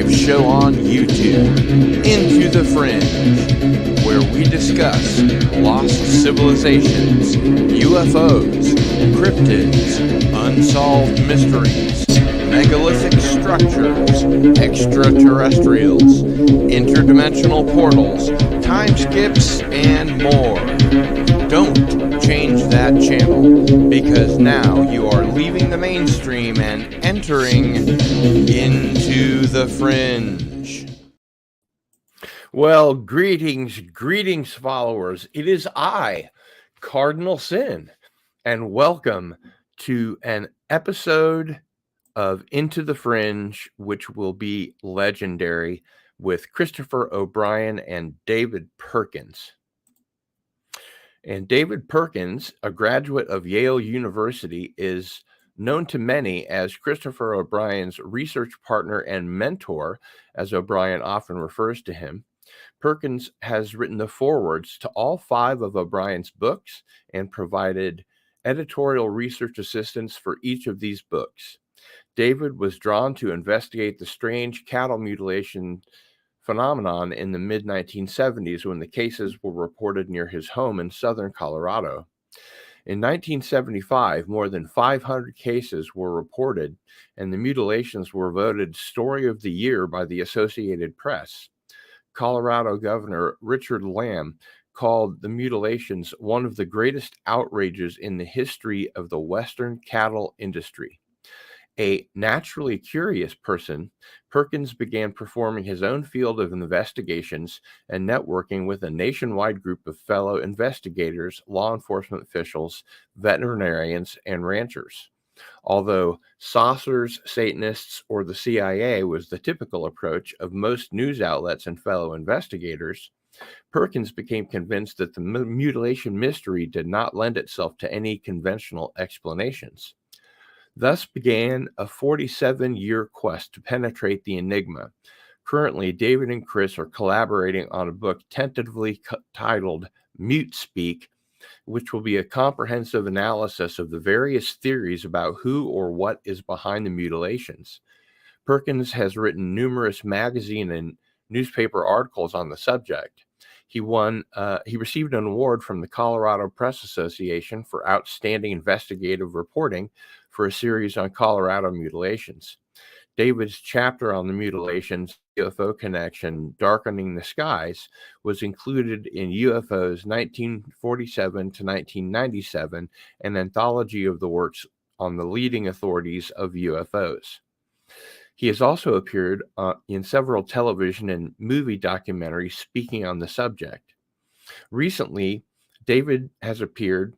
Show on YouTube, Into the Fringe, where we discuss lost civilizations, UFOs, cryptids, unsolved mysteries, megalithic structures, extraterrestrials, interdimensional portals, time skips, and more. Don't change that channel, because now you are leaving the mainstream and entering into the fringe. Well, greetings, followers. It is I, Cardinal Sin, and welcome to an episode of Into the Fringe, which will be legendary, with Christopher O'Brien and David Perkins. And David Perkins, a graduate of Yale University, is known to many as Christopher O'Brien's research partner and mentor, as O'Brien often refers to him. Perkins has written the forewords to all 5 of O'Brien's books and provided editorial research assistance for each of these books. David was drawn to investigate the strange cattle mutilation phenomenon in the mid-1970s when the cases were reported near his home in southern Colorado. In 1975, more than 500 cases were reported, and the mutilations were voted Story of the Year by the Associated Press. Colorado Governor Richard Lamb called the mutilations one of the greatest outrages in the history of the Western cattle industry. A naturally curious person, Perkins began performing his own field of investigations and networking with a nationwide group of fellow investigators, law enforcement officials, veterinarians, and ranchers. Although saucers, Satanists, or the CIA was the typical approach of most news outlets and fellow investigators, Perkins became convinced that the mutilation mystery did not lend itself to any conventional explanations. Thus began a 47-year quest to penetrate the enigma. Currently, David and Chris are collaborating on a book tentatively titled Mute Speak, which will be a comprehensive analysis of the various theories about who or what is behind the mutilations. Perkins has written numerous magazine and newspaper articles on the subject. He received an award from the Colorado Press Association for outstanding investigative reporting for a series on Colorado mutilations. David's chapter on the mutilations, UFO Connection, Darkening the Skies, was included in UFO's 1947 to 1997, an anthology of the works on the leading authorities of UFOs. He has also appeared in several television and movie documentaries speaking on the subject. Recently, David has appeared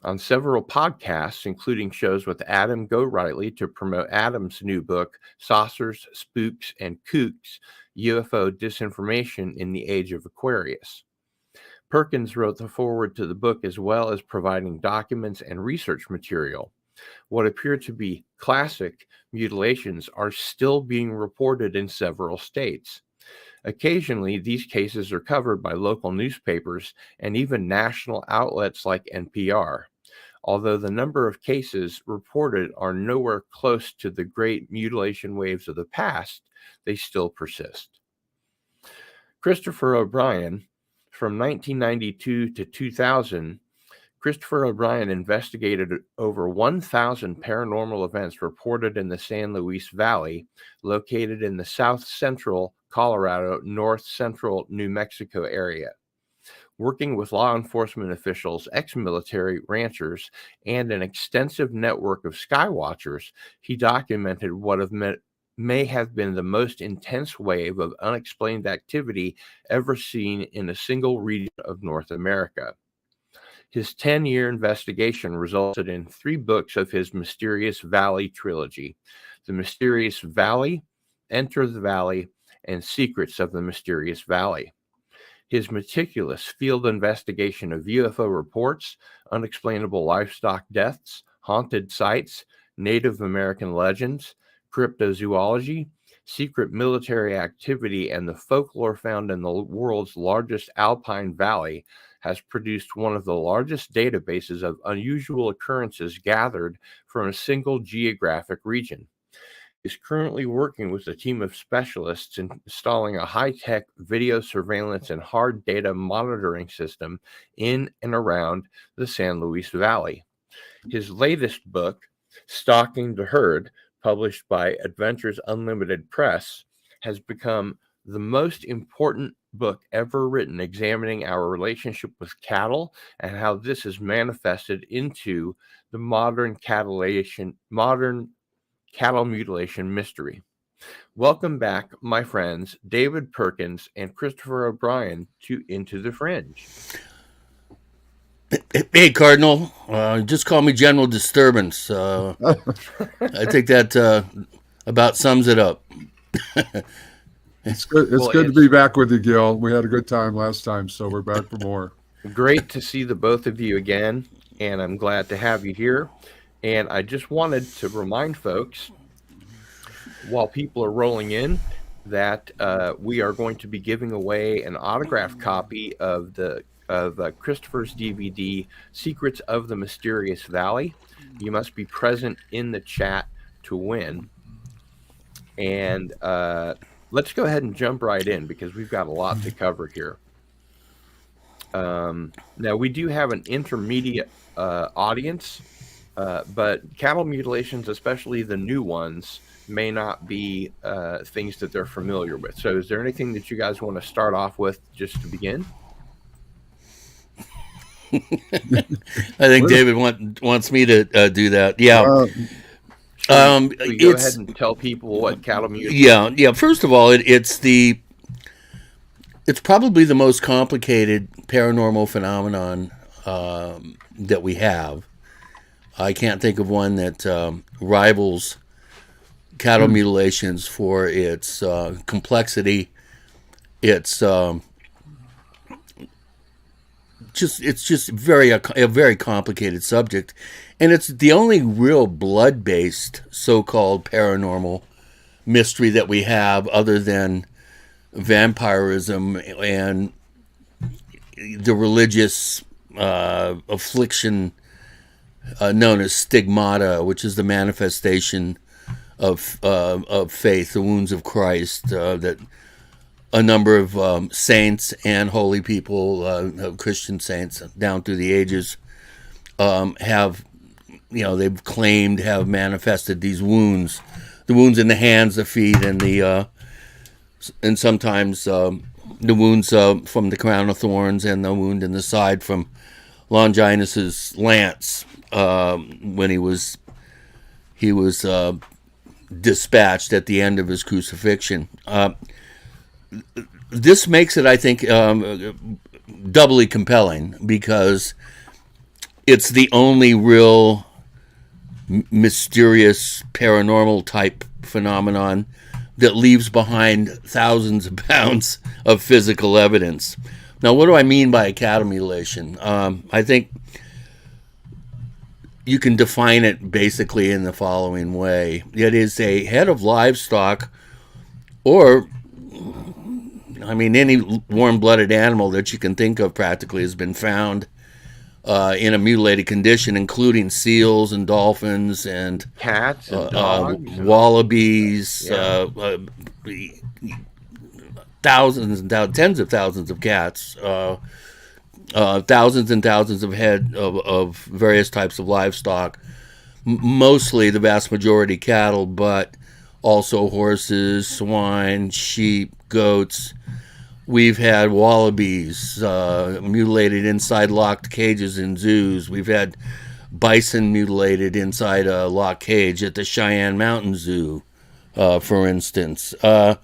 on several podcasts, including shows with Adam Go-Rightly to promote Adam's new book, Saucers, Spooks, and Kooks, UFO Disinformation in the Age of Aquarius. Perkins wrote the foreword to the book as well as providing documents and research material. What appear to be classic mutilations are still being reported in several states. Occasionally, these cases are covered by local newspapers and even national outlets like NPR. Although the number of cases reported are nowhere close to the great mutilation waves of the past, they still persist. Christopher O'Brien, from 1992 to 2000, Christopher O'Brien investigated over 1,000 paranormal events reported in the San Luis Valley, located in the south central Colorado, north central New Mexico area. Working with law enforcement officials, ex-military, ranchers, and an extensive network of skywatchers, he documented what may have been the most intense wave of unexplained activity ever seen in a single region of North America. His 10-year investigation resulted in 3 books of his Mysterious Valley trilogy: The Mysterious Valley, Enter the Valley, and Secrets of the Mysterious Valley. His meticulous field investigation of UFO reports, unexplainable livestock deaths, haunted sites, Native American legends, cryptozoology, secret military activity, and the folklore found in the world's largest alpine valley has produced one of the largest databases of unusual occurrences gathered from a single geographic region. Is currently working with a team of specialists in installing a high-tech video surveillance and hard data monitoring system in and around the San Luis Valley. His latest book, Stalking the Herd, published by Adventures Unlimited Press, has become the most important book ever written, examining our relationship with cattle and how this is manifested into the modern cattle mutilation mystery. Welcome back, my friends, David Perkins and Christopher O'Brien, to Into the Fringe. Hey, Cardinal. Just call me General Disturbance. I think that about sums it up. It's good. It's good to be back with you, Gil. We had a good time last time, so we're back for more. Great to see the both of you again, and I'm glad to have you here. And I just wanted to remind folks, while people are rolling in, that we are going to be giving away an autographed copy of Christopher's DVD, Secrets of the Mysterious Valley. You must be present in the chat to win. And let's go ahead and jump right in, because we've got a lot to cover here. Now, we do have an intermediate audience, but cattle mutilations, especially the new ones, may not be things that they're familiar with. So is there anything that you guys want to start off with just to begin? I think David wants me to do that. Yeah. We go ahead and tell people what cattle mutilation. Yeah. First of all, it's probably the most complicated paranormal phenomenon that we have. I can't think of one that rivals cattle mutilations for its complexity. It's just a very complicated subject, and it's the only real blood-based so-called paranormal mystery that we have, other than vampirism and the religious affliction known as stigmata, which is the manifestation of faith, the wounds of Christ, that a number of saints and holy people, Christian saints down through the ages, have, they've claimed have manifested these wounds, the wounds in the hands, the feet, and sometimes the wounds from the crown of thorns, and the wound in the side from Longinus's lance when he was dispatched at the end of his crucifixion. This makes it, I think, doubly compelling, because it's the only real mysterious paranormal type phenomenon that leaves behind thousands of pounds of physical evidence. Now, what do I mean by a cattle mutilation? I think you can define it basically in the following way. It is a head of livestock, or any warm-blooded animal that you can think of practically has been found in a mutilated condition, including seals and dolphins and cats and dogs, wallabies, thousands and tens of thousands of cats, thousands and thousands of head of various types of livestock, mostly the vast majority cattle, but also horses, swine, sheep, goats. We've had wallabies mutilated inside locked cages in zoos. We've had bison mutilated inside a locked cage at the Cheyenne Mountain Zoo, for instance. I've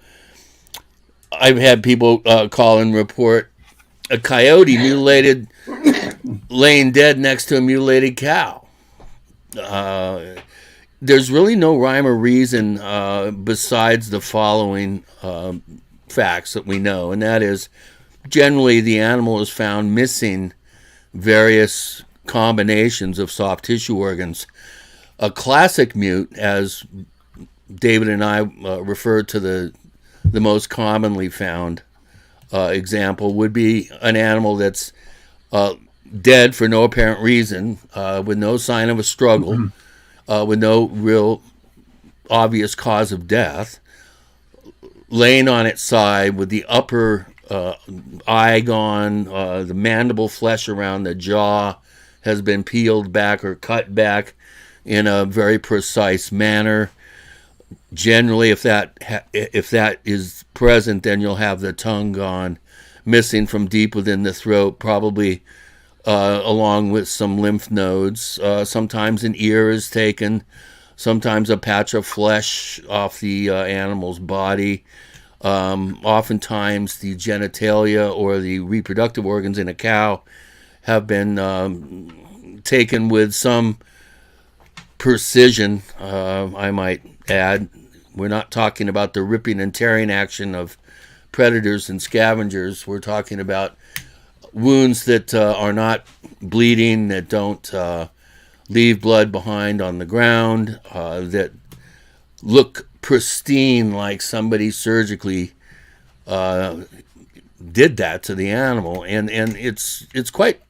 had people call and report a coyote mutilated laying dead next to a mutilated cow. There's really no rhyme or reason besides the following facts that we know, and that is generally the animal is found missing various combinations of soft tissue organs. A classic mute, as David and I referred to the most commonly found example, would be an animal that's dead for no apparent reason, with no sign of a struggle, with no real obvious cause of death, laying on its side with the upper eye gone, the mandible flesh around the jaw has been peeled back or cut back in a very precise manner. Generally, if that is present, then you'll have the tongue gone, missing from deep within the throat, probably along with some lymph nodes. Sometimes an ear is taken, sometimes a patch of flesh off the animal's body. Oftentimes the genitalia or the reproductive organs in a cow have been taken with some precision, I might add. We're not talking about the ripping and tearing action of predators and scavengers. We're talking about wounds that are not bleeding, that don't leave blood behind on the ground, that look pristine, like somebody surgically did that to the animal, and it's quite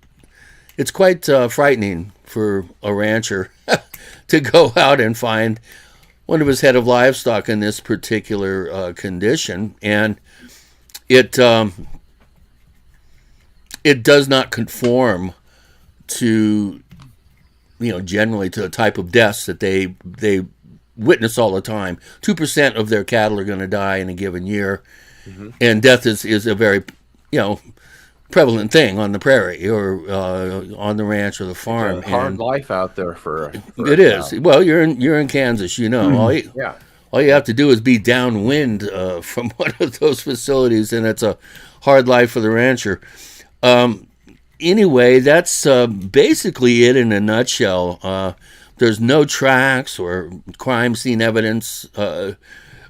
frightening for a rancher to go out and find one of his head of livestock in this particular condition, and it does not conform to, generally to the type of deaths that they witness all the time. 2% of their cattle are going to die in a given year, and death is a very, prevalent thing on the prairie or on the ranch or the farm. It's a hard life out there for it is. Well, you're in Kansas, all you have to do is be downwind from one of those facilities, and it's a hard life for the rancher. Anyway, that's basically it in a nutshell. There's no tracks or crime scene evidence.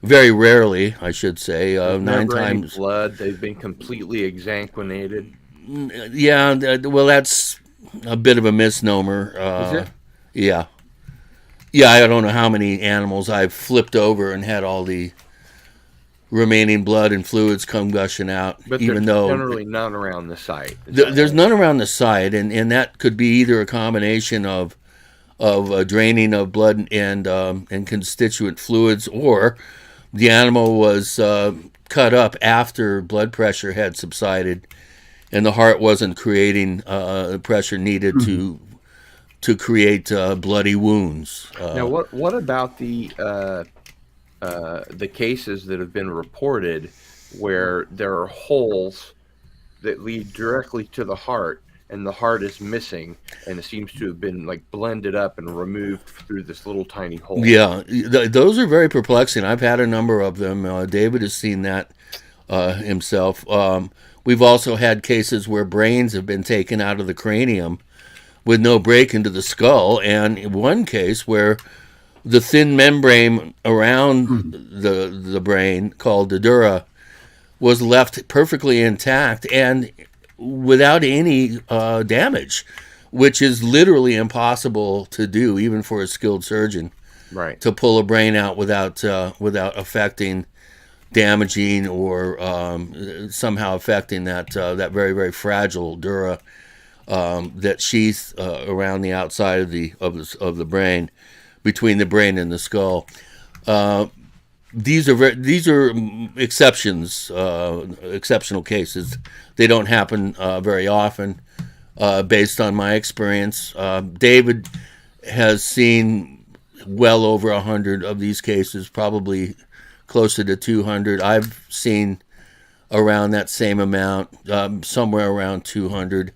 Very rarely, I should say. 9 times blood. They've been completely exsanguinated. Yeah, well, that's a bit of a misnomer. Is it? Yeah. I don't know how many animals I've flipped over and had all the remaining blood and fluids come gushing out. But even there's though generally none around the site. There's none around the site, and that could be either a combination of draining of blood and constituent fluids, or the animal was cut up after blood pressure had subsided, and the heart wasn't creating the pressure needed to create bloody wounds. Now, what about the cases that have been reported where there are holes that lead directly to the heart, and the heart is missing, and it seems to have been blended up and removed through this little tiny hole? Yeah, those are very perplexing. I've had a number of them. David has seen that himself. We've also had cases where brains have been taken out of the cranium with no break into the skull, and one case where the thin membrane around the brain, called the dura, was left perfectly intact and without any damage, which is literally impossible to do, even for a skilled surgeon. Right. To pull a brain out without affecting, damaging, or somehow affecting that very, very fragile dura, that sheath around the outside of the brain, between the brain and the skull. These are exceptions, exceptional cases. They don't happen very often, based on my experience. David has seen well over 100 of these cases, probably closer to 200. I've seen around that same amount, somewhere around 200.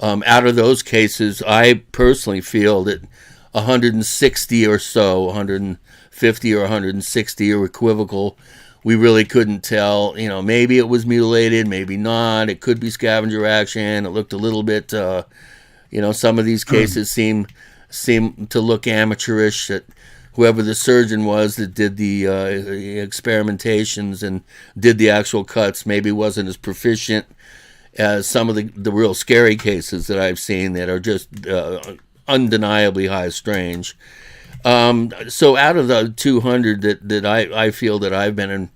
Out of those cases, I personally feel that 160 or so, 150 or 160 are equivocal. We really couldn't tell. Maybe it was mutilated, maybe not. It could be scavenger action. It looked a little bit Some of these cases seem to look amateurish. That whoever the surgeon was that did the experimentations and did the actual cuts maybe wasn't as proficient as some of the real scary cases that I've seen that are just undeniably high strange. So out of the 200 that I feel that I've been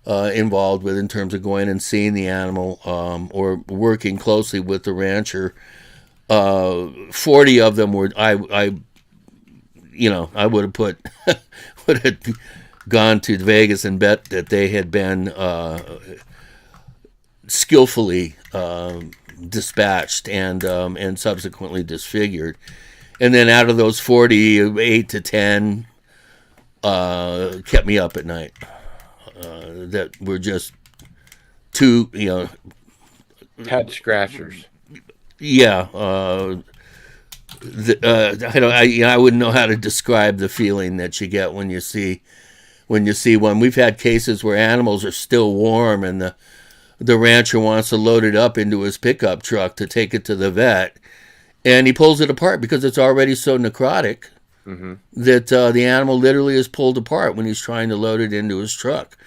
involved with in terms of going and seeing the animal or working closely with the rancher, 40 of them were I would have would have gone to Vegas and bet that they had been skillfully dispatched and subsequently disfigured. And then out of those 40, 8 to 10 kept me up at night. That were just too, head scratchers. Yeah. I wouldn't know how to describe the feeling that you get when you see one. We've had cases where animals are still warm and the rancher wants to load it up into his pickup truck to take it to the vet, and he pulls it apart because it's already so necrotic that the animal literally is pulled apart when he's trying to load it into his truck.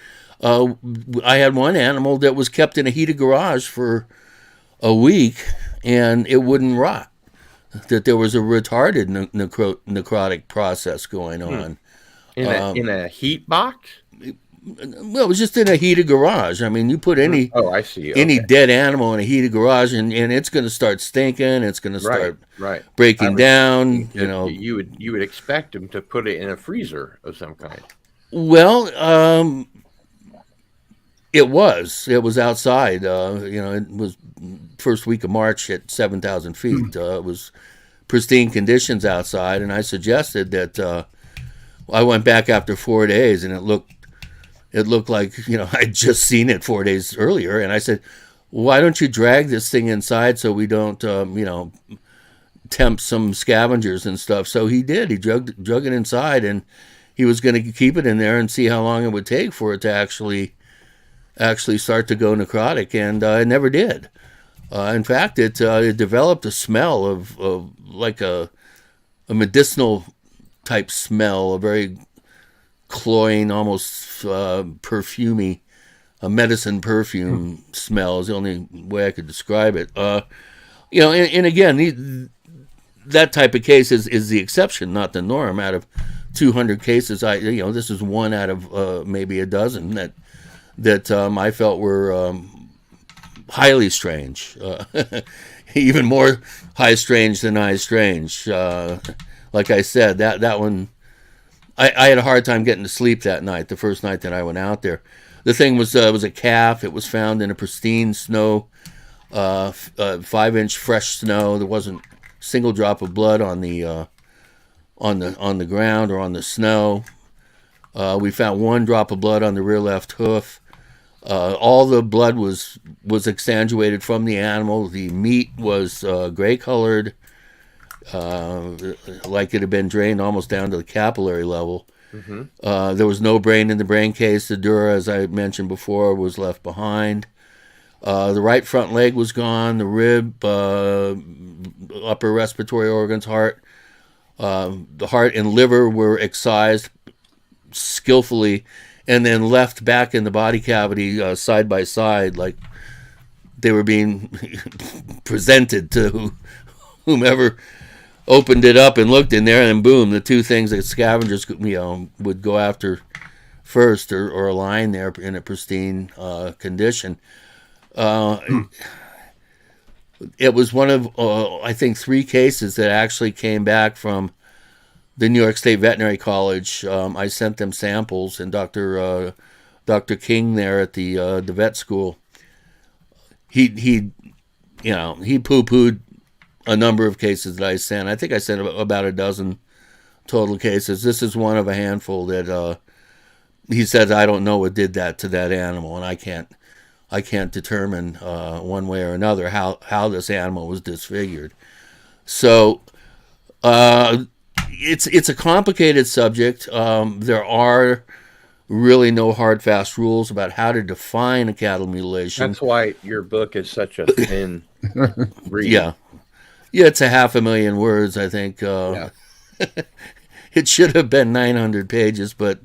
I had one animal that was kept in a heated garage for a week and it wouldn't rot. That there was a retarded necrotic process going on. In a heat box? Well, it was just in a heated garage. I mean, you put any I see. Any dead animal in a heated garage, and it's going to start stinking. It's going to start breaking down. You would expect them to put it in a freezer of some kind. Well, it was outside. It was first week of March at 7,000 feet. It was pristine conditions outside, and I suggested that I went back after 4 days, and it looked like I'd just seen it 4 days earlier, and I said, why don't you drag this thing inside so we don't tempt some scavengers and stuff? So he did. He drug it inside, and he was going to keep it in there and see how long it would take for it to actually start to go necrotic, and it never did. In fact, it developed a smell of like a medicinal type smell, a very cloying, almost perfumey, a medicine perfume smell is the only way I could describe it. And again, that type of case is the exception, not the norm. Out of 200 cases, this is one out of maybe a dozen that I felt were highly strange, even more high strange than high strange. Like I said, that one, I had a hard time getting to sleep that night, the first night that I went out there. The thing was a calf. It was found in a pristine snow, 5-inch fresh snow. There wasn't a single drop of blood on the ground or on the snow. We found one drop of blood on the rear left hoof. All the blood was exsanguinated from the animal. The meat was gray colored, like it had been drained almost down to the capillary level. There was no brain in the brain case. The dura, as I mentioned before, was left behind. The right front leg was gone. The rib, upper respiratory organs, heart, the heart and liver were excised skillfully and then left back in the body cavity side by side, like they were being presented to whomever opened it up and looked in there, and then boom, the two things that scavengers would go after first are lying there in a pristine condition. It was one of I think 3 cases that actually came back from the New York State Veterinary College. I sent them samples, and Dr. King there at the vet school, he poo-pooed a number of cases that I sent. I think I sent about a dozen total cases. This is one of a handful that he says, I don't know what did that to that animal, and I can't determine one way or another how this animal was disfigured. So it's a complicated subject. There are really no hard, fast rules about how to define a cattle mutilation. That's why your book is such a thin read. Yeah, it's a 500,000 words, I think. Yeah. It should have been 900 pages, but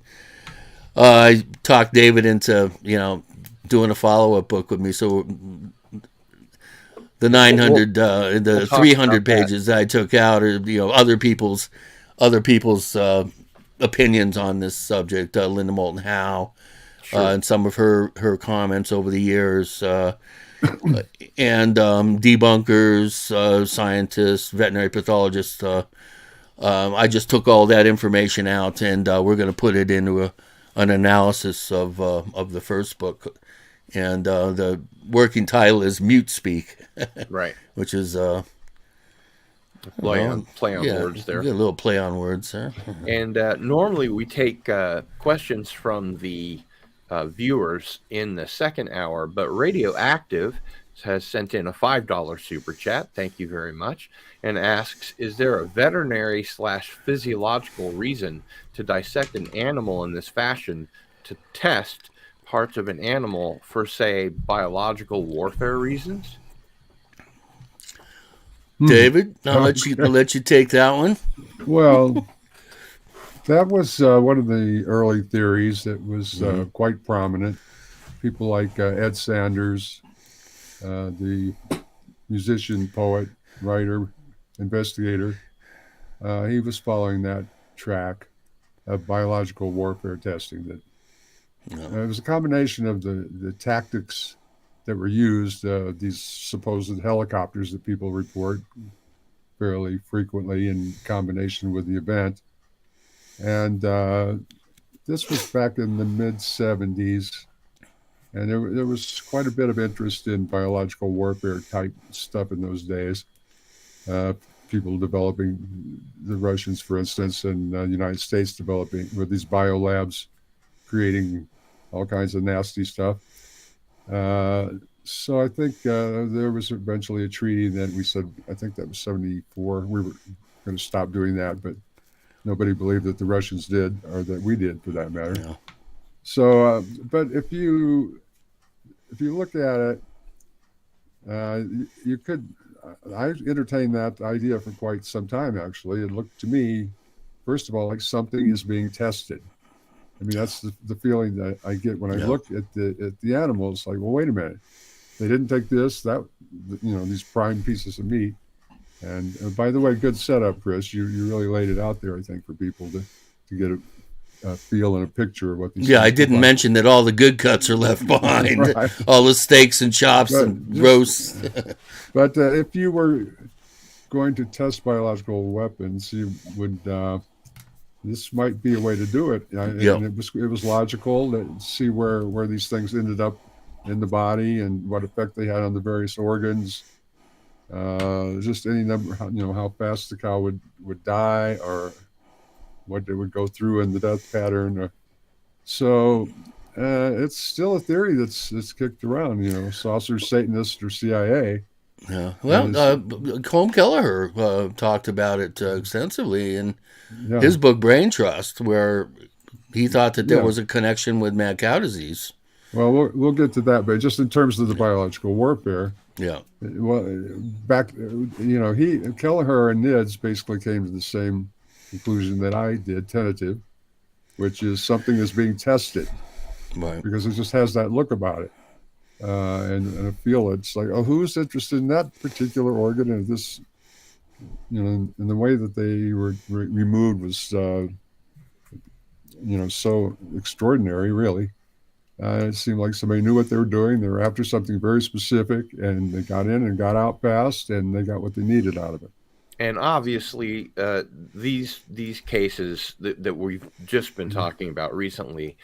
I talked David into, doing a follow-up book with me. So the 900, we'll the talk 300 about that. pages that I took out are, other people's opinions on this subject. Linda Moulton Howe, and some of her comments over the years. And debunkers, scientists, veterinary pathologists. I just took all that information out, and we're going to put it into an analysis of the first book. And the working title is Mute Speak, Right. which is Play on words there. A little play on words there. And normally we take questions from the viewers in the second hour, but Radioactive has sent in a $5 super chat. Thank you very much. And asks, is there a veterinary / physiological reason to dissect an animal in this fashion to test parts of an animal for, say, biological warfare reasons? David, I'll let you take that one. Well, that was one of the early theories that was quite prominent. People like Ed Sanders, the musician, poet, writer, investigator, he was following that track of biological warfare testing. That it was a combination of the tactics that were used, these supposed helicopters that people report fairly frequently in combination with the event. And this was back in the mid-70s. And there was quite a bit of interest in biological warfare type stuff in those days. People developing, the Russians, for instance, and the United States developing with these biolabs, creating all kinds of nasty stuff. So I think there was eventually a treaty that we said, I think that was 74. We were going to stop doing that, but nobody believed that the Russians did, or that we did, for that matter. Yeah. So, but if you look at it, you could. I entertained that idea for quite some time. Actually, it looked to me, first of all, like something is being tested. I mean, that's the feeling that I get when I look at the animals. Like, well, wait a minute, they didn't take this, that, these prime pieces of meat. And by the way, good setup, Chris. You really laid it out there, I think, for people to get a feel and a picture of what these. Yeah, I didn't mention that all the good cuts are left behind. Right. All the steaks and chops and roasts. But if you were going to test biological weapons, you would. This might be a way to do it. And it was logical to see where these things ended up in the body and what effect they had on the various organs. Just any number, how fast the cow would die, or what it would go through in the death pattern. So it's still a theory that's kicked around, saucer Satanist or CIA. Yeah. Well, Colm Kelleher talked about it extensively in his book Brain Trust, where he thought that there was a connection with mad cow disease. Well, we'll get to that, but just in terms of the biological warfare. Yeah. Well, back, Kelleher and NIDS basically came to the same conclusion that I did, tentative, which is something is being tested. Right. Because it just has that look about it. And I feel it's like, oh, who's interested in that particular organ? And this, and the way that they were removed was, so extraordinary, really. It seemed like somebody knew what they were doing. They were after something very specific, and they got in and got out fast, and they got what they needed out of it. And obviously, these cases that we've just been talking about recently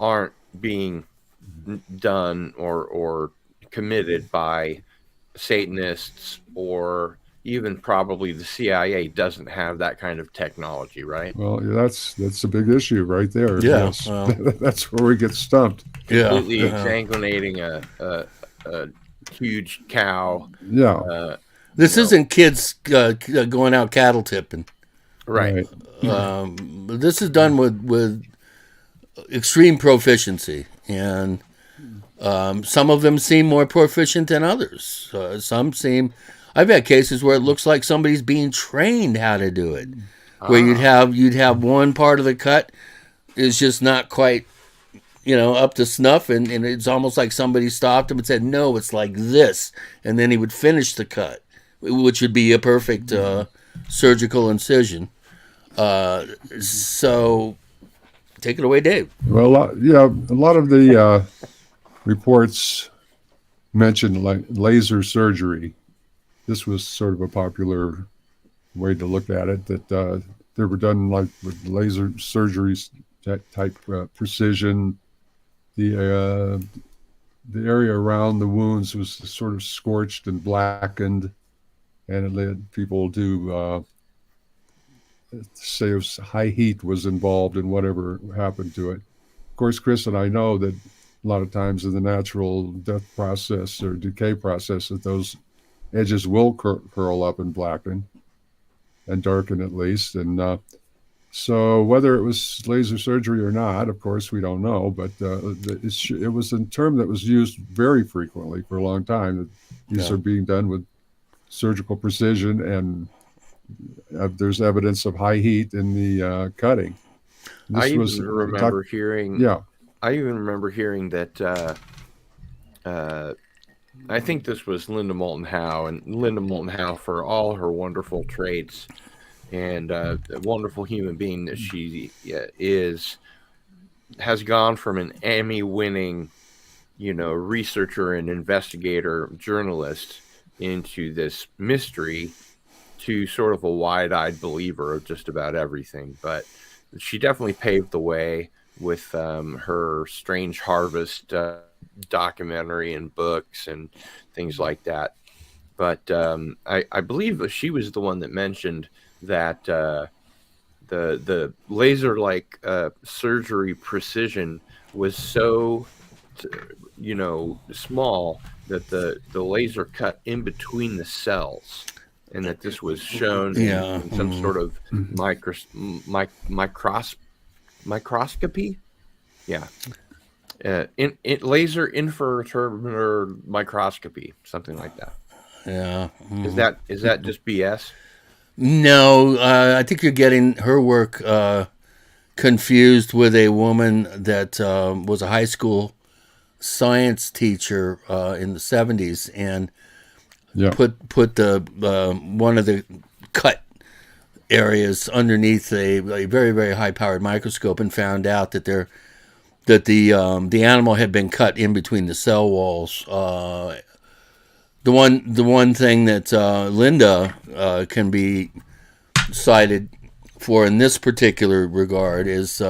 aren't being done or committed by Satanists, or even probably the CIA doesn't have that kind of technology, right? Well, that's a big issue right there. Yeah, yes. That's where we get stumped. Completely exsanguinating a huge cow. Yeah. This isn't kids going out cattle tipping. Right. This is done with extreme proficiency, and some of them seem more proficient than others. Some seem. I've had cases where it looks like somebody's being trained how to do it, where Ah. you'd have one part of the cut is just not quite, up to snuff, and it's almost like somebody stopped him and said, "No, it's like this," and then he would finish the cut, which would be a perfect surgical incision. So, take it away, Dave. Well, a lot of the reports mentioned like laser surgery. This was sort of a popular way to look at it. That they were done like with laser surgeries, that type precision. The area around the wounds was sort of scorched and blackened, and it led people to say it was high heat was involved in whatever happened to it. Of course, Chris and I know that a lot of times in the natural death process or decay process that those edges will curl up and blacken and darken at least. And so whether it was laser surgery or not, of course, we don't know. But it was a term that was used very frequently for a long time. That these are being done with surgical precision, and there's evidence of high heat in the cutting. I even remember hearing that I think this was Linda Moulton Howe, and Linda Moulton Howe, for all her wonderful traits and a wonderful human being that she is, has gone from an Emmy-winning, researcher and investigator journalist into this mystery to sort of a wide-eyed believer of just about everything. But she definitely paved the way with her Strange Harvest documentary and books and things like that. But I believe she was the one that mentioned that the laser-like surgery precision was so small that the laser cut in between the cells, and that this was shown in some sort of microscopy. Yeah. In laser interferometer microscopy, something like that. Yeah. Is that just BS? No, I think you're getting her work confused with a woman that was a high school science teacher in the 70s, and put the one of the cut areas underneath a very, very high powered microscope, and found out that the animal had been cut in between the cell walls. The one thing that Linda can be cited for in this particular regard is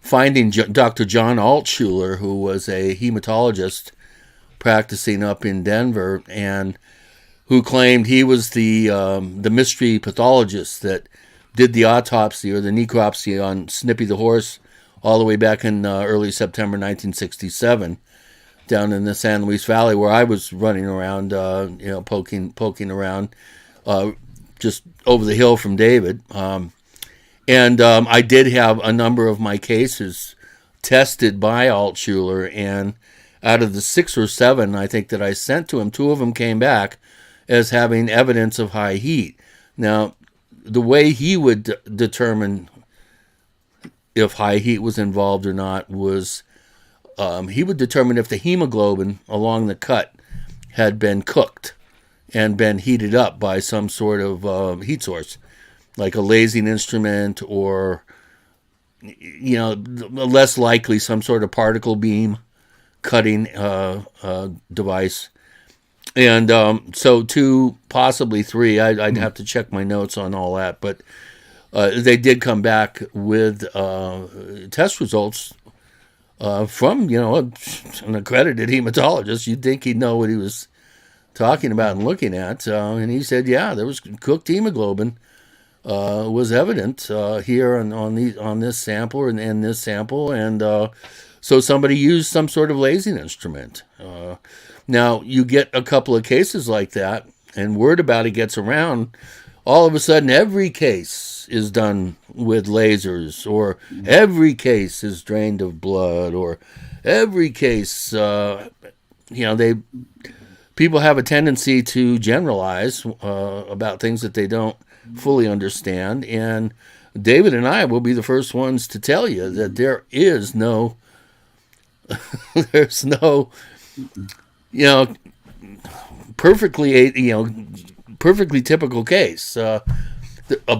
finding Dr. John Altshuler, who was a hematologist practicing up in Denver, and who claimed he was the mystery pathologist that did the autopsy or the necropsy on Snippy the horse all the way back in early September 1967. Down in the San Luis Valley, where I was running around, poking around, just over the hill from David. And I did have a number of my cases tested by Altshuler, and out of the 6 or 7, I think, that I sent to him, 2 of them came back as having evidence of high heat. Now, the way he would determine if high heat was involved or not was he would determine if the hemoglobin along the cut had been cooked and been heated up by some sort of heat source, like a lasing instrument, or less likely some sort of particle beam cutting device. And so 2, possibly 3, I'd have to check my notes on all that, but they did come back with test results from, an accredited hematologist. You'd think he'd know what he was talking about and looking at. And he said, yeah, there was cooked hemoglobin was evident here on this sample and this sample. And so somebody used some sort of lasing instrument. Now, you get a couple of cases like that, and word about it gets around. All of a sudden, every case is done with lasers, or every case is drained of blood, or every case, they people have a tendency to generalize about things that they don't fully understand. And David and I will be the first ones to tell you that there is no, there's no, perfectly, perfectly typical case. A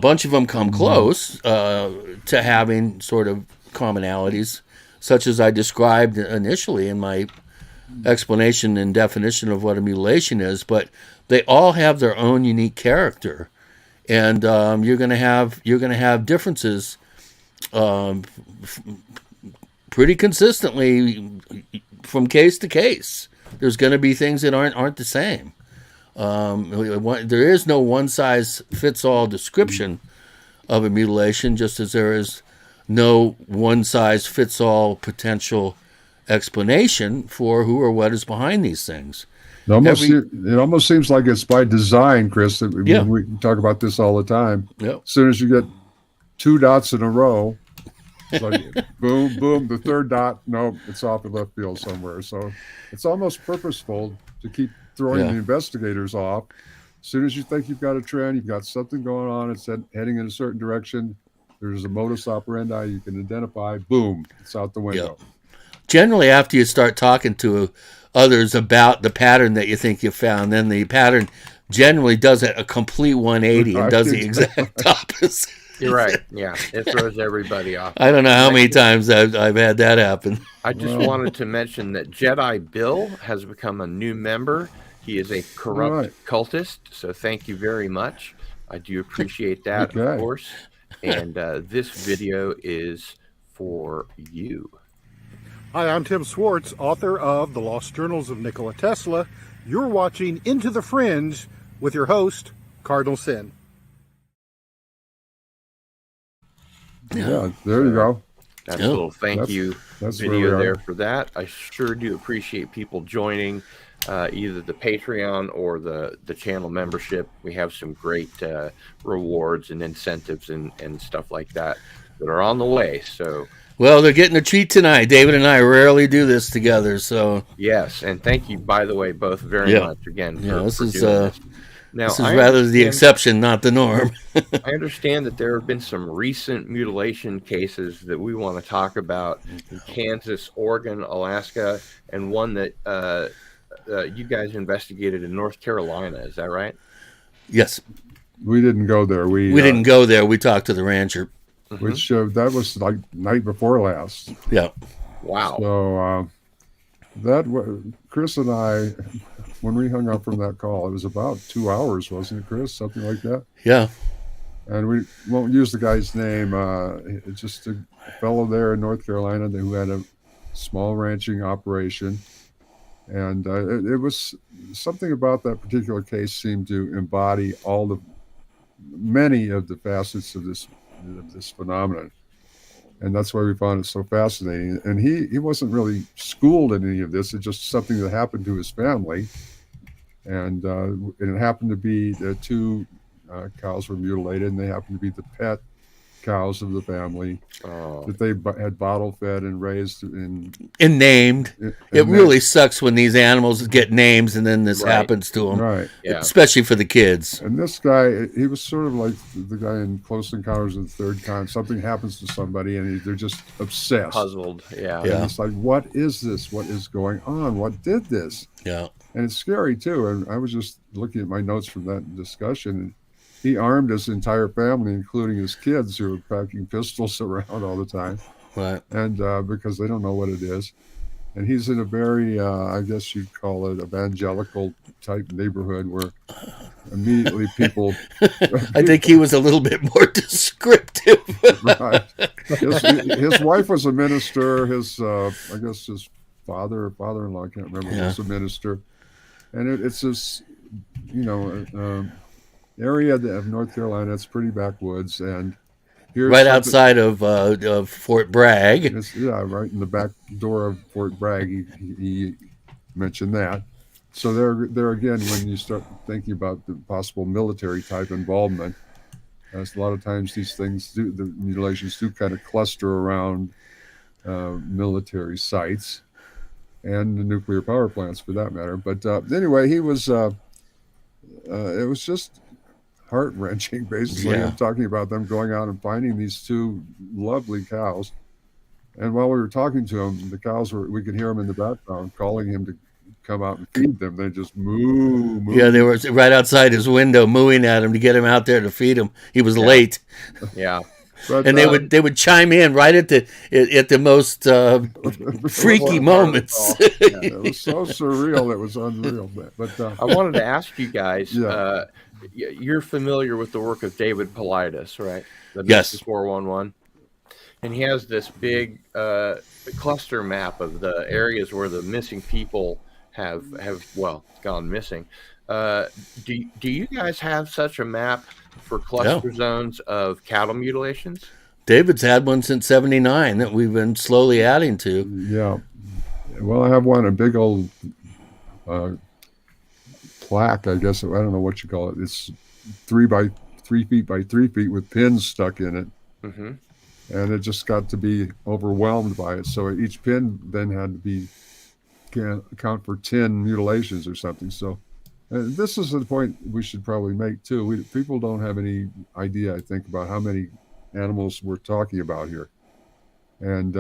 bunch of them come close to having sort of commonalities, such as I described initially in my explanation and definition of what a mutilation is, but they all have their own unique character, and you're going to have differences pretty consistently from case to case. There's going to be things that aren't the same. There is no one size fits all description of a mutilation, just as there is no one size fits all potential explanation for who or what is behind these things. It almost seems like it's by design, Chris. That we talk about this all the time. Yep. As soon as you get 2 dots in a row, it's like boom, boom. The 3rd dot, no, it's off in left field somewhere. So it's almost purposeful to keep throwing the investigators off. As soon as you think you've got a trend, you've got something going on, it's heading in a certain direction, there's a modus operandi you can identify, boom, it's out the window. Yep. Generally, after you start talking to others about the pattern that you think you found, then the pattern generally does a complete 180 and does the exact opposite. You're right. Yeah, it throws everybody off. I don't know how many times I've had that happen. I just wanted to mention that Jedi Bill has become a new member. He is a corrupt cultist, so thank you very much. I do appreciate that, of course. And this video is for you. Hi, I'm Tim Swartz, author of The Lost Journals of Nikola Tesla. You're watching Into the Fringe with your host, Cardinal Sin. Yeah, there you go. That's a little thank you video there for that. I sure do appreciate people joining either the Patreon or the channel membership. We have some great rewards and incentives and stuff like that are on the way. So, well, they're getting a treat tonight. David and I rarely do this together, so yes. And thank you, by the way, both very much again. This is Now, rather the exception, not the norm. I understand that there have been some recent mutilation cases that we want to talk about in Kansas, Oregon, Alaska, and one that you guys investigated in North Carolina. Is that right? Yes. We didn't go there. We didn't go there. We talked to the rancher. Which that was like night before last. Yeah. Wow. So Chris and I, when we hung up from that call, it was about 2 hours, wasn't it, Chris? Something like that. Yeah. And we won't use the guy's name. It's just a fellow there in North Carolina who had a small ranching operation. And it was something about that particular case seemed to embody many of the facets of this phenomenon. And that's why we found it so fascinating. And he wasn't really schooled in any of this. It's just something that happened to his family. And it happened to be the 2 cows were mutilated, and they happened to be the pet cows of the family that they had bottle fed and raised and named. It really sucks when these animals get names and then this happens to them, right? Yeah. Especially for the kids. And this guy, he was sort of like the guy in Close Encounters of the Third Kind. Something happens to somebody, and they're just obsessed, Puzzled. Yeah. And it's like, what is this? What is going on? What did this? Yeah. And it's scary too. And I was just looking at my notes from that discussion, and he armed his entire family, including his kids, who were packing pistols around all the time. Right. And because they don't know what it is. And he's in a very, I guess you'd call it evangelical type neighborhood where immediately people. I think he was a little bit more descriptive. Right. His wife was a minister. I guess his father-in-law, I can't remember, was a minister. And it's this, area of North Carolina. It's pretty backwoods, and here's right outside of Fort Bragg. Right in the back door of Fort Bragg. He mentioned that. So there again, when you start thinking about the possible military type involvement, a lot of times these things the mutilations do kind of cluster around military sites. and the nuclear power plants for that matter. But anyway, he was. It was just heart-wrenching, basically. Yeah. I'm talking about them going out and finding these two lovely cows. And while we were talking to them, the cows we could hear them in the background calling him to come out and feed them. They just moo, moo. Yeah, they were right outside his window mooing at him to get him out there to feed him. He was late. Yeah. But, And they would chime in right at the most freaky moments. It was so surreal, it was unreal. But I wanted to ask you guys, Yeah. You're familiar with the work of David Paulides, right? The Yes. Missing 411. And he has this big cluster map of the areas where the missing people have gone missing. Do you guys have such a map for cluster zones of cattle mutilations? David's had one since '79 that we've been slowly adding to. Yeah. Well, I have one, a big old plaque, I guess. I don't know what you call it. It's 3 by 3 feet by 3 feet with pins stuck in it. Mm-hmm. And it just got to be overwhelmed by it. So each pin then had to account for 10 mutilations or something. So this is the point we should probably make too. People don't have any idea, I think, about how many animals we're talking about here. And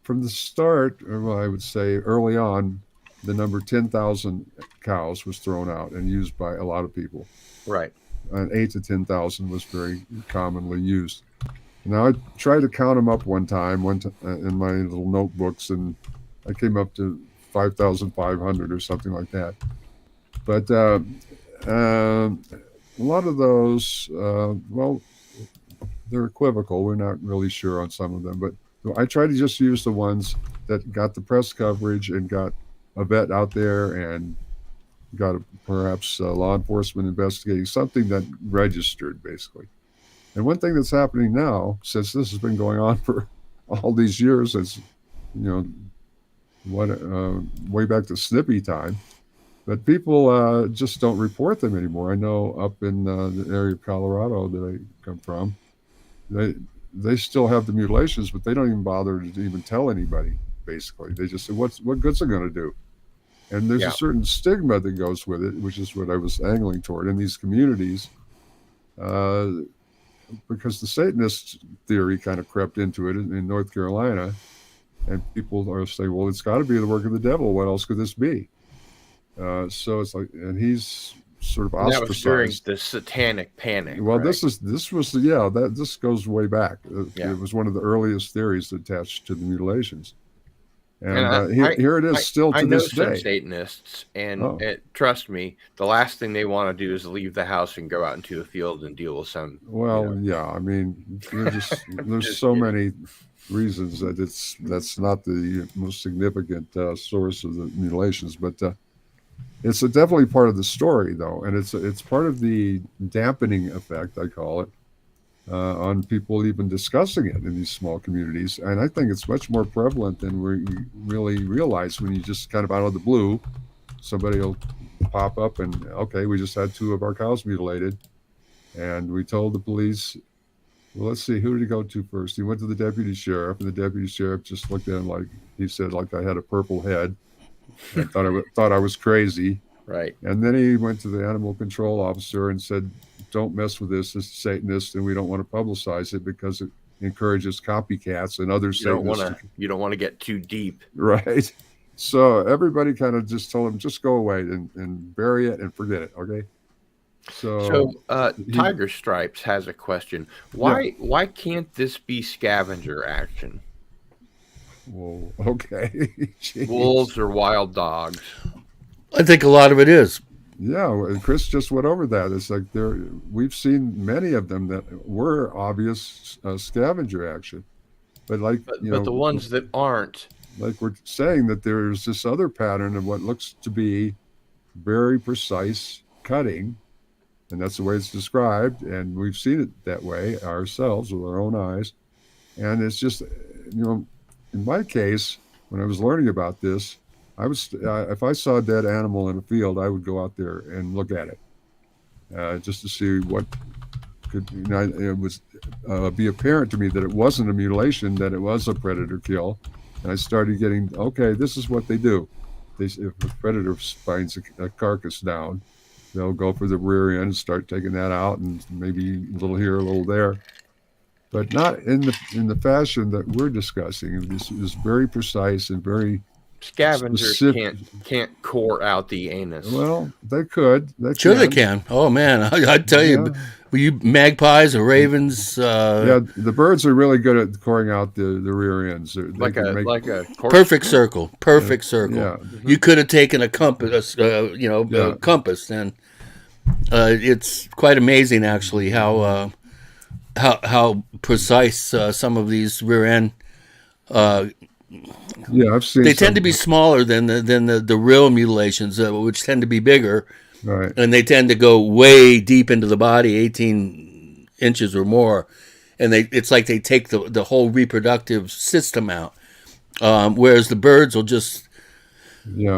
from the start, well, I would say early on, the number 10,000 cows was thrown out and used by a lot of people. Right. And 8 to 10,000 was very commonly used. Now, I tried to count them up one time in my little notebooks, and I came up to 5,500 or something like that. But a lot of those, well, they're equivocal. We're not really sure on some of them. But I tried to just use the ones that got the press coverage and got a vet out there and got perhaps law enforcement investigating, something that registered, basically. And one thing that's happening now, since this has been going on for all these years, is, way back to Snippy time, but people just don't report them anymore. I know up in the area of Colorado that I come from, they still have the mutilations, but they don't even bother to even tell anybody, basically. They just say, what good's it going to do? And there's a certain stigma that goes with it, which is what I was angling toward in these communities. Because the Satanist theory kind of crept into it in North Carolina, and people are saying, well, it's got to be the work of the devil. What else could this be? So it's like, and he's sort of ostracized. That was during the satanic panic. Well, right? this goes way back. It was one of the earliest theories attached to the mutilations. And here it is still to this day. I know some Satanists, and trust me, the last thing they want to do is leave the house and go out into the field and deal with some. Well, yeah, I mean, there's so many reasons that that's not the most significant source of the mutilations, but it's definitely part of the story, though, and it's part of the dampening effect, I call it, on people even discussing it in these small communities. And I think it's much more prevalent than we really realize when you just kind of out of the blue, somebody will pop up and, okay, we just had 2 of our cows mutilated. And we told the police, well, let's see, who did he go to first? He went to the deputy sheriff, and the deputy sheriff just looked at him like, he said, like I had a purple head. I thought I was crazy. Right. And then he went to the animal control officer and said, don't mess with this. It's Satanist, and we don't want to publicize it because it encourages copycats and other Satanists. You don't want to get too deep. Right. So everybody kind of just told him, just go away and bury it and forget it. Okay. So Tiger Stripes has a question. Why can't this be scavenger action? Whoa, okay. Wolves or wild dogs? I think a lot of it is. Yeah, Chris just went over that. It's like we've seen many of them that were obvious scavenger action, but the ones that aren't, like we're saying, that there's this other pattern of what looks to be very precise cutting, and that's the way it's described, and we've seen it that way ourselves with our own eyes, and it's just, in my case, when I was learning about this, if I saw a dead animal in a field, I would go out there and look at it, just to see what could. It was be apparent to me that it wasn't a mutilation, that it was a predator kill, And I started getting, okay, this is what they do. If a predator finds a carcass down, they'll go for the rear end, start taking that out, and maybe a little here, a little there, but not in the fashion that we're discussing. This is very precise and very Scavengers specific. can't core out the anus. Well, they could. Sure, they can. Oh man, I tell you, you magpies or ravens. Yeah, the birds are really good at coring out the rear ends. Like a perfect circle. Perfect circle. Yeah. You could have taken a compass, a compass, and it's quite amazing actually how precise some of these rear end. Yeah, I've seen. They tend to be smaller than the real mutilations, which tend to be bigger. Right. And they tend to go way deep into the body, 18 inches or more, and it's like they take the whole reproductive system out. Whereas the birds will just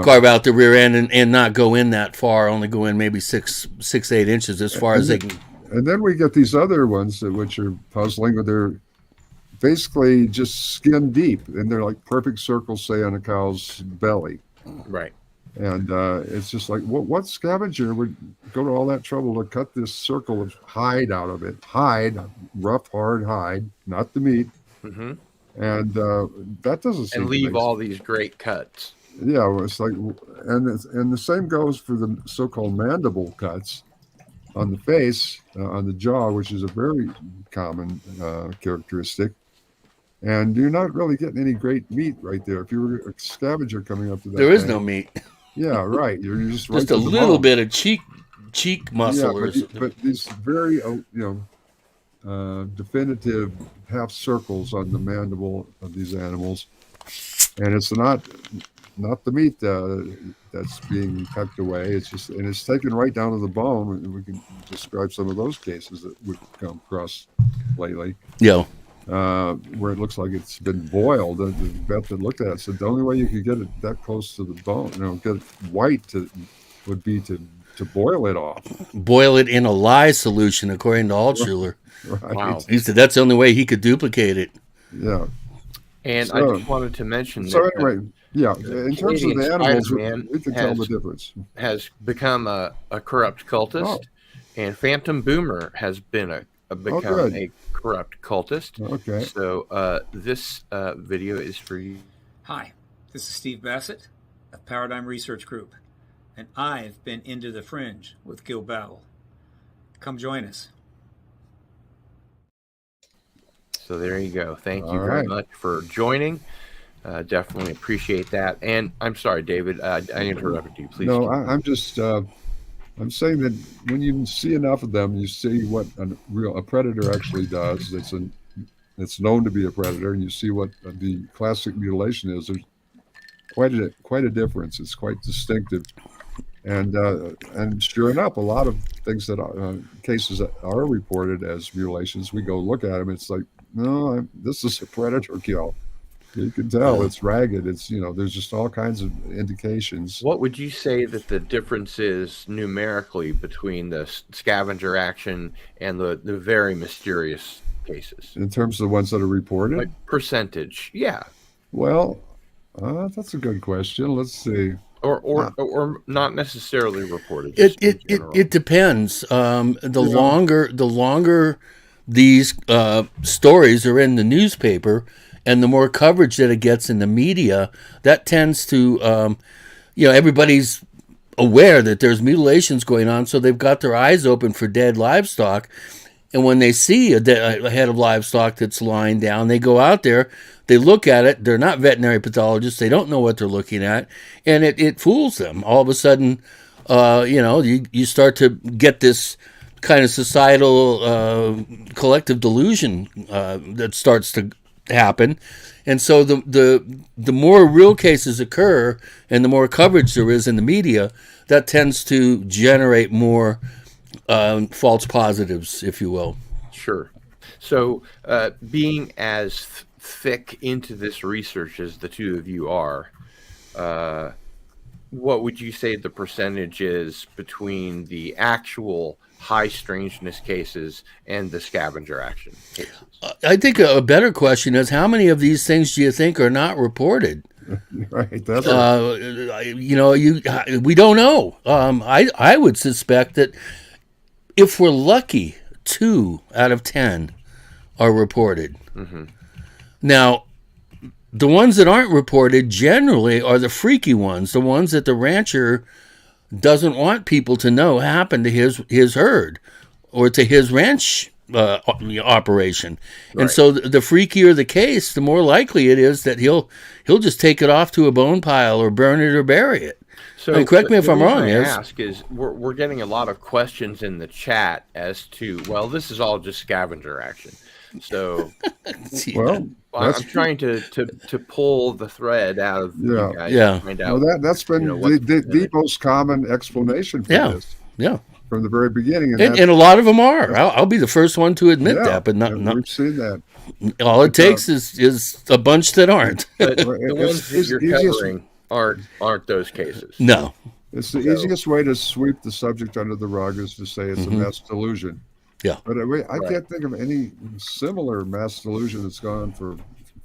carve out the rear end and not go in that far, only go in maybe 6-8 inches as far as they can. And then we get these other ones which are puzzling, but they're basically just skin deep, and they're like perfect circles, say, on a cow's belly. Right. And it's just like, what scavenger would go to all that trouble to cut this circle of hide out of it? Hide, rough, hard hide, not the meat. Mm-hmm. And that doesn't seem and leave all these great cuts. Yeah, it's like, and the same goes for the so-called mandible cuts on the face, on the jaw, which is a very common characteristic. And you're not really getting any great meat right there. If you were a scavenger coming up to that, there is no meat. Yeah, right. You're just right a little bit of cheek muscle. Yeah, but these very definitive half circles on the mandible of these animals, and it's not the meat that's being tucked away. It's just, and it's taken right down to the bone. And we can describe some of those cases that we've come across lately. Yeah. Where it looks like it's been boiled. The vet that looked at it said the only way you could get it that close to the bone, get it white, would be to boil it off. Boil it in a lye solution, according to Altshuler. Right. Wow. He said that's the only way he could duplicate it. Yeah. And so, I just wanted to mention so that. So anyway, yeah, in terms of the animals, we can tell the difference. Has become a corrupt cultist, and Phantom Boomer has become a corrupt cultist. Okay. So this video is for you. Hi, this is Steve Bassett of Paradigm Research Group, and I've been into the Fringe with Gil Battle. Come join us. So there you go. Thank you very much for joining. Definitely appreciate that. And I'm sorry, David, I interrupted you. Please. No, I'm just I'm saying that when you see enough of them, you see what a predator actually does. It's known to be a predator, and you see what the classic mutilation is. There's quite a difference. It's quite distinctive, and sure enough, a lot of things that cases that are reported as mutilations, we go look at them. It's like, no, this is a predator kill. You can tell it's ragged. It's, there's just all kinds of indications. What would you say that the difference is numerically between the scavenger action and the very mysterious cases? In terms of the ones that are reported? Like percentage, yeah. Well, that's a good question. Let's see. Or not necessarily reported. It depends. The longer these stories are in the newspaper, and the more coverage that it gets in the media, that tends to, everybody's aware that there's mutilations going on, so they've got their eyes open for dead livestock. And when they see a head of livestock that's lying down, they go out there, they look at it. They're not veterinary pathologists. They don't know what they're looking at, and it fools them. All of a sudden, you start to get this kind of societal collective delusion that starts to happen. And so the more real cases occur and the more coverage there is in the media, that tends to generate more false positives, if you will. Sure. So being as thick into this research as the two of you are, what would you say the percentage is between the actual high strangeness cases and the scavenger action cases? I think a better question is, how many of these things do you think are not reported? Right. That's We don't know. I would suspect that if we're lucky, 2 out of 10 are reported. Mm-hmm. Now, the ones that aren't reported generally are the freaky ones, the ones that the rancher doesn't want people to know happened to his herd or to his ranch operation. Right. And so the freakier the case, the more likely it is that he'll just take it off to a bone pile or burn it or bury it. So correct me if I'm wrong. I ask is we're getting a lot of questions in the chat as to, well, this is all just scavenger action. So well, I'm trying to pull the thread out of you guys to find out. Well, that's been the most common explanation for this. Yeah. From the very beginning. And a lot of them are. I'll be the first one to admit that, but not. We've seen that. All it takes is a bunch that aren't. But the ones that you're covering aren't those cases. No. It's the easiest way to sweep the subject under the rug is to say it's a mass delusion. Yeah. But I can't think of any similar mass delusion that's gone for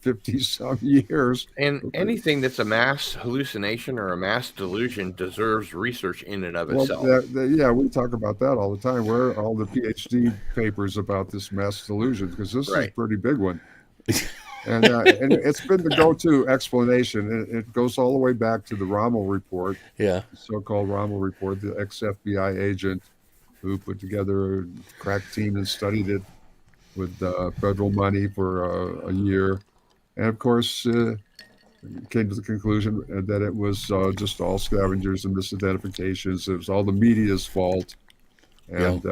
50-some years. And anything that's a mass hallucination or a mass delusion deserves research in and of itself. We talk about that all the time. Where are all the PhD papers about this mass delusion? Because this is a pretty big one. And it's been the go-to explanation. It goes all the way back to the Rommel report. Yeah. The so-called Rommel report, the ex-FBI agent who put together a crack team and studied it with federal money for a year. And of course, came to the conclusion that it was just all scavengers and misidentifications. It was all the media's fault, and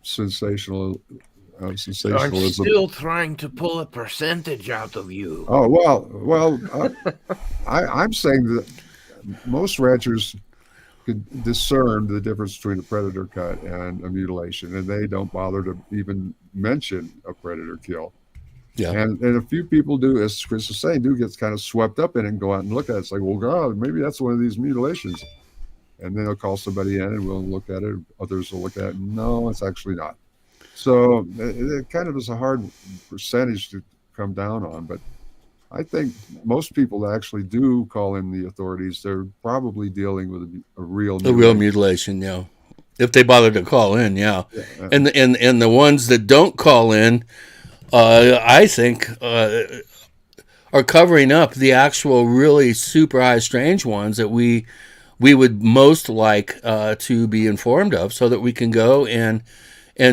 sensationalism. I'm still trying to pull a percentage out of you. Oh well. I'm saying that most ranchers could discern the difference between a predator cut and a mutilation, and they don't bother to even mention a predator kill. Yeah. And a few people do, as Chris is saying, get kind of swept up in it and go out and look at it. It's like, well, God, maybe that's one of these mutilations. And then they'll call somebody in and we'll look at it. Others will look at it. No, it's actually not. So it kind of is a hard percentage to come down on. But I think most people that actually do call in the authorities, they're probably dealing with a real mutilation. A real mutilation, yeah. If they bother to call in, yeah. And the ones that don't call in, I think, are covering up the actual really super high strange ones that we would most like to be informed of, so that we can go and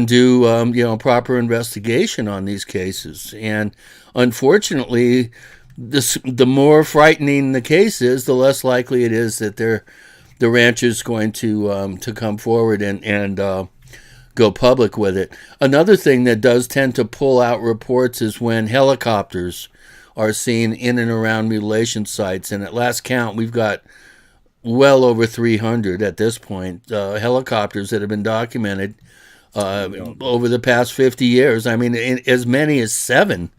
do proper investigation on these cases. And unfortunately, the more frightening the case is, the less likely it is that the rancher's going to come forward and go public with it. Another thing that does tend to pull out reports is when helicopters are seen in and around mutilation sites. And at last count, we've got well over 300 at this point helicopters that have been documented over the past 50 years. I mean, as many as 7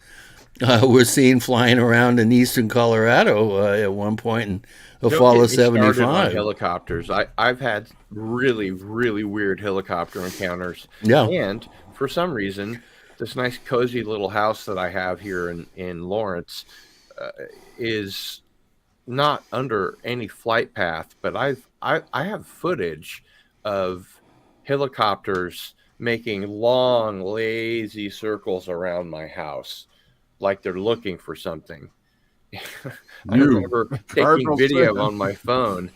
were seen flying around in eastern Colorado at one point in the fall of 75. Helicopters. I've had really, really weird helicopter encounters. Yeah. And for some reason, this nice cozy little house that I have here in Lawrence is not under any flight path, but I have footage of helicopters making long, lazy circles around my house, like they're looking for something. I remember taking video on my phone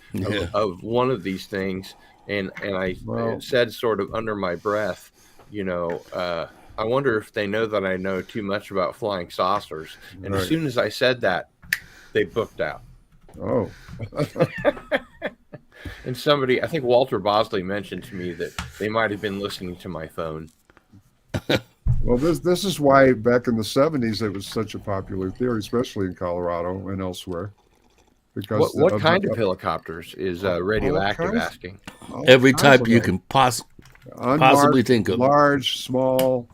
of one of these things, and I said sort of under my breath, I wonder if they know that I know too much about flying saucers. And as soon as I said that, they booked out. Oh. And somebody, I think Walter Bosley mentioned to me that they might have been listening to my phone. Well, this is why back in the 70s it was such a popular theory, especially in Colorado and elsewhere. Because what kind of helicopters is radioactive asking? Every type you can possibly think of. Large, small.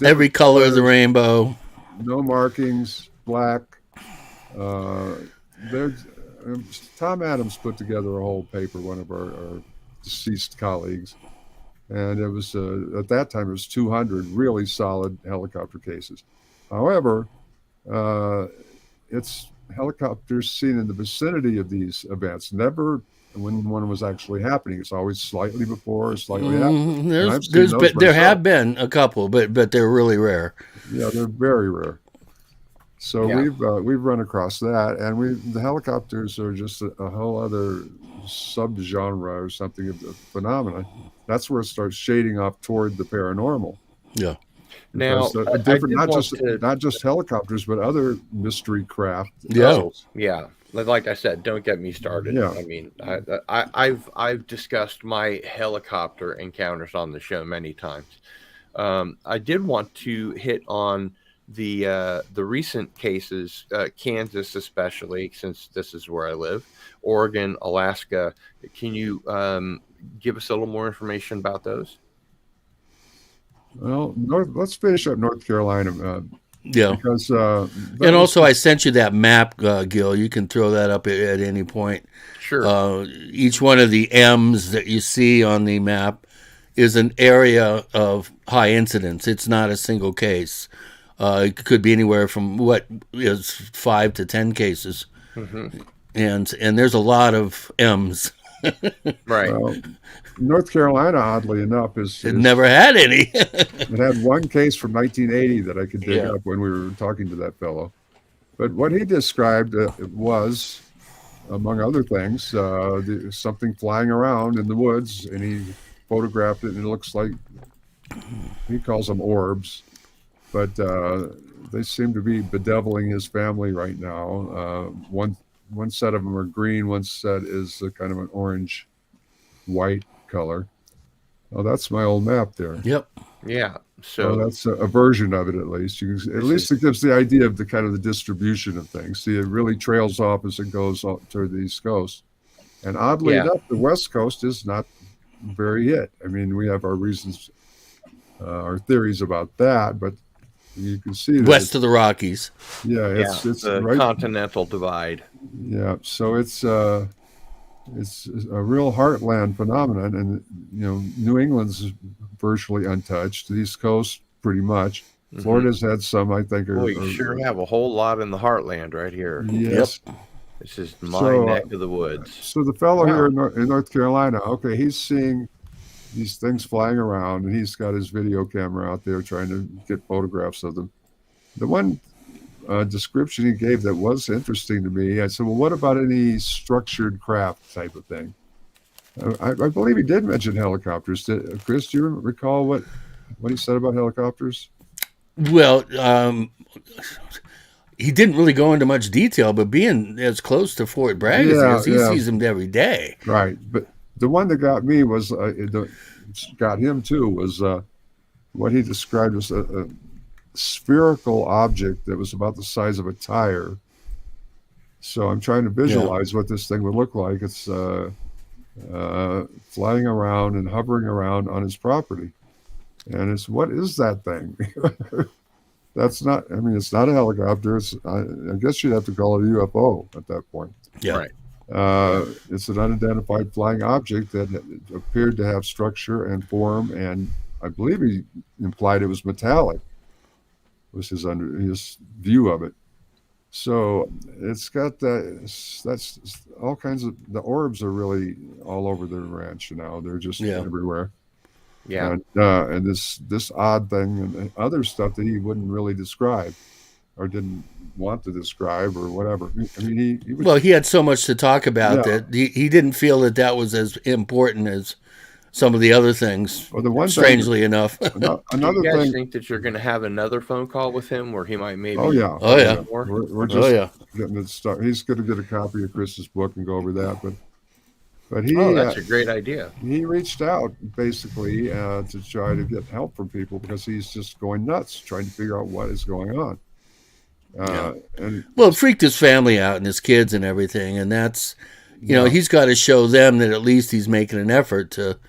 Every color of the rainbow. No markings, black. Tom Adams put together a whole paper, one of our deceased colleagues, and it was at that time it was 200 really solid helicopter cases. However, it's helicopters seen in the vicinity of these events, never when one was actually happening. It's always slightly before or slightly after. There have been a couple, but they're really rare. Yeah, they're very rare. So we've run across that, and the helicopters are just a whole other subgenre or something of the phenomena. That's where it starts shading off toward the paranormal. Yeah. Now, not just helicopters, but other mystery craft. Yeah. Like I said, don't get me started. Yeah. I mean, I've discussed my helicopter encounters on the show many times. I did want to hit on the recent cases, Kansas especially, since this is where I live, Oregon, Alaska. Can you give us a little more information about those? Well, let's finish up North Carolina. Because and also I sent you that map, Gil. You can throw that up at any point. Sure. Each one of the M's that you see on the map is an area of high incidence. It's not a single case. It could be anywhere from 5 to 10 cases, and there's a lot of M's. Right. Well, North Carolina, oddly enough, it never had any. It had one case from 1980 that I could dig up when we were talking to that fellow. But what he described was, among other things, something flying around in the woods, and he photographed it, and it looks like, he calls them orbs, but they seem to be bedeviling his family right now. One set of them are green, one set is kind of an orange-white color. Oh, that's my old map there. Yep. Yeah. So that's a version of it, at least. At least it gives the idea of the kind of the distribution of things. See, it really trails off as it goes up toward the East Coast. And oddly enough, the West Coast is not very hit. I mean, we have our reasons, our theories about that, but you can see that west of the Rockies. Yeah, it's the right, continental divide. Yeah, so it's a real heartland phenomenon, and New England's virtually untouched. The East Coast, pretty much. Florida's had some, I think. We sure have a whole lot in the heartland right here. Yes. Yep. This is my neck of the woods. So the fellow here in North Carolina, okay, he's seeing these things flying around, and he's got his video camera out there trying to get photographs of them. The one description he gave that was interesting to me, I said, well, what about any structured craft type of thing? I believe he did mention helicopters. Chris, do you recall what he said about helicopters? Well, he didn't really go into much detail, but being as close to Fort Bragg as he sees them every day. Right, but the one that got me was, got him too, was what he described as a spherical object that was about the size of a tire. So I'm trying to visualize what this thing would look like. It's flying around and hovering around on his property. And what is that thing? It's not a helicopter. I guess you'd have to call it a UFO at that point. Yeah. Right. It's an unidentified flying object that appeared to have structure and form, and I believe he implied it was metallic, was his view of it. So it's got that's all kinds of, the orbs are really all over the ranch now. They're just everywhere. Yeah. And this odd thing and other stuff that he wouldn't really describe or didn't want to describe or whatever. I mean, he was, he had so much to talk about that he didn't feel that was as important as some of the other things. Well, the one strangely enough. Another Do you guys thing. think that you're going to have another phone call with him where he might maybe? Oh yeah. We're just getting it started. He's going to get a copy of Chris's book and go over that, but he. Oh, that's a great idea. He reached out basically to try to get help from people because he's just going nuts trying to figure out what is going on. And it freaked his family out and his kids and everything, and that's he's got to show them that at least he's making an effort to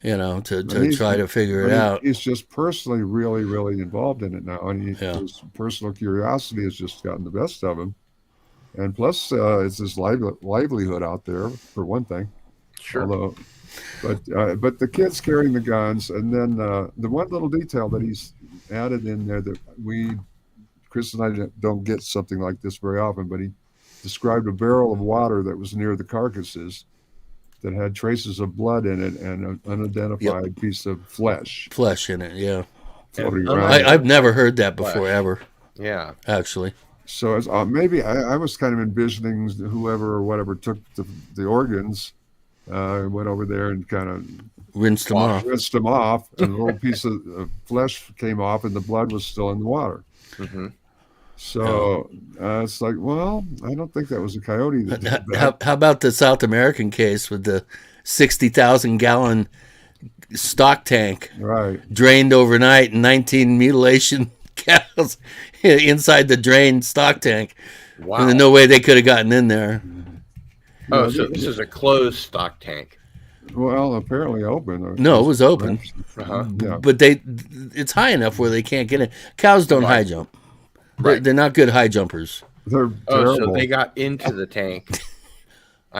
try to figure it out. He's just personally really, really involved in it now, and his personal curiosity has just gotten the best of him. And plus, it's his livelihood out there, for one thing. Sure. Although, but the kids carrying the guns, and then the one little detail that he's added in there that Chris and I don't get something like this very often, but he described a barrel of water that was near the carcasses that had traces of blood in it and an unidentified piece of flesh in it. Yeah, floating around. I've never heard that before ever. Yeah, actually. So maybe I was kind of envisioning whoever or whatever took the organs, went over there and kind of rinsed them off, and a little piece of flesh came off, and the blood was still in the water. Mm-hmm. So it's like, well, I don't think that was a coyote that did that. How about the South American case with the 60,000 gallon stock tank, right, drained overnight, and 19 mutilation cows inside the drained stock tank? Wow. And there's no way they could have gotten in there. Oh, so this is a closed stock tank. Well, apparently open. No, it was open. Uh-huh. Yeah. But it's high enough where they can't get in. Cows don't high jump. Right. They're not good high jumpers. They're Oh, terrible. so they got into the tank.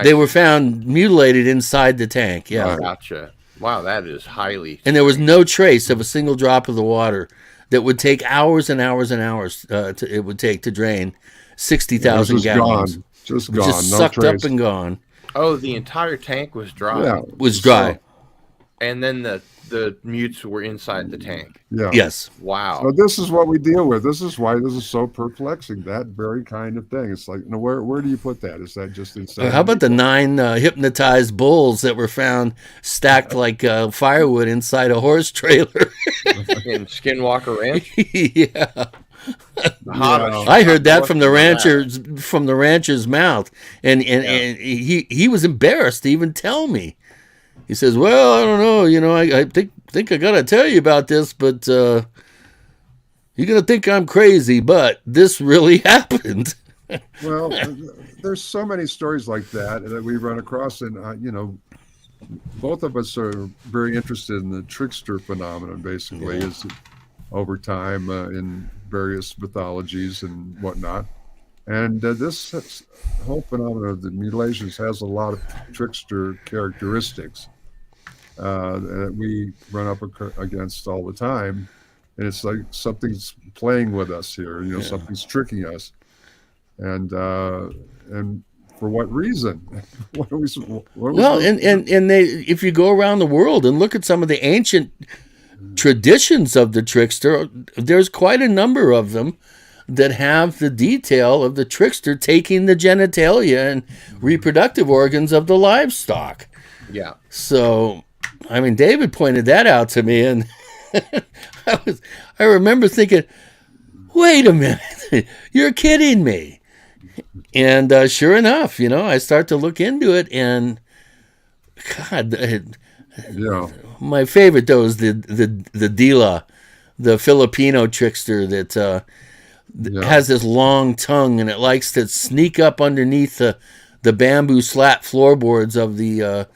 They were found mutilated inside the tank. Yeah. Right. Gotcha. Wow, that is highly. And there was no trace of a single drop of the water that would take hours and hours and hours it would take to drain 60,000 gallons. Gone. Just gone. Just no sucked trace. up and gone. Oh, the entire tank was dry. Yeah. Was dry. And then the mutes were inside the tank. Yeah. Yes. Wow. So this is what we deal with. This is why this is so perplexing. That very kind of thing. It's like, where do you put that? Is that just insane? How about the 9 hypnotized bulls that were found stacked like firewood inside a horse trailer? In Skinwalker Ranch? Yeah. The hottest- I heard that from the rancher's mouth, and he was embarrassed to even tell me. He says, "Well, I don't know. I think I gotta tell you about this, but you're gonna think I'm crazy, but this really happened." Well, there's so many stories like that we run across, and both of us are very interested in the trickster phenomenon. Basically, is over time in various mythologies and whatnot. And this whole phenomenon of the mutilations has a lot of trickster characteristics that we run up against all the time. And it's like something's playing with us here, something's tricking us. And for what reason? If you go around the world and look at some of the ancient traditions of the trickster, there's quite a number of them that have the detail of the trickster taking the genitalia and reproductive organs of the livestock. Yeah. So, I mean, David pointed that out to me, and I remember thinking, wait a minute, you're kidding me. And sure enough, I start to look into it, and God, my favorite though is the Dila, the Filipino trickster that has this long tongue, and it likes to sneak up underneath the bamboo slat floorboards of the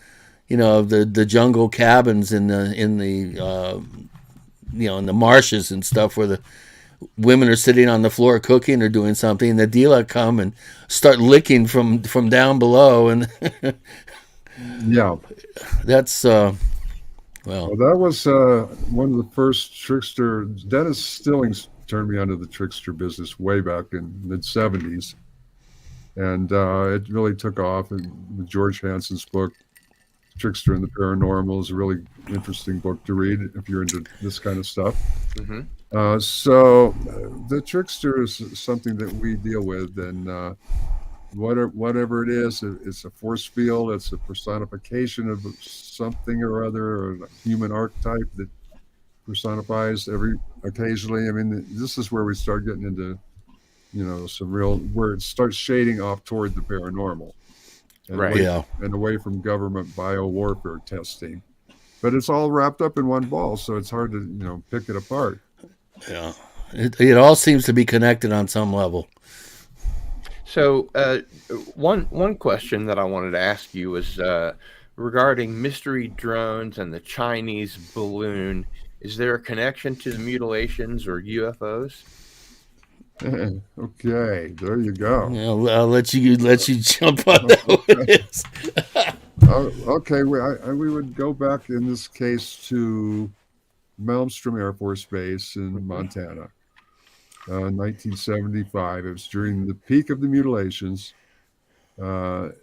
the jungle cabins in the marshes and stuff where the women are sitting on the floor cooking or doing something, and the Dila come and start licking from down below, and that's well, that was one of the first trickster. Dennis Stillings turned me onto the trickster business way back in the mid-'70s, and it really took off. And with George Hansen's book, Trickster and the Paranormal, is a really interesting book to read if you're into this kind of stuff. Mm-hmm. So the trickster is something that we deal with, and whatever it is, it's a force field, it's a personification of something or other, or a human archetype that personifies occasionally. I mean, this is where we start getting into, some real, where it starts shading off toward the paranormal. And and away from government biowarfare testing. But it's all wrapped up in one ball, so it's hard to, pick it apart. Yeah. It all seems to be connected on some level. So one question that I wanted to ask you was regarding mystery drones and the Chinese balloon. Is there a connection to the mutilations or UFOs? Okay, there you go. I'll let you jump on that one. Okay, we would go back in this case to Malmstrom Air Force Base in Montana, 1975. It was during the peak of the mutilations, and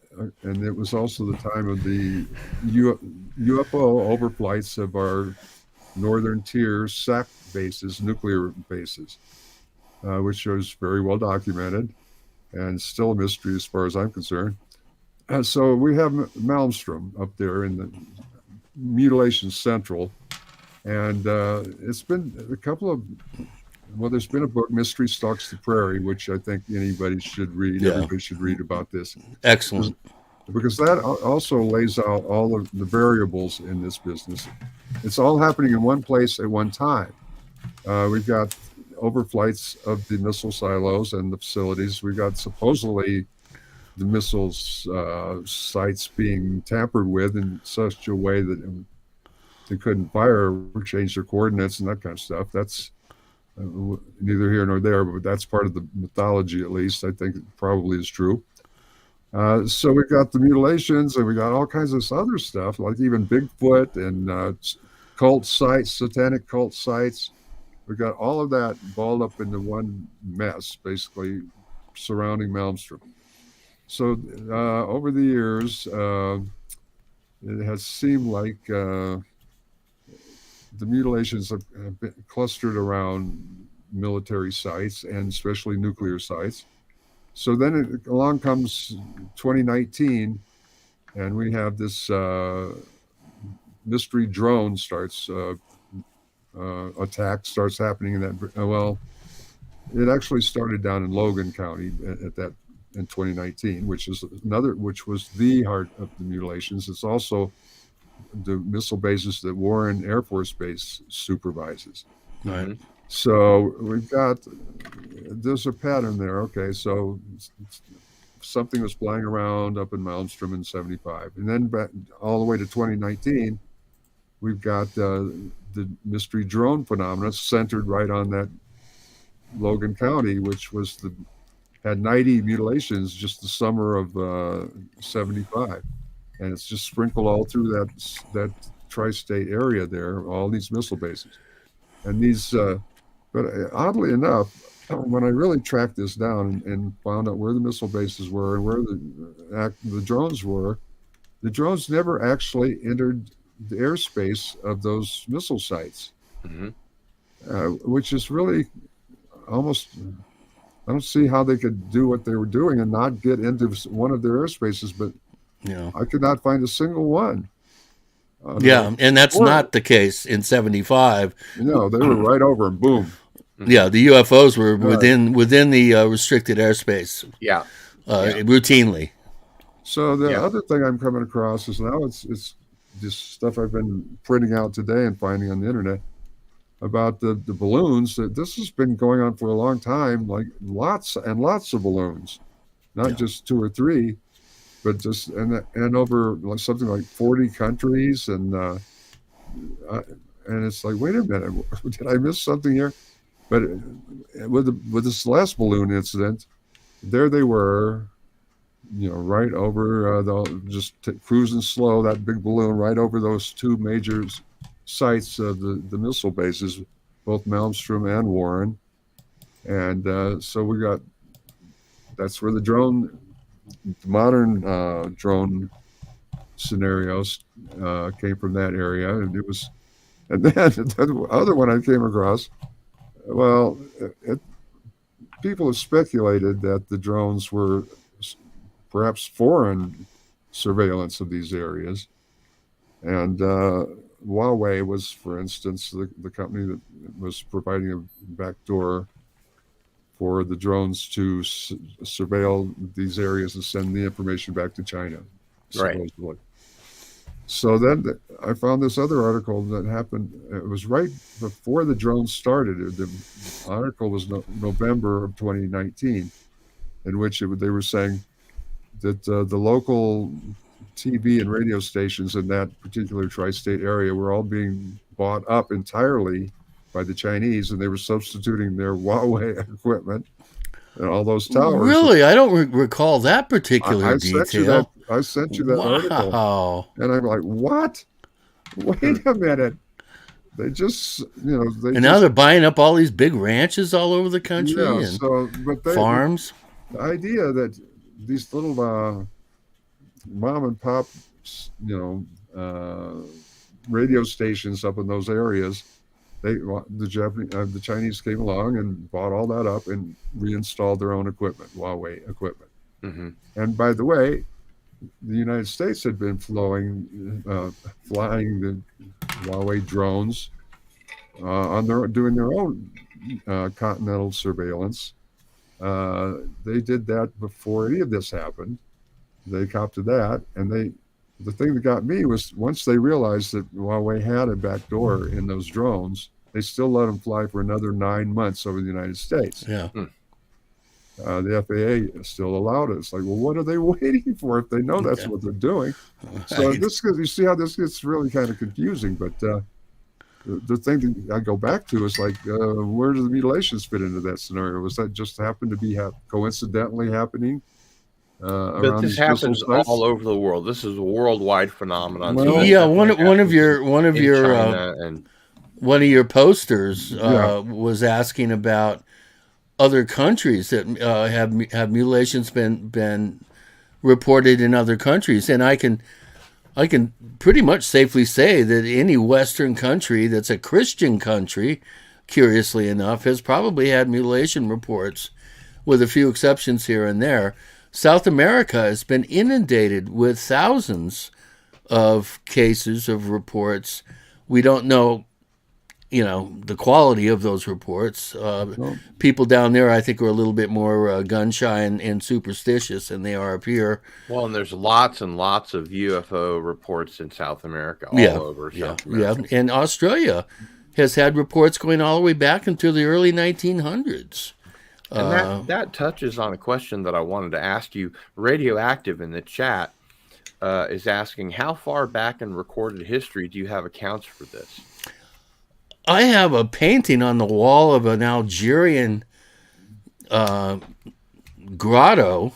it was also the time of the UFO overflights of our northern tier SAC bases, nuclear bases, which was very well documented and still a mystery as far as I'm concerned. So we have Malmstrom up there in the Mutilation Central, and it's been a couple of, well, there's been a book, Mystery Stalks the Prairie, which I think anybody should read. Yeah. Everybody should read about this. Excellent. Because that also lays out all of the variables in this business. It's all happening in one place at one time. We've got overflights of the missile silos and the facilities. We've got supposedly the missiles sites being tampered with in such a way that they couldn't fire or change their coordinates and that kind of stuff. That's neither here nor there, but that's part of the mythology, at least. I think it probably is true. So we've got the mutilations, and we got all kinds of other stuff, like even Bigfoot and cult sites, satanic cult sites. We've got all of that balled up into one mess, basically, surrounding Malmstrom. So over the years, it has seemed like the mutilations have been clustered around military sites and especially nuclear sites. So then along comes 2019, and we have this mystery drone attack starts happening in that. Well, it actually started down in Logan County at that in 2019, which was the heart of the mutilations. It's also the missile bases that Warren Air Force Base supervises. Right. So there's a pattern there. Okay, so something was flying around up in Malmstrom in 75. And then back all the way to 2019, we've got the mystery drone phenomena centered right on that Logan County, which had 90 mutilations just the summer of 75. And it's just sprinkled all through that tri-state area there, all these missile bases. And these, but oddly enough, when I really tracked this down and found out where the missile bases were and where the drones were, the drones never actually entered the airspace of those missile sites, which is really almost, I don't see how they could do what they were doing and not get into one of their airspaces, but I could not find a single one. And that's not the case in 75. No, they were right over and boom. Yeah, the UFOs were within the restricted airspace. Yeah. Routinely. So the other thing I'm coming across is now it's just stuff I've been printing out today and finding on the internet about the balloons. That this has been going on for a long time, like lots and lots of balloons, not just 2 or 3, but just and over something like 40 countries, and it's like, wait a minute, did I miss something here? But with this last balloon incident, there they were, right over cruising slow, that big balloon right over those 2 major sites of the missile bases, both Malmstrom and Warren, and so that's where the modern drone scenarios came from that area, and then the other one I came across. Well, people have speculated that the drones were perhaps foreign surveillance of these areas, and Huawei was, for instance, the company that was providing a backdoor for the drones to surveil these areas and send the information back to China, supposedly. Right. So then I found this other article that happened. It was right before the drones started. The article was November of 2019, in which they were saying that the local TV and radio stations in that particular tri-state area were all being bought up entirely by the Chinese, and they were substituting their Huawei equipment and all those towers. Really, I don't recall that particular detail. I sent you that article, Wow. and I'm like, what? Wait a minute. They just, And now they're buying up all these big ranches all over the country and farms. The idea that these little mom and pop, radio stations up in those areas, the Chinese came along and bought all that up and reinstalled their own equipment, Huawei equipment. Mm-hmm. And by the way, the United States had been flying the Huawei drones doing their own continental surveillance. They did that before any of this happened. They copped to that, and the thing that got me was once they realized that Huawei had a back door in those drones, they still let them fly for another 9 months over the United States. Yeah. The FAA still allowed it. It's like, well, what are they waiting for if they know that's what they're doing? So you see how this gets really kind of confusing. But the thing that I go back to is like, where do the mutilations fit into that scenario? Was that just happened to be coincidentally happening? But this happens all over the world. This is a worldwide phenomenon. Well, yeah, one of your posters was asking about other countries that have mutilations been reported in other countries, and I can pretty much safely say that any Western country that's a Christian country, curiously enough, has probably had mutilation reports, with a few exceptions here and there. South America has been inundated with thousands of cases of reports. We don't know, the quality of those reports. People down there, I think, are a little bit more gun shy and superstitious than they are up here. Well, and there's lots and lots of UFO reports in South America, all over South America. Yeah, and Australia has had reports going all the way back into the early 1900s. And that touches on a question that I wanted to ask you. Radioactive in the chat is asking, how far back in recorded history do you have accounts for this? I have a painting on the wall of an Algerian grotto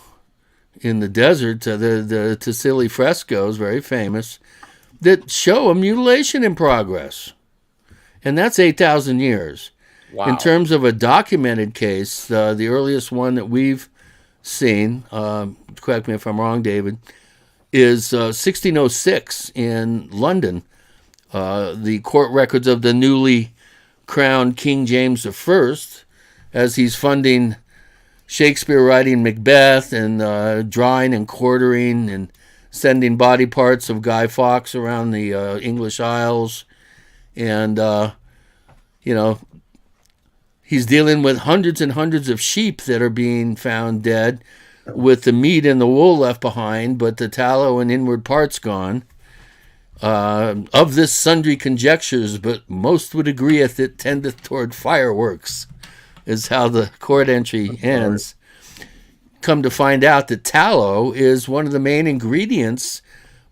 in the desert, the Tassili frescoes, very famous, that show a mutilation in progress. And that's 8,000 years. Wow. In terms of a documented case, the earliest one that we've seen, correct me if I'm wrong, David, is 1606 in London. The court records of the newly crowned King James I, as he's funding Shakespeare writing Macbeth and drawing and quartering and sending body parts of Guy Fawkes around the English Isles. And, he's dealing with hundreds and hundreds of sheep that are being found dead with the meat and the wool left behind, but the tallow and inward parts gone. Of this sundry conjectures, but most would agreeth it tendeth toward fireworks, is how the court entry ends. Come to find out that tallow is one of the main ingredients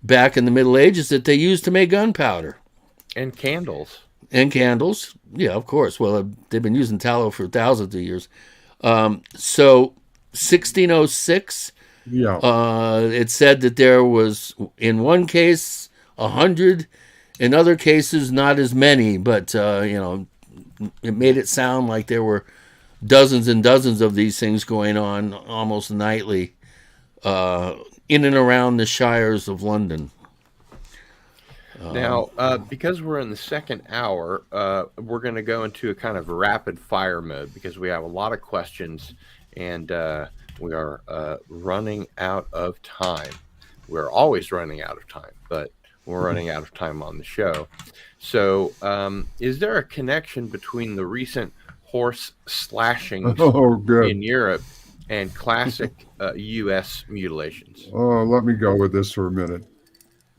back in the Middle Ages that they used to make gunpowder. And candles. And candles, yeah, of course. Well, they've been using tallow for thousands of years. So 1606, it said that there was, in one case, 100, in other cases, not as many, but, it made it sound like there were dozens and dozens of these things going on almost nightly in and around the shires of London. Now, because we're in the second hour, we're going to go into a kind of rapid fire mode because we have a lot of questions and we are running out of time. We're always running out of time, but we're running out of time on the show. So is there a connection between the recent horse slashings in Europe and classic U.S. mutilations? Oh, let me go with this for a minute.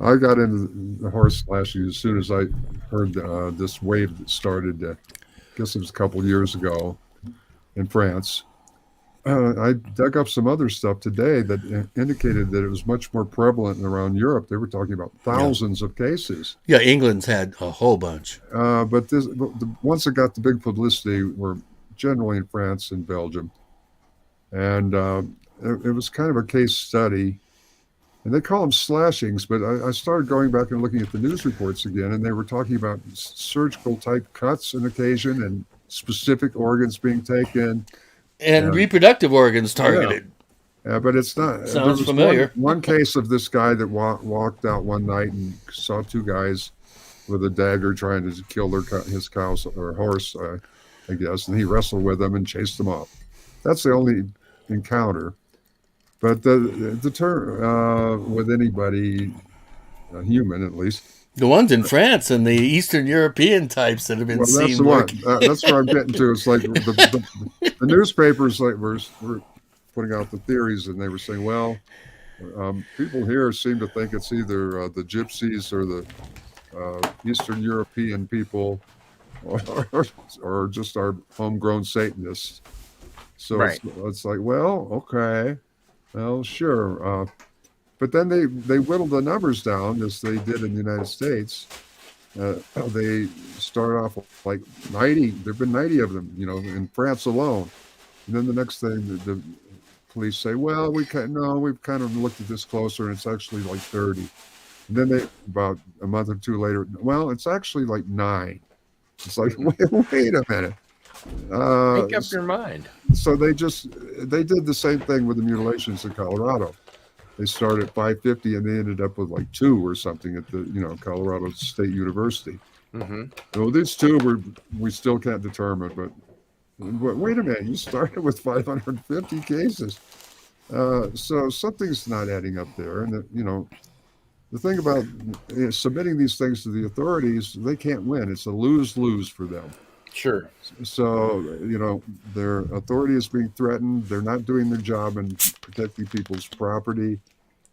I got into the horse slashing as soon as I heard this wave that started, I guess it was a couple years ago in France. I dug up some other stuff today that indicated that it was much more prevalent around Europe. They were talking about thousands of cases. Yeah, England's had a whole bunch. But the ones that got the big publicity were generally in France and Belgium. And it was kind of a case study. And they call them slashings, but I started going back and looking at the news reports again, and they were talking about surgical type cuts on occasion and specific organs being taken. And reproductive organs targeted. Yeah, but it's not. Sounds familiar. One case of this guy that walked out one night and saw two guys with a dagger trying to kill his cow or horse, I guess, and he wrestled with them and chased them off. That's the only encounter. But the term with anybody, a human at least. The ones in France and the Eastern European types that have been seen. That's the one. That's where I'm getting to. It's like the newspapers were putting out the theories, and they were saying, well, people here seem to think it's either the gypsies or the Eastern European people or just our homegrown Satanists. So Right. it's like, well, okay. Well, sure. But then they whittled the numbers down as they did in the United States. They started off with like 90. There have been 90 of them, in France alone. And then the next thing, the police say, well, we've kind of looked at this closer, and it's actually like 30. And then about a month or two later, well, it's actually like 9. It's like, wait a minute. Make up your mind. So they did the same thing with the mutilations in Colorado. They started at 550 and they ended up with like 2 or something at the Colorado State University. Mm-hmm. Well, these 2 we still can't determine, but wait a minute, you started with 550 cases. So something's not adding up there. And the thing about submitting these things to the authorities, they can't win. It's a lose-lose for them. Sure. So, their authority is being threatened. They're not doing their job in protecting people's property.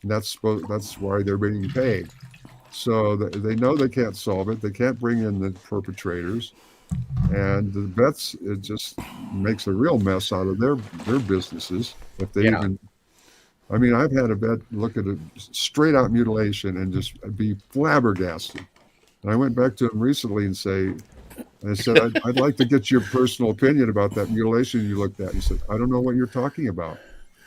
And that's why they're being paid. So they know they can't solve it. They can't bring in the perpetrators. And the vets, it just makes a real mess out of their businesses. If they even, I mean, I've had a vet look at a straight out mutilation and just be flabbergasted. And I went back to him recently and I said, I'd like to get your personal opinion about that mutilation you looked at. He said, I don't know what you're talking about.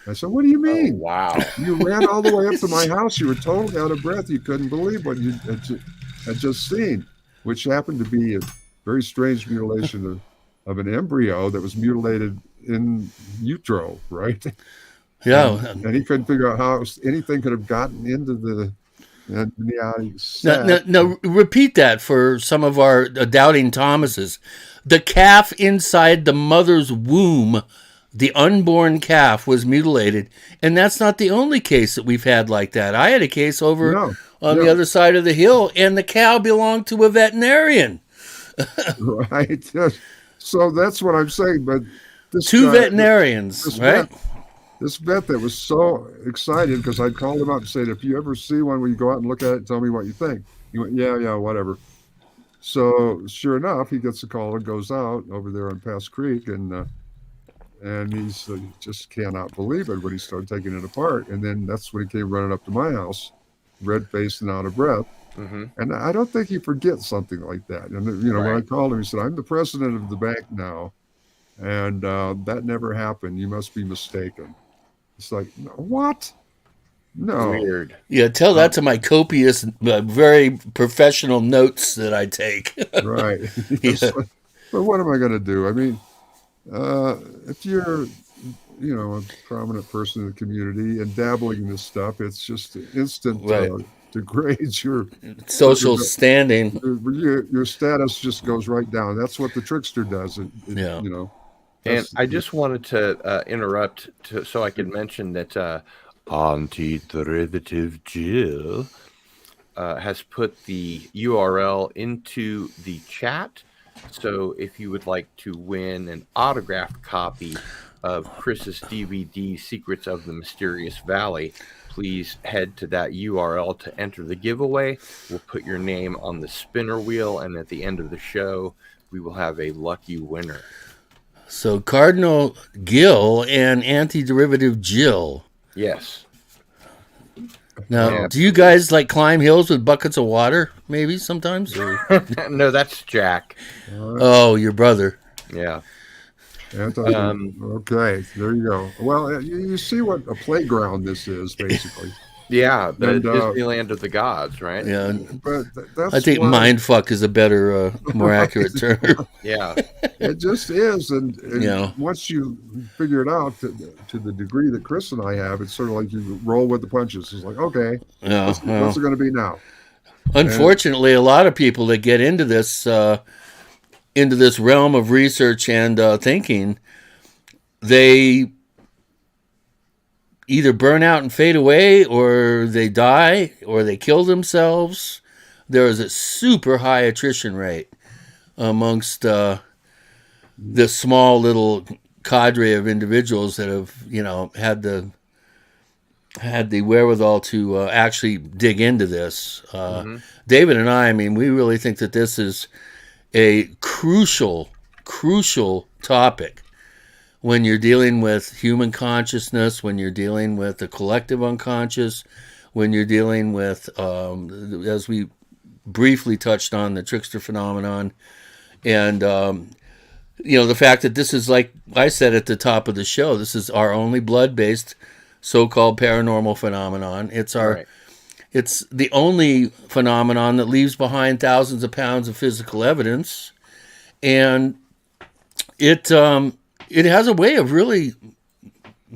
I said, what do you mean? Oh, wow. You ran all the way up to my house. You were totally out of breath. You couldn't believe what you had just seen, which happened to be a very strange mutilation of an embryo that was mutilated in utero, right? Yeah. And he couldn't figure out how anything could have gotten into the amniotic sac. Now, repeat that for some of our doubting Thomases. The calf inside the mother's womb, the unborn calf, was mutilated, and that's not the only case that we've had like that. I had a case over on the other side of the hill, and the cow belonged to a veterinarian. Right. So that's what I'm saying. But two veterinarians, right? This vet that was so excited because I'd called him up and said, if you ever see one, will you go out and look at it and tell me what you think? He went, yeah, whatever. So sure enough, he gets a call and goes out over there on Pass Creek, and he's just cannot believe it when he started taking it apart. And then that's when he came running up to my house, red-faced and out of breath. Mm-hmm. And I don't think he forgets something like that. And when I called him, he said, I'm the president of the bank now, and that never happened. You must be mistaken. It's like, what? No. Weird. Yeah, tell that to my copious, very professional notes that I take. Right. But what am I going to do? I mean, if you're, a prominent person in the community and dabbling in this stuff, it's just instant degrades your social standing. Your status just goes right down. That's what the trickster does. And I just wanted to interrupt so I could mention that Anti-Derivative Jill has put the URL into the chat. So if you would like to win an autographed copy of Chris's DVD, Secrets of the Mysterious Valley, please head to that URL to enter the giveaway. We'll put your name on the spinner wheel, and at the end of the show, we will have a lucky winner. So Cardinal Gil and antiderivative Jill. Yes. Now, Yeah. do you guys like climb hills with buckets of water? Maybe sometimes. No, that's Jack. Oh, your brother. Yeah. Okay, there you go. Well, you see what a playground this is, basically. Yeah, the And, Disneyland of the gods, right? Yeah. But that's I think why mindfuck is a better, more accurate term. Yeah. it just is. And Yeah. once you figure it out to the degree that Chris and I have, it's sort of like you roll with the punches. It's like, okay, Yeah. what's it going to be now? Unfortunately, a lot of people that get into this realm of research and thinking, they either burn out and fade away, or they die, or they kill themselves. There is a super high attrition rate amongst this small little cadre of individuals that have, had the wherewithal to actually dig into this. David and I mean, we really think that this is a crucial topic when you're dealing with human consciousness, when you're dealing with the collective unconscious, when you're dealing with, as we briefly touched on, the trickster phenomenon, and the fact that this is, like I said at the top of the show, this is our only blood-based so-called paranormal phenomenon. It's Right. It's the only phenomenon that leaves behind thousands of pounds of physical evidence, and it has a way of really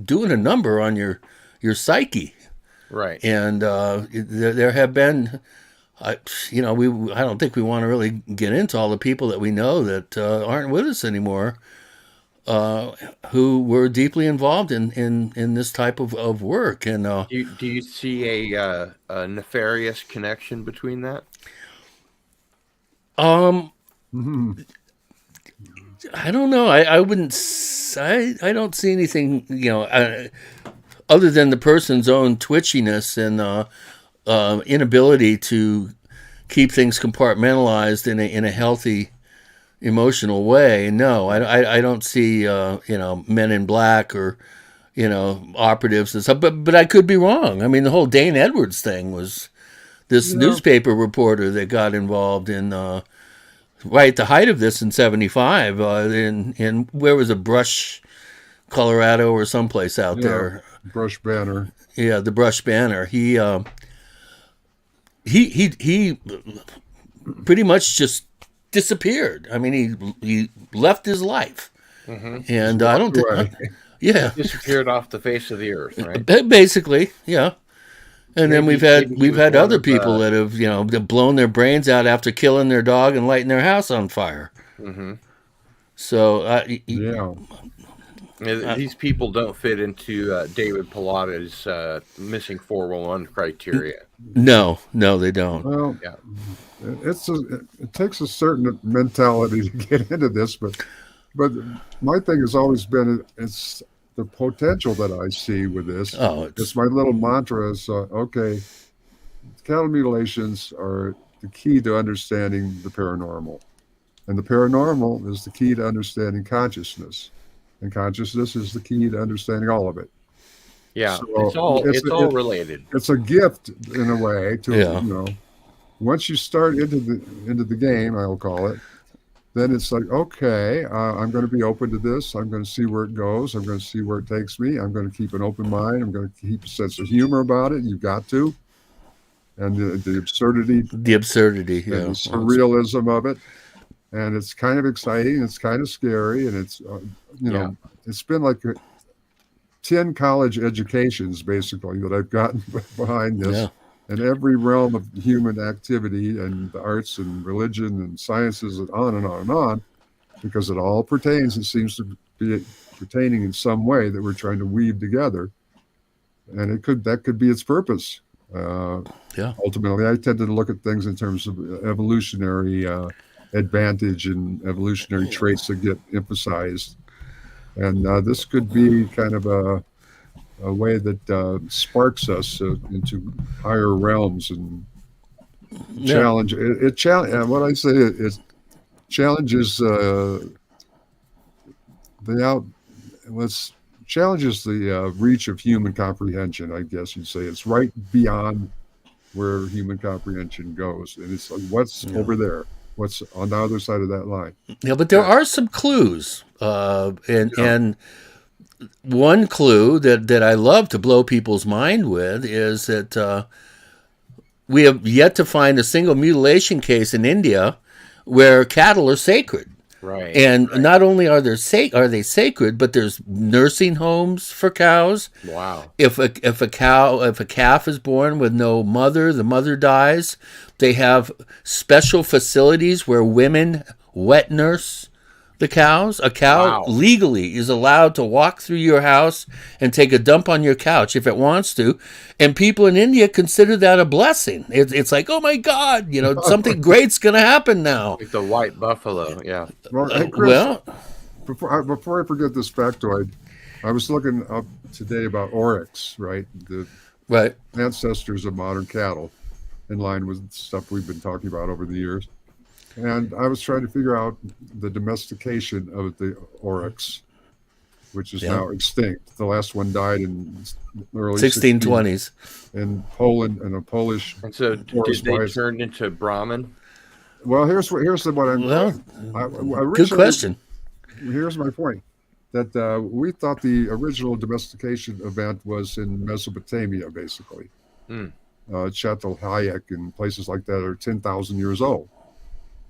doing a number on your psyche. Right. And there have been, I don't think we want to really get into all the people that we know that aren't with us anymore, who were deeply involved in this type of work. And Do you see a nefarious connection between that? I don't know. I wouldn't. I don't see anything. Other than the person's own twitchiness and inability to keep things compartmentalized in a healthy emotional way. No, I don't see Men in Black or operatives and stuff. But I could be wrong. I mean, the whole Dane Edwards thing was this newspaper reporter that got involved in. Right at the height of this in '75, in where was it, Brush, Colorado, or someplace out there. Brush Banner. Yeah, the Brush Banner. He pretty much just disappeared. I mean, he left his life, and I don't think. Yeah, Disappeared off the face of the earth, right? Basically, yeah. And then we've had other people that that have blown their brains out after killing their dog and lighting their house on fire. So these people don't fit into David Pilata's missing 411 criteria. No, they don't. Well, Yeah. it takes a certain mentality to get into this, but my thing has always been it's the potential that I see with this. It's my little mantra is, okay, cattle mutilations are the key to understanding the paranormal. And the paranormal is the key to understanding consciousness. And consciousness is the key to understanding all of it. Yeah, So it's all related. It's a gift in a way to, once you start into the game, I'll call it, then it's like, okay, I'm going to be open to this. I'm going to see where it goes. I'm going to see where it takes me. I'm going to keep an open mind. I'm going to keep a sense of humor about it. You've got to. And the absurdity. The absurdity, yeah. And the surrealism of it. And it's kind of exciting. It's kind of scary. And it's, it's been like 10 college educations, basically, that I've gotten behind this. Yeah. In every realm of human activity and the arts and religion and sciences and on and on and on, because it all pertains, it seems to be pertaining in some way that we're trying to weave together. And that could be its purpose. Ultimately, I tend to look at things in terms of evolutionary advantage and evolutionary traits that get emphasized. And this could be kind of a way that sparks us into higher realms and challenge. What I say is challenges was challenges the reach of human comprehension. I guess you'd say it's right beyond where human comprehension goes, and it's like, what's over there? What's on the other side of that line? Yeah, but there are some clues, and one clue that I love to blow people's mind with is that we have yet to find a single mutilation case in India where cattle are sacred. Right. And not only are they sacred, but there's nursing homes for cows. Wow. If a calf is born with no mother, the mother dies. They have special facilities where women wet nurse the cows. A cow legally is allowed to walk through your house and take a dump on your couch if it wants to. And people in India consider that a blessing. It's like, oh my God, something great's going to happen now. Like the white buffalo, yeah. Well, hey, Chris, before I forget this factoid, I was looking up today about oryx, right? The ancestors of modern cattle, in line with stuff we've been talking about over the years. And I was trying to figure out the domestication of the oryx, which is now extinct. The last one died in early 1620s in Poland, and a Polish. And so, did they turn into Brahmin? Well, here's what I'm. Good question. Here's my point: that we thought the original domestication event was in Mesopotamia, basically. Chattel Hayek and places like that are 10,000 years old.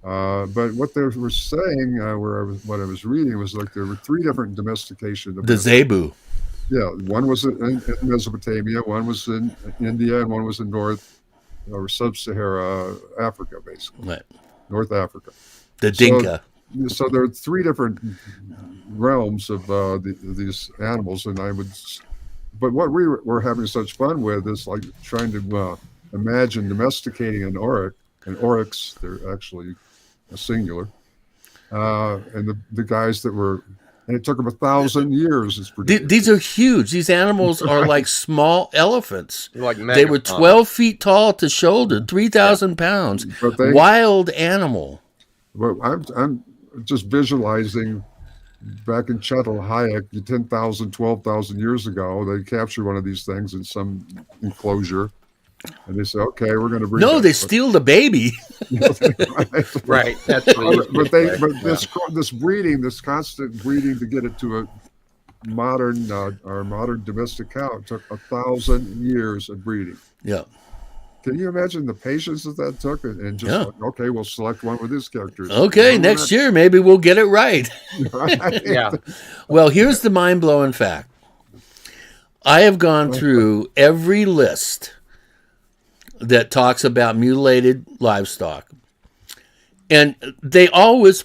But what they were saying, what I was reading, was like there were three different domestication events. The Zebu. Yeah, one was in Mesopotamia, one was in India, and one was in North or Sub-Sahara Africa, basically. Right. North Africa. The Dinka. So there are three different realms of these animals, and but what we were having such fun with is like trying to imagine domesticating an oryx. They're actually a singular, and the guys that were, and it took them 1,000 years. These are huge. These animals are like small elephants. They were 12 feet tall to shoulder, 3,000 pounds. Wild animal. But I'm just visualizing back in Chattel Hayek, 10,000, 12,000 years ago, they captured one of these things in some enclosure. And they say, okay, we're going to bring No, they steal the baby. Right. That's this breeding, this constant breeding to get it to a modern, our modern domestic cow, it took 1,000 years of breeding. Yeah. Can you imagine the patience that took? And just like, okay, we'll select one with his characters. Okay, next year maybe we'll get it right. Right. Yeah. Well, here's the mind-blowing fact. I have gone through every list that talks about mutilated livestock. And they almost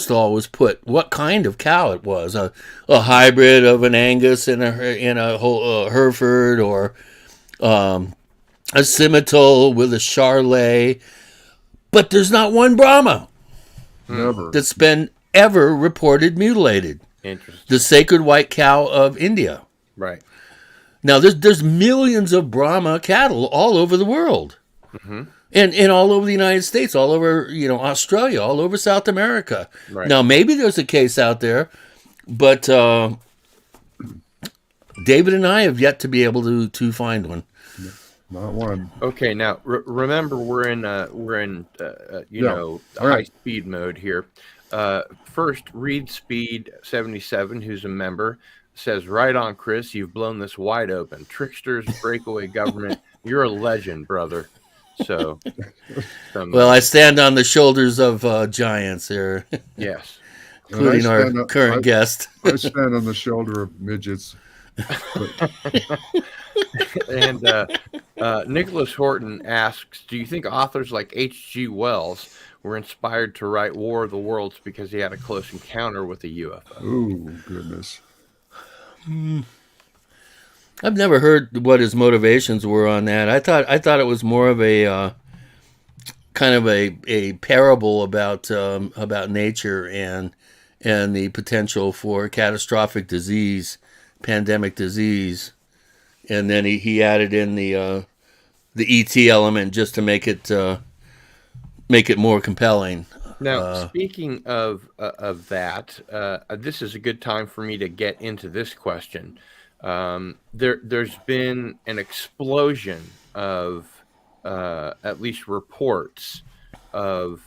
always put what kind of cow it was. A hybrid of an Angus and a Hereford, or a Simmental with a Charolais. But there's not one Brahma that's been ever reported mutilated. Interesting. The sacred white cow of India. Right. Now, there's millions of Brahma cattle all over the world. And all over the United States, all over, Australia, all over South America. Right. Now, maybe there's a case out there, but David and I have yet to be able to find one. Not one. Okay, now remember we're in high speed mode here. First, Reed Speed 77, who's a member, says, "Right on, Chris. You've blown this wide open. Tricksters, breakaway government. You're a legend, brother." So, well, I stand on the shoulders of giants here. Yes, including our current guest. I stand on the shoulder of midgets. And Nicholas Horton asks, "Do you think authors like H.G. Wells were inspired to write War of the Worlds because he had a close encounter with a UFO?" Oh, goodness. I've never heard what his motivations were on that. I thought it was more of a kind of a parable about nature and the potential for catastrophic disease, pandemic disease, and then he added in the ET element just to make it more compelling. Now, speaking of that, this is a good time for me to get into this question. There's been an explosion of at least reports of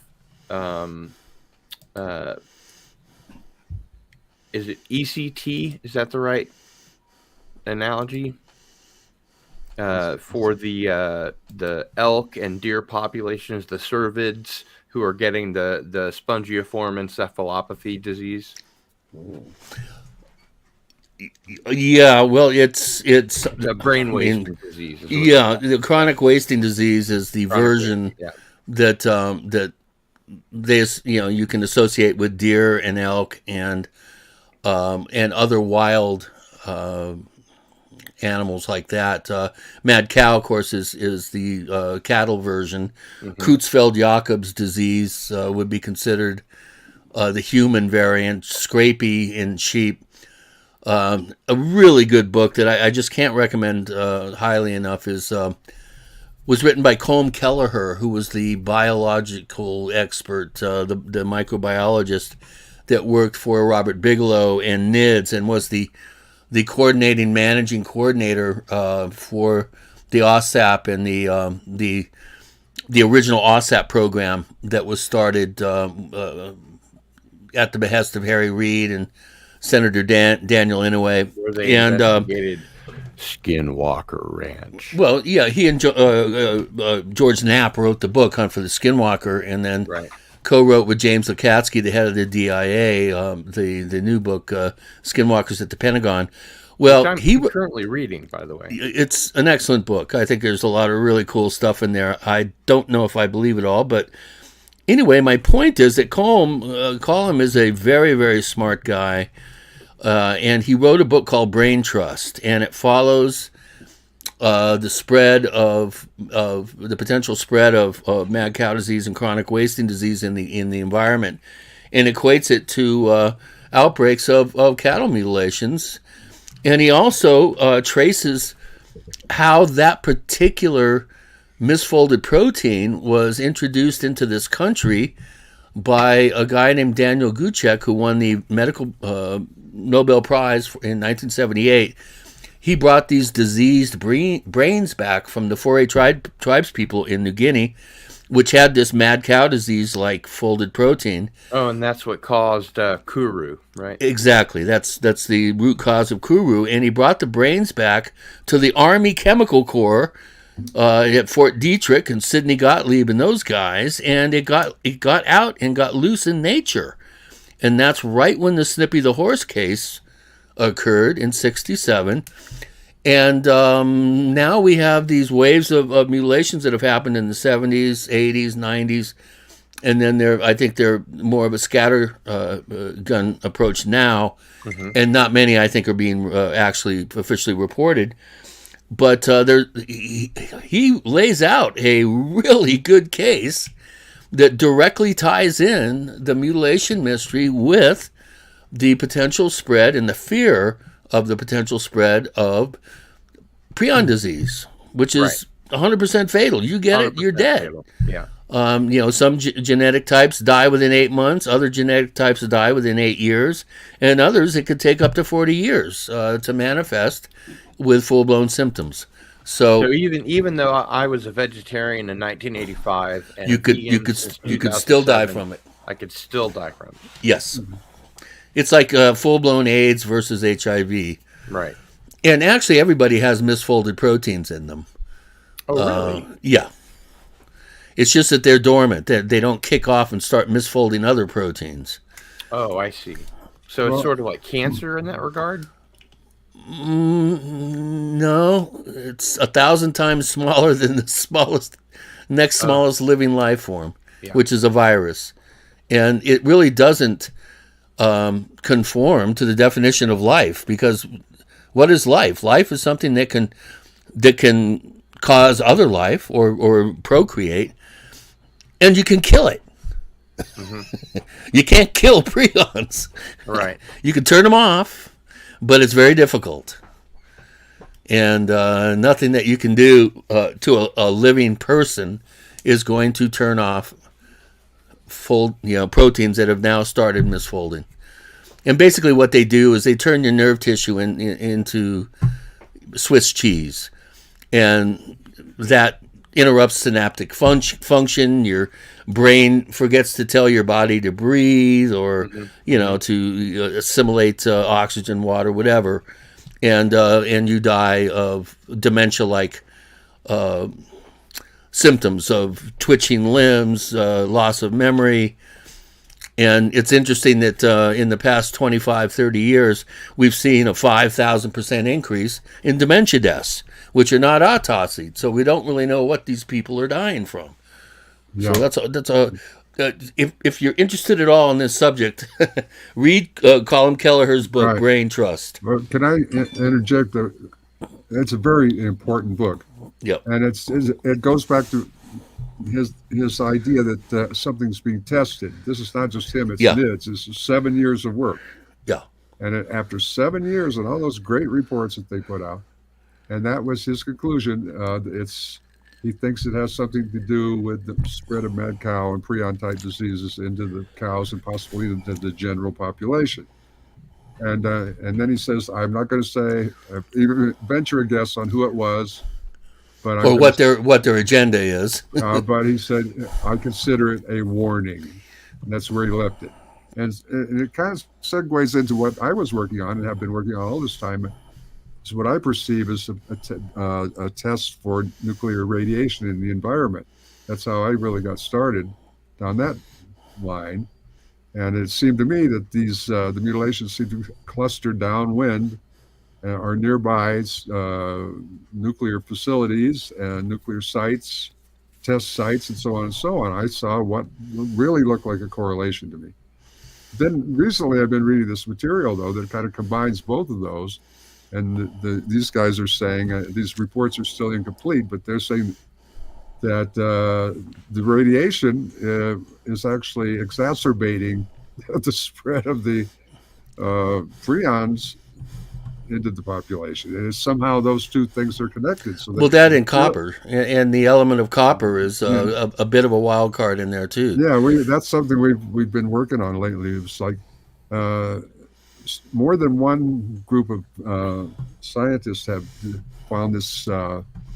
is it ECT? Is that the right analogy? For the elk and deer populations, the cervids who are getting the spongiform encephalopathy disease. Yeah, well, it's The brain wasting disease. The chronic wasting disease is the version that that they you can associate with deer and elk and other wild animals like that. Mad cow, of course, is the cattle version. Mm-hmm. Creutzfeldt-Jakob's disease would be considered the human variant. Scrapie in sheep. A really good book that I just can't recommend highly enough was written by Colm Kelleher, who was the biological expert, the microbiologist that worked for Robert Bigelow and NIDS and was the managing coordinator for the OSAP and the original OSAP program that was started at the behest of Harry Reid and Senator Daniel Inouye. Where they investigated Skinwalker Ranch. Well, yeah, he and George Knapp wrote the book Hunt for the Skinwalker, and then co-wrote with James Lukatsky, the head of the DIA, the new book Skinwalkers at the Pentagon. Well, I'm currently reading, by the way. It's an excellent book. I think there's a lot of really cool stuff in there. I don't know if I believe it all, but anyway, my point is that Colm is a very, very smart guy, and he wrote a book called Brain Trust, and it follows the spread of the potential spread of mad cow disease and chronic wasting disease in the environment, and equates it to outbreaks of cattle mutilations. And he also traces how that particular misfolded protein was introduced into this country by a guy named Daniel Gucek, who won the medical Nobel Prize in 1978. He brought these diseased brains back from the 4A tribes people in New Guinea, which had this mad cow disease-like folded protein. Oh, and that's what caused Kuru, right? Exactly. That's the root cause of Kuru. And he brought the brains back to the Army Chemical Corps at Fort Detrick and Sidney Gottlieb and those guys, and it got out and got loose in nature. And that's right when the Snippy the Horse case occurred in 1967. And now we have these waves of mutilations that have happened in the 70s, 80s, 90s, and then I think they're more of a scatter gun approach now, and not many, I think, are being actually officially reported. But he lays out a really good case that directly ties in the mutilation mystery with the potential spread and the fear of the potential spread of prion disease, which is 100% fatal. You get it, you're dead. Fatal. Yeah. Some genetic types die within 8 months. Other genetic types die within 8 years, and others it could take up to 40 years to manifest with full-blown symptoms. So even though I was a vegetarian in 1985, and you could still die from it. I could still die from it. Yes. It's like full-blown AIDS versus HIV. Right. And actually, everybody has misfolded proteins in them. Oh, really? Yeah. It's just that they're dormant. They don't kick off and start misfolding other proteins. Oh, I see. So it's sort of like cancer in that regard? No. It's 1,000 times smaller than the next smallest living life form, which is a virus. And it really doesn't conform to the definition of life, because what is life? Life is something that can cause other life or procreate, and you can kill it. You can't kill prions. Right. You can turn them off, but it's very difficult. And nothing that you can do to a living person is going to turn off proteins that have now started misfolding. And basically what they do is they turn your nerve tissue into Swiss cheese. And that interrupts synaptic function. Your brain forgets to tell your body to breathe or, to assimilate oxygen, water, whatever. And you die of dementia-like symptoms of twitching limbs, loss of memory. And it's interesting that in the past 25, 30 years, we've seen a 5,000% increase in dementia deaths, which are not autopsied. So we don't really know what these people are dying from. Yeah. So if you're interested at all in this subject, read Colin Kelleher's book, right. Brain Trust. Well, can I interject? It's a very important book. Yep. And it goes back to his idea that something's being tested. This is not just him, it's NIDS. This is 7 years of work. Yeah. And after 7 years and all those great reports that they put out, and that was his conclusion, he thinks it has something to do with the spread of mad cow and prion type diseases into the cows and possibly into the general population. And then he says, I'm not going to say, even venture a guess on who it was, but or what their agenda is. But he said, I consider it a warning. And that's where he left it. And it kind of segues into what I was working on and have been working on all this time. Is what I perceive as a test for nuclear radiation in the environment. That's how I really got started down that line. And it seemed to me that the mutilations seem to cluster downwind or nearby nuclear facilities and nuclear sites, test sites, and so on and so on. I saw what really looked like a correlation to me. Then recently I've been reading this material, though, that kind of combines both of those. And these guys are saying, these reports are still incomplete, but they're saying that the radiation is actually exacerbating the spread of the prions into the population. And somehow those two things are connected. So that and copper. And the element of copper is a bit of a wild card in there, too. Yeah, that's something we've been working on lately. It's like more than one group of scientists have found this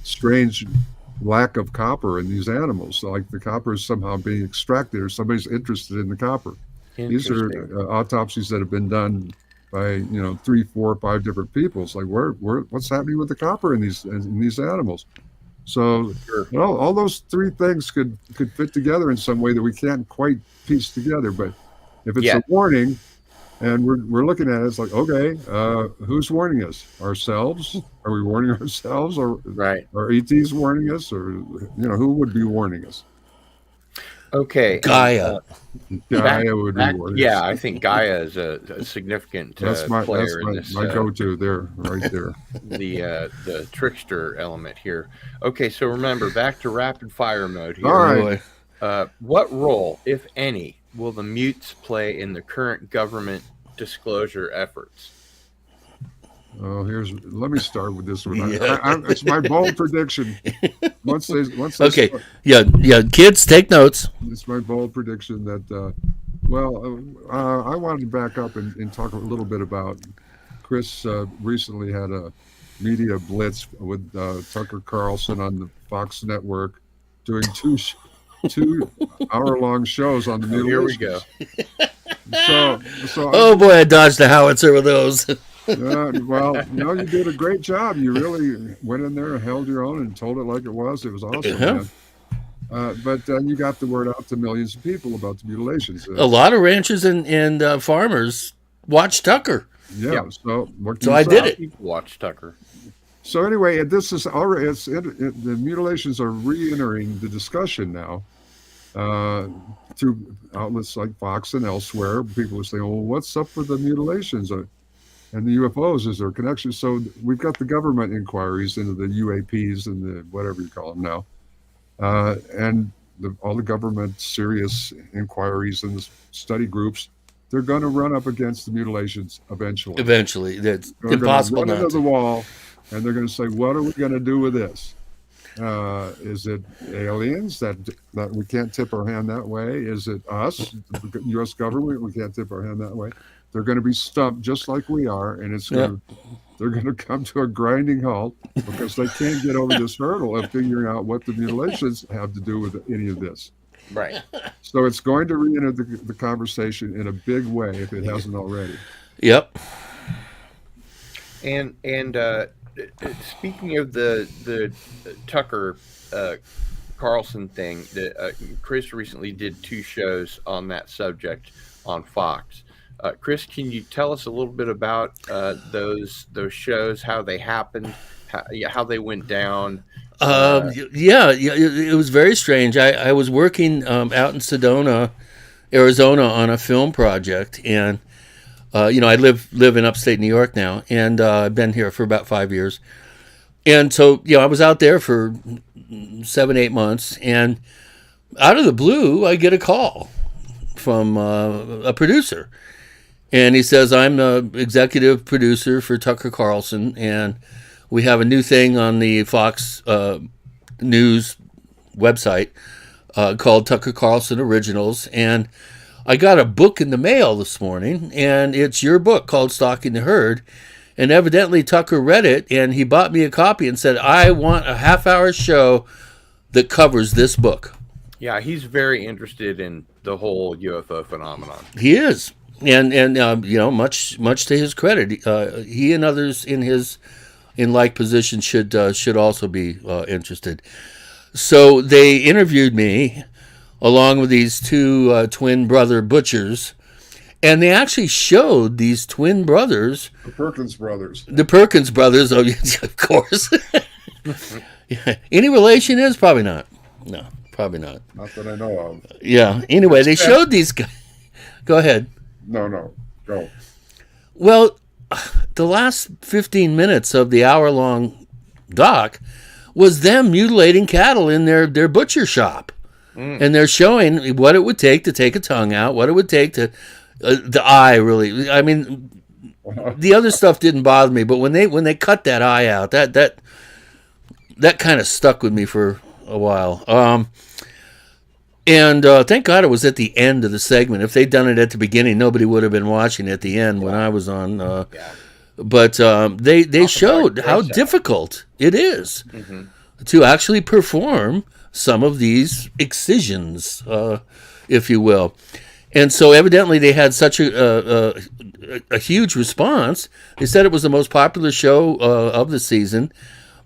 strange lack of copper in these animals. So like the copper is somehow being extracted or somebody's interested in the copper. These are autopsies that have been done by 3, 4, 5 different people. It's like what's happening with the copper in these animals? So all those three things could fit together in some way that we can't quite piece together. But if it's a warning, and we're looking at it, it's like, okay, who's warning us? Ourselves? Are we warning ourselves, or are ETs warning us, or who would be warning us? Okay, Gaia. Gaia would be warning. Yeah, I think Gaia is a significant player in this. My go-to there, right there. The trickster element here. Okay, so remember, back to rapid fire mode here. All right. What role, if any, will the mutes play in the current government disclosure efforts? Oh, let me start with this one. It's my bold prediction. Once they okay, kids, take notes. It's my bold prediction that, I wanted to back up and talk a little bit about Chris recently had a media blitz with Tucker Carlson on the Fox network doing two hour-long shows on the mutilations. Here we go. So oh boy, I dodged the howitzer with those. You did a great job. You really went in there and held your own and told it like it was. It was awesome, man. But you got the word out to millions of people about the mutilations. A lot of ranchers and farmers watch Tucker. Yeah. So I did it. People watch Tucker. So anyway, this is already the mutilations are re-entering the discussion now through outlets like Fox and elsewhere. People are saying, "Well, what's up with the mutilations and the UFOs? Is there a connection?" So we've got the government inquiries into the UAPs and the whatever you call them now, and all the government serious inquiries and the study groups. They're going to run up against the mutilations eventually. Eventually, that's impossible. Run into the wall. And they're going to say, what are we going to do with this? Is it aliens that we can't tip our hand that way? Is it us, the U.S. government? We can't tip our hand that way. They're going to be stumped just like we are, and they're going to come to a grinding halt because they can't get over this hurdle of figuring out what the mutilations have to do with any of this. Right. So it's going to re-enter the conversation in a big way if it hasn't already. Yep. And speaking of the Tucker Carlson thing, Chris recently did 2 shows on that subject on Fox. Chris, can you tell us a little bit about those shows, how they happened, how they went down? Yeah, it was very strange. I was working out in Sedona, Arizona, on a film project, and I live in upstate New York now, and I've been here for about 5 years. And so, I was out there for 7-8 months, and out of the blue, I get a call from a producer. And he says, I'm the executive producer for Tucker Carlson, and we have a new thing on the Fox News website called Tucker Carlson Originals. And I got a book in the mail this morning, and it's your book called Stalking the Herd. And evidently Tucker read it, and he bought me a copy and said, I want a half-hour show that covers this book. Yeah, he's very interested in the whole UFO phenomenon. He is. And much to his credit, he and others in like positions should also be interested. So they interviewed me along with these 2 twin brother butchers, and they actually showed these twin brothers, The Perkins brothers. Oh, yes, of course. Yeah. Any relation is probably not. No, probably not. Not that I know of. Yeah. Anyway, they showed these guys. Go ahead. No, go. Well, the last 15 minutes of the hour-long doc was them mutilating cattle in their butcher shop. And they're showing what it would take to take a tongue out, what it would take to... the eye, really. I mean, the other stuff didn't bother me, but when they cut that eye out, that kind of stuck with me for a while. And thank God it was at the end of the segment. If they'd done it at the beginning, nobody would have been watching at the end when I was on. But they showed how difficult it is to actually perform some of these excisions, if you will. And so evidently they had such a huge response. They said it was the most popular show of the season.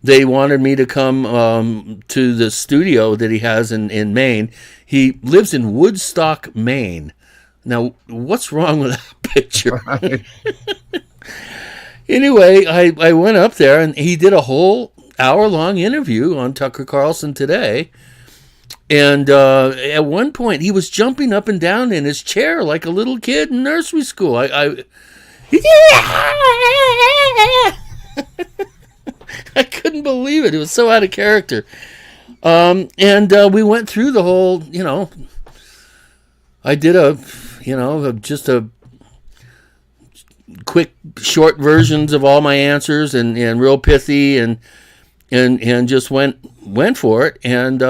They wanted me to come to the studio that he has in Maine. He lives in Woodstock, Maine. Now, what's wrong with that picture? Anyway, I went up there, and he did a whole hour-long interview on Tucker Carlson Today. And at one point, he was jumping up and down in his chair like a little kid in nursery school. I couldn't believe it. It was so out of character. And we went through the whole, I did just a quick, short versions of all my answers and real pithy and just went for it. And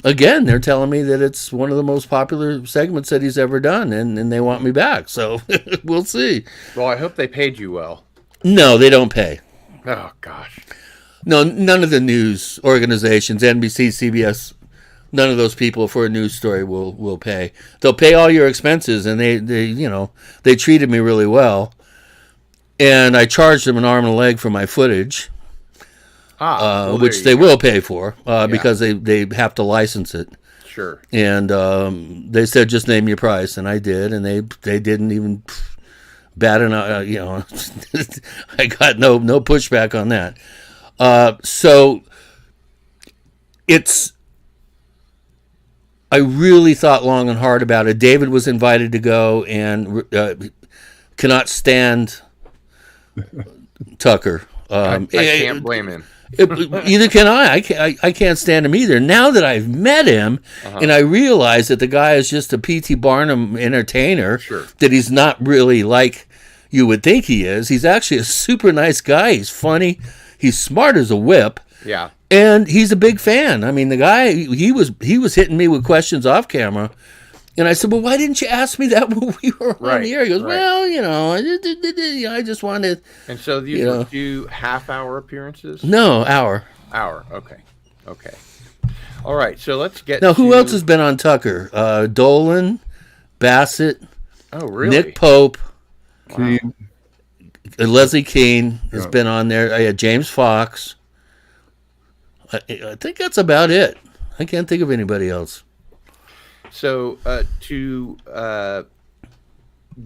again, they're telling me that it's one of the most popular segments that he's ever done, and they want me back. So we'll see. Well, I hope they paid you well. No, they don't pay. Oh, gosh. No, none of the news organizations, NBC, CBS, none of those people for a news story will pay. They'll pay all your expenses, and they treated me really well. And I charged them an arm and a leg for my footage, which they will pay for because they have to license it. Sure. And they said, just name your price, and I did, and they didn't even bat an eye. I got no pushback on that. So I really thought long and hard about it. David was invited to go and cannot stand Tucker. I can't blame him. Either can I. I can't stand him either. Now that I've met him and I realize that the guy is just a P.T. Barnum entertainer, Sure. that he's not really like you would think he is. He's actually a super nice guy. He's funny. He's smart as a whip. Yeah. And he's a big fan. I mean, the guy, he was hitting me with questions off camera. And I said, well, why didn't you ask me that when we were on the air? He goes, well, I just wanted. And so these were 2 half-hour appearances? No, hour. Hour, okay. All right, so let's get Now, who else has been on Tucker? Dolan, Bassett. Oh, really? Nick Pope. Keene. Leslie Keene has been on there. James Fox. I think that's about it. I can't think of anybody else. So to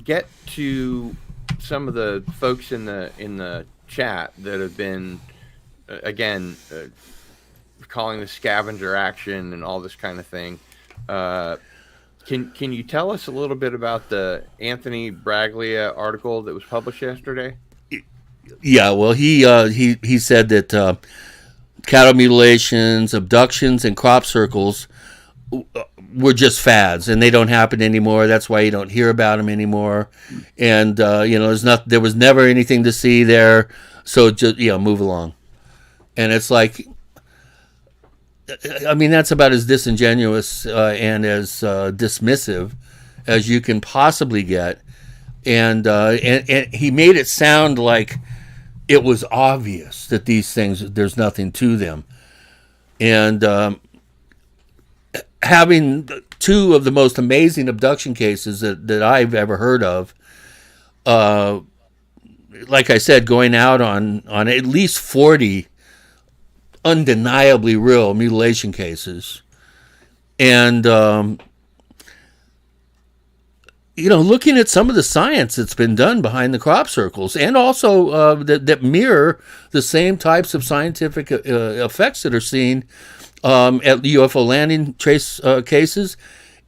get to some of the folks in the chat that have been again calling the scavenger action and all this kind of thing, can you tell us a little bit about the Anthony Braglia article that was published yesterday? Yeah, well, he said that cattle mutilations, abductions, and crop circles were just fads, and they don't happen anymore. That's why you don't hear about them anymore. And there was never anything to see there. So just move along. And it's like, I mean, that's about as disingenuous and as dismissive as you can possibly get. And he made it sound like it was obvious that these things, there's nothing to them. And having 2 of the most amazing abduction cases that I've ever heard of, like I said, going out on at least 40 undeniably real mutilation cases. And, looking at some of the science that's been done behind the crop circles, and also that mirror the same types of scientific effects that are seen at UFO landing trace cases,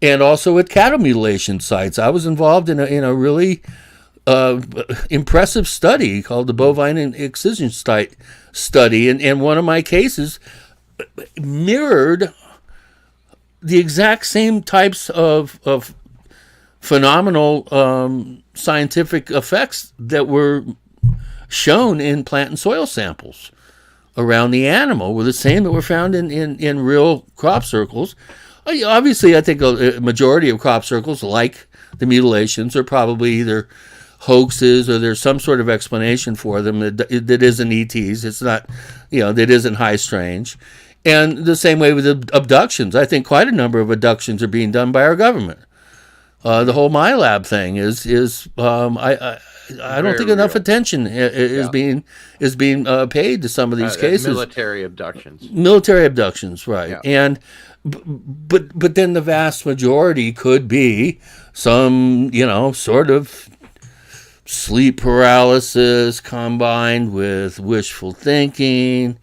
and also at cattle mutilation sites. I was involved in a really impressive study called the bovine excision site study, and one of my cases mirrored the exact same types of phenomenal scientific effects that were shown in plant and soil samples around the animal were the same that were found in real crop circles. Obviously, I think a majority of crop circles, like the mutilations, are probably either hoaxes or there's some sort of explanation for them that isn't ETs. It's not, that isn't high-strange. And the same way with abductions. I think quite a number of abductions are being done by our government. The whole MyLab thing is I don't think enough attention is being paid to some of these cases. Military abductions. Military abductions, right? Yeah. And but then the vast majority could be some sort of sleep paralysis combined with wishful thinking.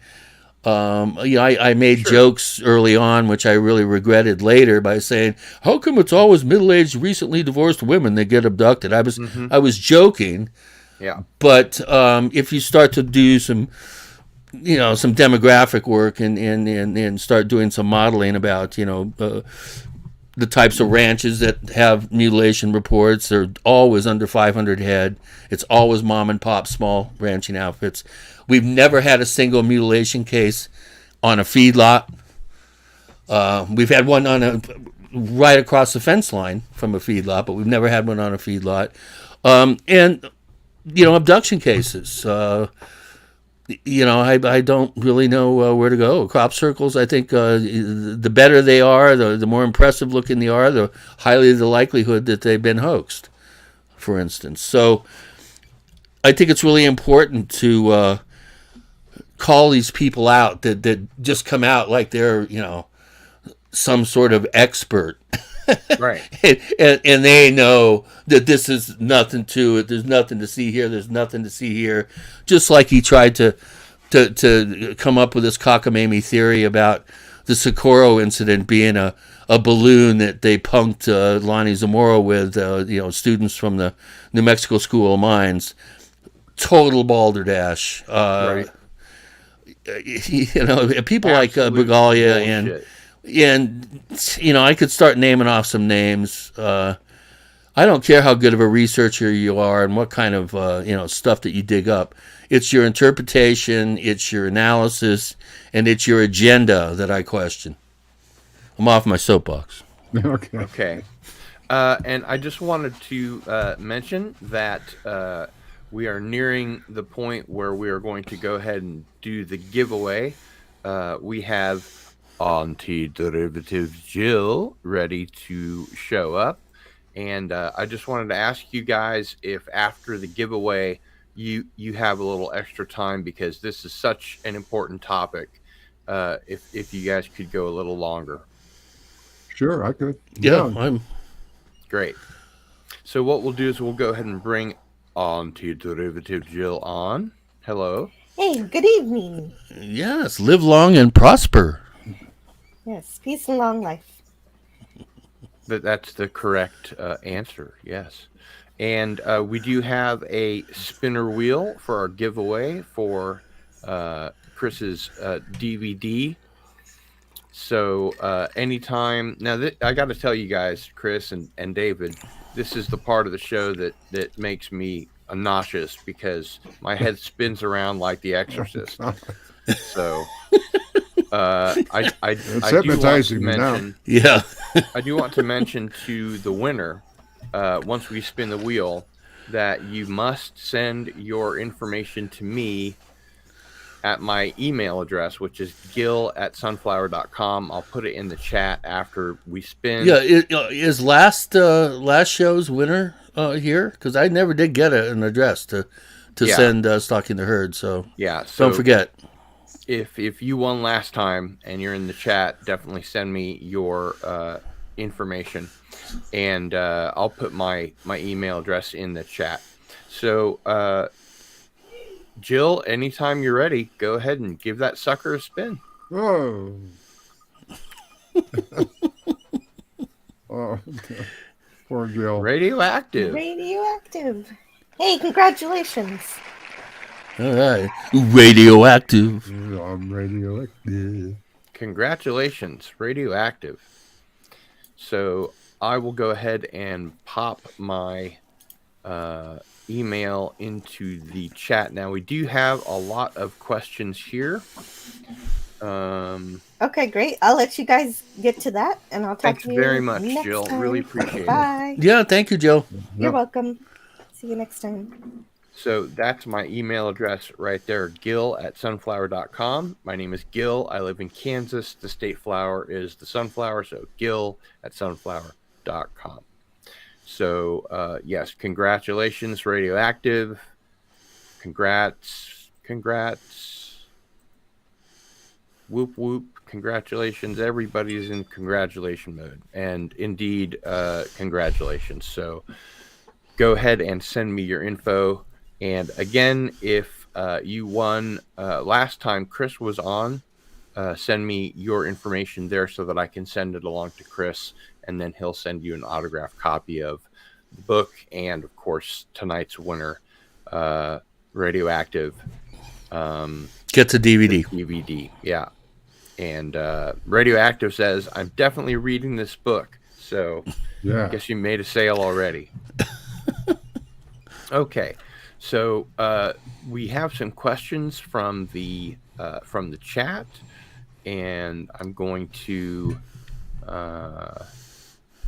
I made jokes early on, which I really regretted later, by saying, "How come it's always middle-aged, recently divorced women that get abducted?" I was joking, But if you start to do some demographic work and start doing some modeling about the types of ranches that have mutilation reports, they're always under 500 head. It's always mom and pop small ranching outfits. We've never had a single mutilation case on a feedlot. We've had one right across the fence line from a feedlot, but we've never had one on a feedlot. And abduction cases. I don't really know where to go. Crop circles, I think the better they are, the more impressive looking they are, the highly the likelihood that they've been hoaxed, for instance. So I think it's really important to call these people out that just come out like they're, some sort of expert. Right. and they know that this is nothing to it. There's nothing to see here. There's nothing to see here. Just like he tried to come up with this cockamamie theory about the Socorro incident being a balloon that they punked Lonnie Zamora with, students from the New Mexico School of Mines. Total balderdash. Right. People like Bragalia and I could start naming off some names. I I don't care how good of a researcher you are and what kind of stuff that you dig up. It's your interpretation, it's your analysis, and it's your agenda that I question. I'm off my soapbox. Okay. Okay. And I just wanted to mention that we are nearing the point where we are going to go ahead and do the giveaway. We have Antiderivative Jill ready to show up. And I just wanted to ask you guys if after the giveaway you have a little extra time, because this is such an important topic. If you guys could go a little longer. Sure, I could. Yeah, I'm Great. So what we'll do is we'll go ahead and bring Antiderivative Jill on. Hello. Hey, good evening. yes, live long and prosper. Yes, peace and long life. That's the correct answer. Yes. And we do have a spinner wheel for our giveaway for Chris's DVD. So anytime now, I got to tell you guys, Chris and David, this is the part of the show that makes me nauseous because my head spins around like The Exorcist. So I It's do want to hypnotizing me now. mention Yeah. I do want to mention to the winner, once we spin the wheel, that you must send your information to me at my email address, which is gil@sunflower.com. I'll put it in the chat after we spin. Yeah, is last show's winner here? Because I never did get an address to Yeah. send Stalking the Herd, so Yeah, so don't forget. if you won last time and you're in the chat, definitely send me your information, and I'll put my email address in the chat. So Jill, anytime you're ready, go ahead and give that sucker a spin. Oh. Oh, poor Jill. Radioactive. Radioactive. Hey, congratulations. All right, radioactive. I'm radioactive. Congratulations, radioactive. So I will go ahead and pop my email into the chat. Now we do have a lot of questions here. Okay, great. I'll let you guys get to that, and I'll talk Thanks to you very much, next Jill. time. Really appreciate it. Bye. Yeah, thank you, Joe. You're Yep. welcome. See you next time. So that's my email address right there, gil@sunflower.com. My name is Gil. I live in Kansas. The state flower is the sunflower, so gil@sunflower.com. So, yes, congratulations, radioactive. Congrats. Whoop, whoop. Congratulations. Everybody's in congratulation mode. And indeed, congratulations. So go ahead and send me your info. And again, if you won last time Chris was on, send me your information there so that I can send it along to Chris, and then he'll send you an autographed copy of the book and, of course, tonight's winner, Radioactive. Get the DVD. DVD, yeah. And Radioactive says, I'm definitely reading this book. So Yeah. I guess you made a sale already. Okay. So we have some questions from the chat, and I'm going to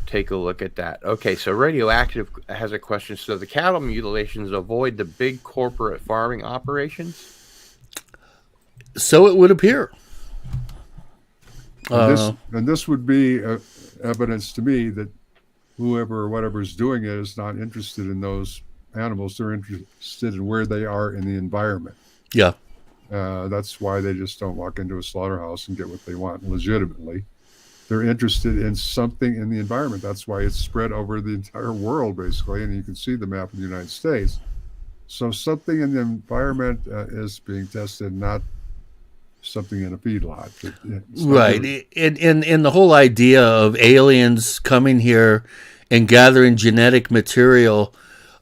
take a look at that. Okay, so Radioactive has a question. So the cattle mutilations avoid the big corporate farming operations? So it would appear. And this would be evidence to me that whoever or whatever's doing it is not interested in those animals. They're interested in where they are in the environment. Yeah. That's why they just don't walk into a slaughterhouse and get what they want legitimately. They're interested in something in the environment. That's why it's spread over the entire world, basically. And you can see the map of the United States. So something in the environment is being tested, not something in a feedlot. Right. And the whole idea of aliens coming here and gathering genetic material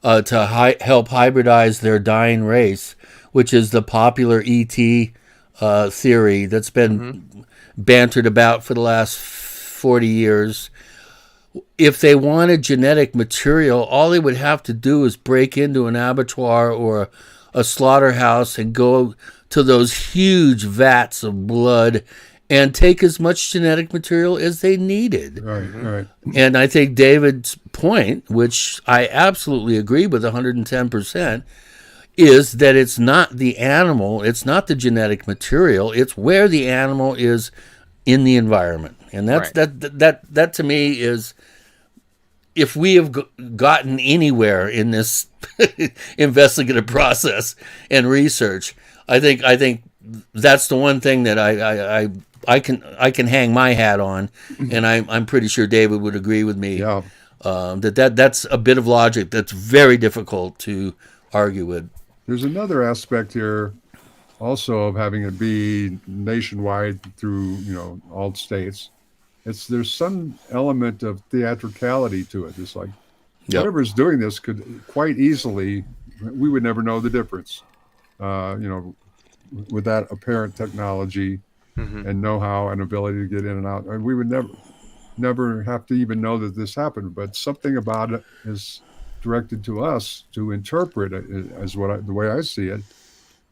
to help hybridize their dying race, which is the popular ET theory that's been bantered about for the last 40 years. if they wanted genetic material, all they would have to do is break into an abattoir or a slaughterhouse and go to those huge vats of blood and take as much genetic material as they needed. Right. And I think David's point, which I absolutely agree with 110%, is that it's not the animal, it's not the genetic material, it's where the animal is in the environment. And that's that to me is, if we have gotten anywhere in this investigative process and research, I think that's the one thing that I can hang my hat on, and I'm pretty sure David would agree with me. Yeah. That's a bit of logic that's very difficult to argue with. There's another aspect here also of having it be nationwide through, all states. There's some element of theatricality to it. It's like whatever's doing this could quite easily, we would never know the difference, with that apparent technology and know-how and ability to get in and out. And we would never have to even know that this happened, but something about it is directed to us to interpret it as the way I see it,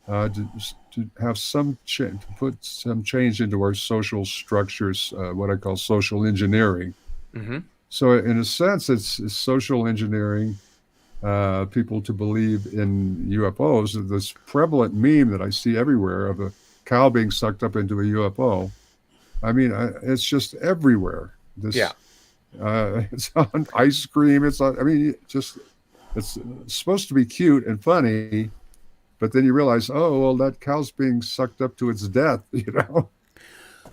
to have some to put some change into our social structures, what I call social engineering. So in a sense, it's social engineering people to believe in UFOs. This prevalent meme that I see everywhere of a cow being sucked up into a UFO. I mean, it's just everywhere. It's on ice cream. It's supposed to be cute and funny, but then you realize, oh, well, that cow's being sucked up to its death,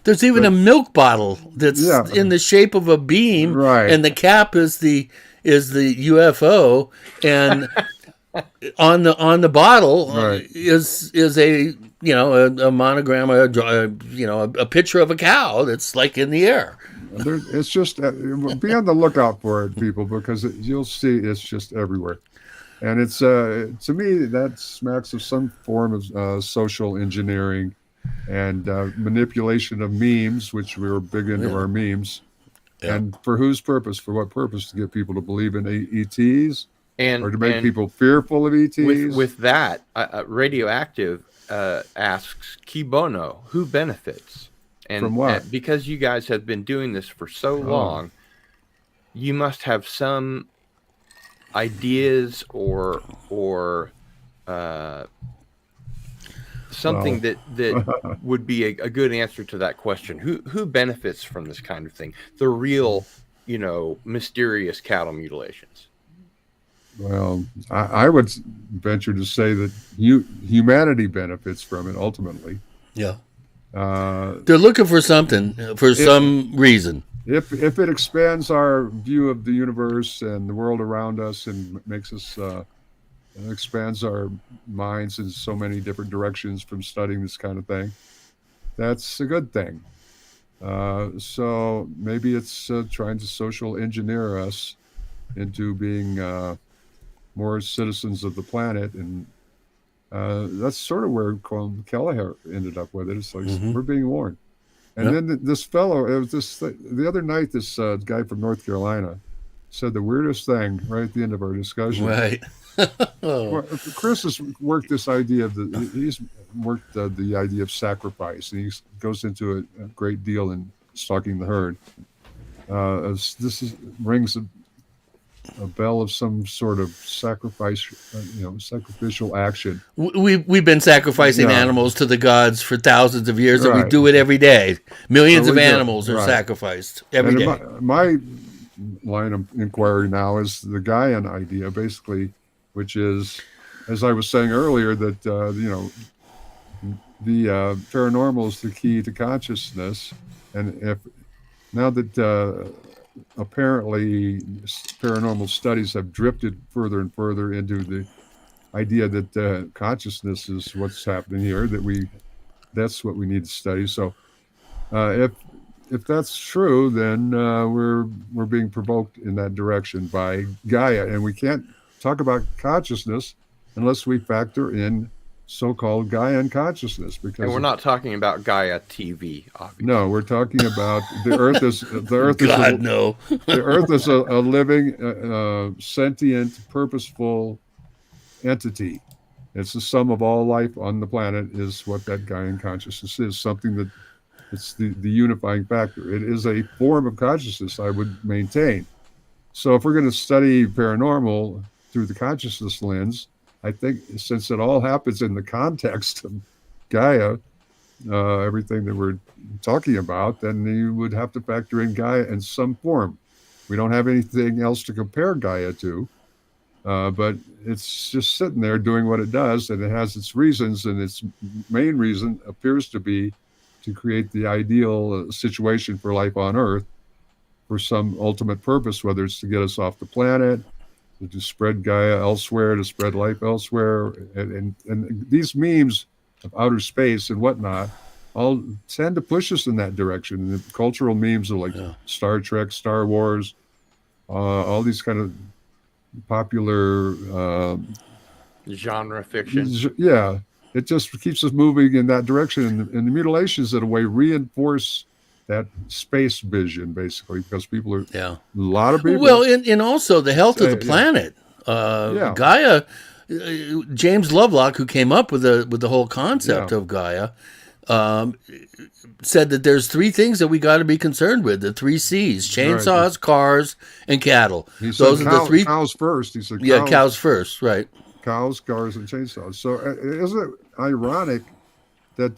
There's even a milk bottle that's in the shape of a beam, right? And the cap is the UFO, and on the bottle is a a monogram, a picture of a cow that's like in the air. It's just be on the lookout for it, people, because you'll see it's just everywhere. And it's to me that smacks of some form of social engineering and manipulation of memes, which we were big into our memes. And for whose purpose? For what purpose? To get people to believe in ETs, or to make people fearful of ETs? With that, Radioactive asks, "Qui bono? Who benefits?" And from what? Because you guys have been doing this for so long, you must have some ideas or something that would be a good answer to that question. Who benefits from this kind of thing? The real, mysterious cattle mutilations. Well, I would venture to say that humanity benefits from it ultimately. Yeah. They're looking for something, some reason. If it expands our view of the universe and the world around us and makes us expands our minds in so many different directions from studying this kind of thing, that's a good thing. So maybe it's trying to social engineer us into being more citizens of the planet, and that's sort of where Kelleher ended up with it. It's like we're being warned. And then this fellow, it was the other night, this guy from North Carolina said the weirdest thing right at the end of our discussion. Right. Well, Chris has worked this idea he's worked the idea of sacrifice, and he goes into it a great deal in Stalking the Herd. Rings a bell of some sort of sacrifice, sacrificial action. We've been sacrificing animals to the gods for thousands of years, and we do it every day. Millions of animals are sacrificed every day. My line of inquiry now is the Gaian idea, basically, which is, as I was saying earlier, that the paranormal is the key to consciousness, and if now that apparently paranormal studies have drifted further and further into the idea that consciousness is what's happening here, that's what we need to study. So if that's true, then we're being provoked in that direction by Gaia, and we can't talk about consciousness unless we factor in so-called Gaian consciousness. Because And we're not talking about Gaia TV, obviously. No, we're talking about the Earth is God, no. the Earth is a living, sentient, purposeful entity. It's the sum of all life on the planet is what that Gaian consciousness is. Something that it's the unifying factor. It is a form of consciousness, I would maintain. So if we're going to study paranormal through the consciousness lens, I think since it all happens in the context of Gaia, everything that we're talking about, then you would have to factor in Gaia in some form. We don't have anything else to compare Gaia to, but it's just sitting there doing what it does, and it has its reasons, and its main reason appears to be to create the ideal situation for life on Earth for some ultimate purpose, whether it's to get us off the planet, to spread Gaia elsewhere, to spread life elsewhere. And these memes of outer space and whatnot all tend to push us in that direction. And the cultural memes are like Star Trek, Star Wars, all these kind of popular genre fiction. Yeah, it just keeps us moving in that direction. And the mutilations, in a way, reinforce that space vision, basically, because people are a lot of people. Well, and also the health of the planet. Gaia, James Lovelock, who came up with the whole concept of Gaia, said that there's three things that we got to be concerned with: the three C's: chainsaws, cars, and cattle. Those are the three. Cows first. He said, cows first, right? Cows, cars, and chainsaws. So isn't it ironic that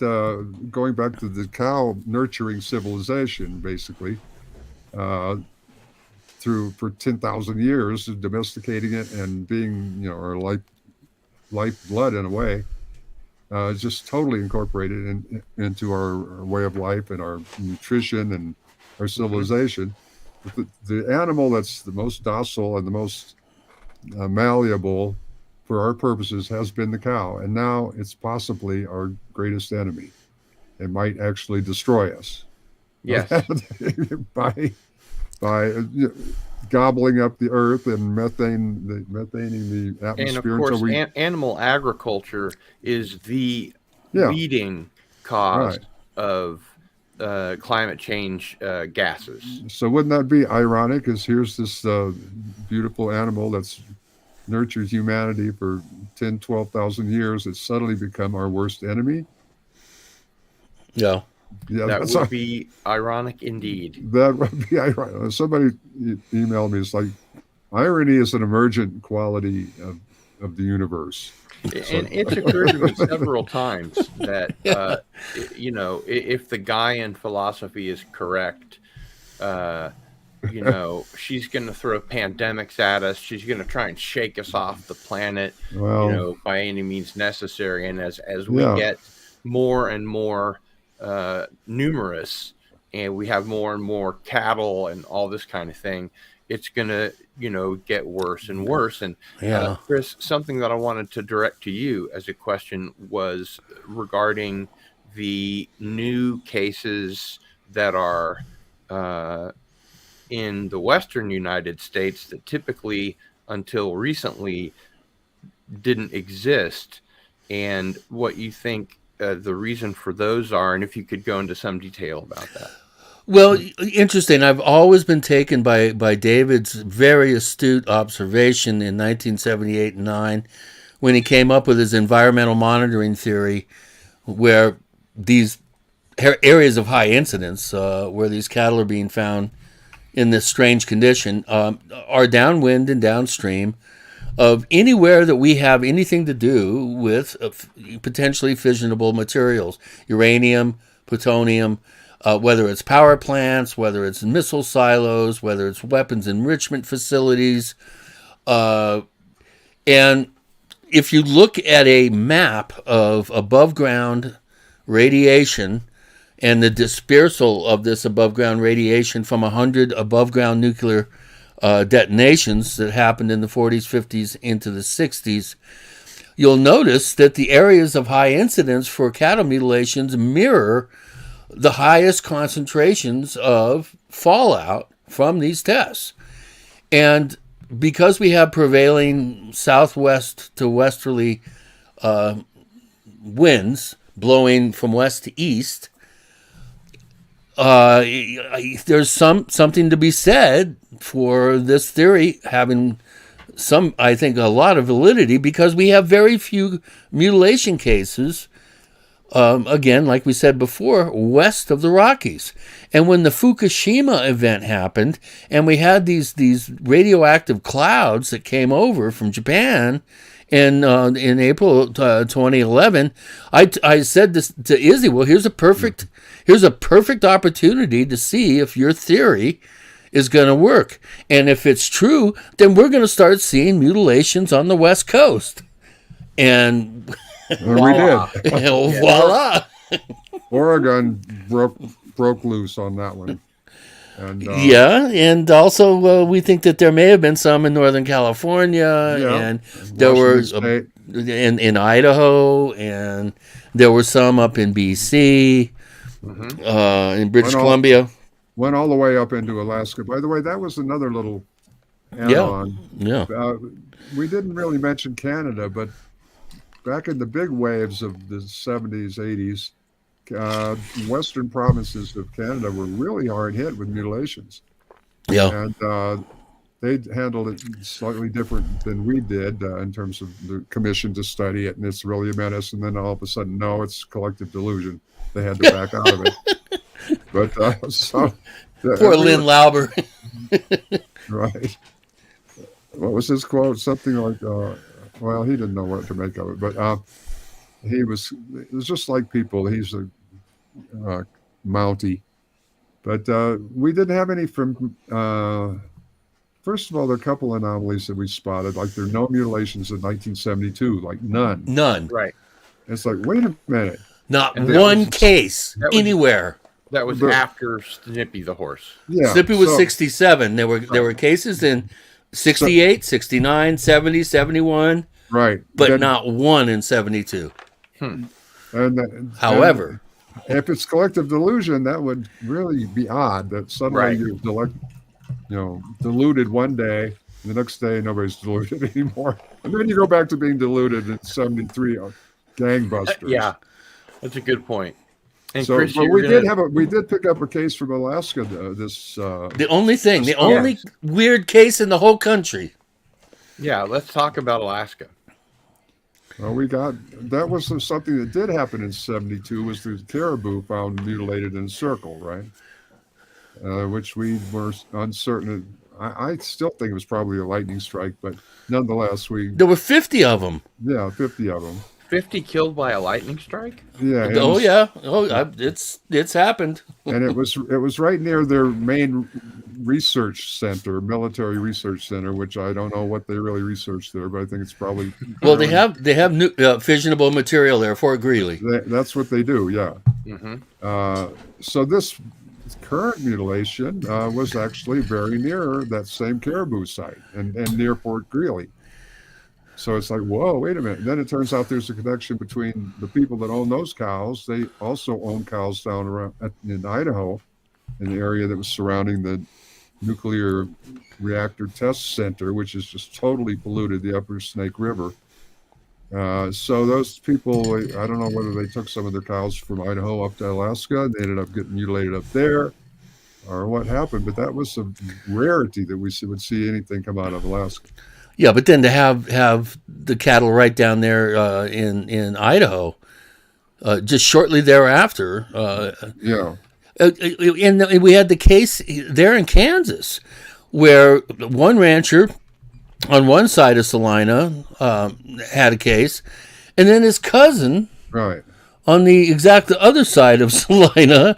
going back to the cow nurturing civilization, basically, for 10,000 years, domesticating it and being, our lifeblood in a way, just totally incorporated into our way of life and our nutrition and our civilization. But the animal that's the most docile and the most malleable for our purposes has been the cow, and now it's possibly our greatest enemy. It might actually destroy us. Yes. by gobbling up the earth and methaning the atmosphere. And of course, animal agriculture is the leading cause of climate change gases. So wouldn't that be ironic? Because here's this beautiful animal that's nurtured humanity for 10, 12,000 years. It's suddenly become our worst enemy. Yeah. That would be ironic indeed. That would be ironic. Somebody emailed me, it's like, irony is an emergent quality of the universe. And it's occurred to me several times that, if the Gaian philosophy is correct, she's going to throw pandemics at us. She's going to try and shake us off the planet, by any means necessary. And as we get more and more numerous, and we have more and more cattle and all this kind of thing, it's going to, get worse and worse. And Chris, something that I wanted to direct to you as a question was regarding the new cases that are in the Western United States that typically, until recently, didn't exist, and what you think the reason for those are, and if you could go into some detail about that. Well, interesting. I've always been taken by David's very astute observation in 1978 and 9 when he came up with his environmental monitoring theory, where these areas of high incidence, where these cattle are being found in this strange condition, are downwind and downstream of anywhere that we have anything to do with potentially fissionable materials, uranium, plutonium, whether it's power plants, whether it's missile silos, whether it's weapons enrichment facilities. And if you look at a map of above ground radiation and the dispersal of this above ground radiation from 100 above ground nuclear detonations that happened in the 40s, 50s into the 60s, you'll notice that the areas of high incidence for cattle mutilations mirror the highest concentrations of fallout from these tests. And because we have prevailing southwest to westerly winds blowing from west to east, there's something to be said for this theory having I think a lot of validity, because we have very few mutilation cases, again, like we said before, west of the Rockies. And when the Fukushima event happened and we had these radioactive clouds that came over from Japan in April 2011, I said this to Izzy, well, here's a perfect opportunity to see if your theory is going to work. And if it's true, then we're going to start seeing mutilations on the West Coast. And we did. Voila. Oregon broke loose on that one. And, yeah, and also we think that there may have been some in Northern California, and there were in Idaho, and there were some up in BC, in British Columbia. Went all the way up into Alaska. By the way, that was another little add-on. Yeah. We didn't really mention Canada, but back in the big waves of the 70s, 80s, western provinces of Canada were really hard hit with mutilations. Yeah. And they handled it slightly different than we did in terms of the commission to study it, and it's really a menace. And then all of a sudden, no, it's collective delusion. They had to back out of it. But poor Lynn Lauber. Right. What was his quote? Something like, well, he didn't know what to make of it, but it was just like people. He's a Mountie. But we didn't have any from, first of all, there are a couple anomalies that we spotted, like there are no mutilations in 1972, like none. None. Right. It's like, wait a minute. Not one case anywhere. That was after Snippy the horse. Yeah. Snippy was 67. There were cases in 68, 69, 70, 71. Right. But then, not one in 72. However, if it's collective delusion, that would really be odd that suddenly you're deluded one day, the next day nobody's deluded anymore. And then you go back to being deluded in 73 gangbusters. Yeah. That's a good point. And so, Chris, but we did pick up a case from Alaska. The only weird case in the whole country. Yeah, let's talk about Alaska. Well, that was something that did happen in 72. Was the caribou found mutilated in a circle, right? Which we were uncertain. I still think it was probably a lightning strike, but nonetheless, there were 50 of them. Yeah, 50 of them. 50 killed by a lightning strike? Yeah. It's happened. And it was right near their main research center, military research center, which I don't know what they really researched there, but I think it's probably. Well, they have new fissionable material there, Fort Greely. That's what they do, yeah. Mm-hmm. So this current mutilation was actually very near that same caribou site and near Fort Greely. So it's like, whoa, wait a minute. And then it turns out there's a connection between the people that own those cows. They also own cows down around in Idaho, in the area that was surrounding the nuclear reactor test center, which is just totally polluted, the upper Snake River. So those people, I don't know whether they took some of their cows from Idaho up to Alaska. They ended up getting mutilated up there, or what happened. But that was a rarity that we would see anything come out of Alaska. Yeah, but then to have the cattle right down there in Idaho, just shortly thereafter. And we had the case there in Kansas, where one rancher on one side of Salina had a case, and then his cousin, right, on the exact other side of Salina,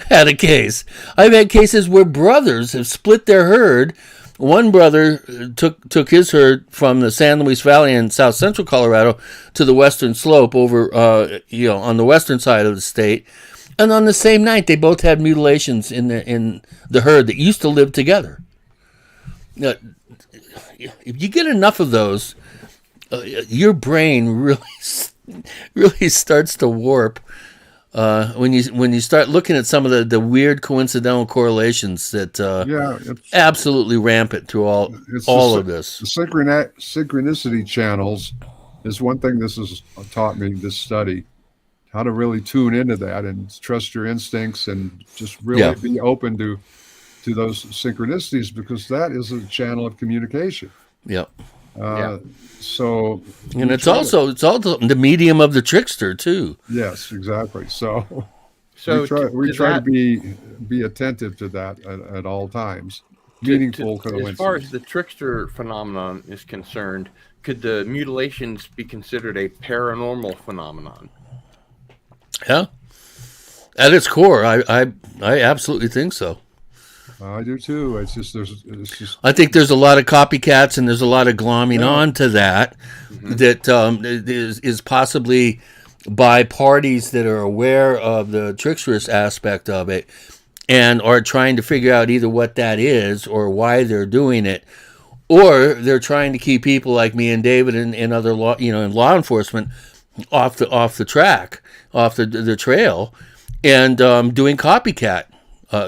had a case. I've had cases where brothers have split their herd. One brother took his herd from the San Luis Valley in south central Colorado to the western slope over, on the western side of the state. And on the same night, they both had mutilations in the herd that used to live together. Now, if you get enough of those, your brain really starts to warp. When you start looking at some of the weird coincidental correlations that absolutely rampant through all of this. The synchronicity channels There's one thing this has taught me, this study, how to really tune into that and trust your instincts and just really be open to those synchronicities, because that is a channel of communication. Yep. So, and it's also the medium of the trickster too. Yes, exactly. So we to try to be attentive to that at all times. Meaningful coincidence. As far as the trickster phenomenon is concerned, could the mutilations be considered a paranormal phenomenon? Yeah, at its core, I absolutely think so. I do too. It's just I think there's a lot of copycats and there's a lot of glomming on to that. That is possibly by parties that are aware of the tricksterous aspect of it and are trying to figure out either what that is or why they're doing it, or they're trying to keep people like me and David and other law enforcement off the track, off the trail, and doing copycat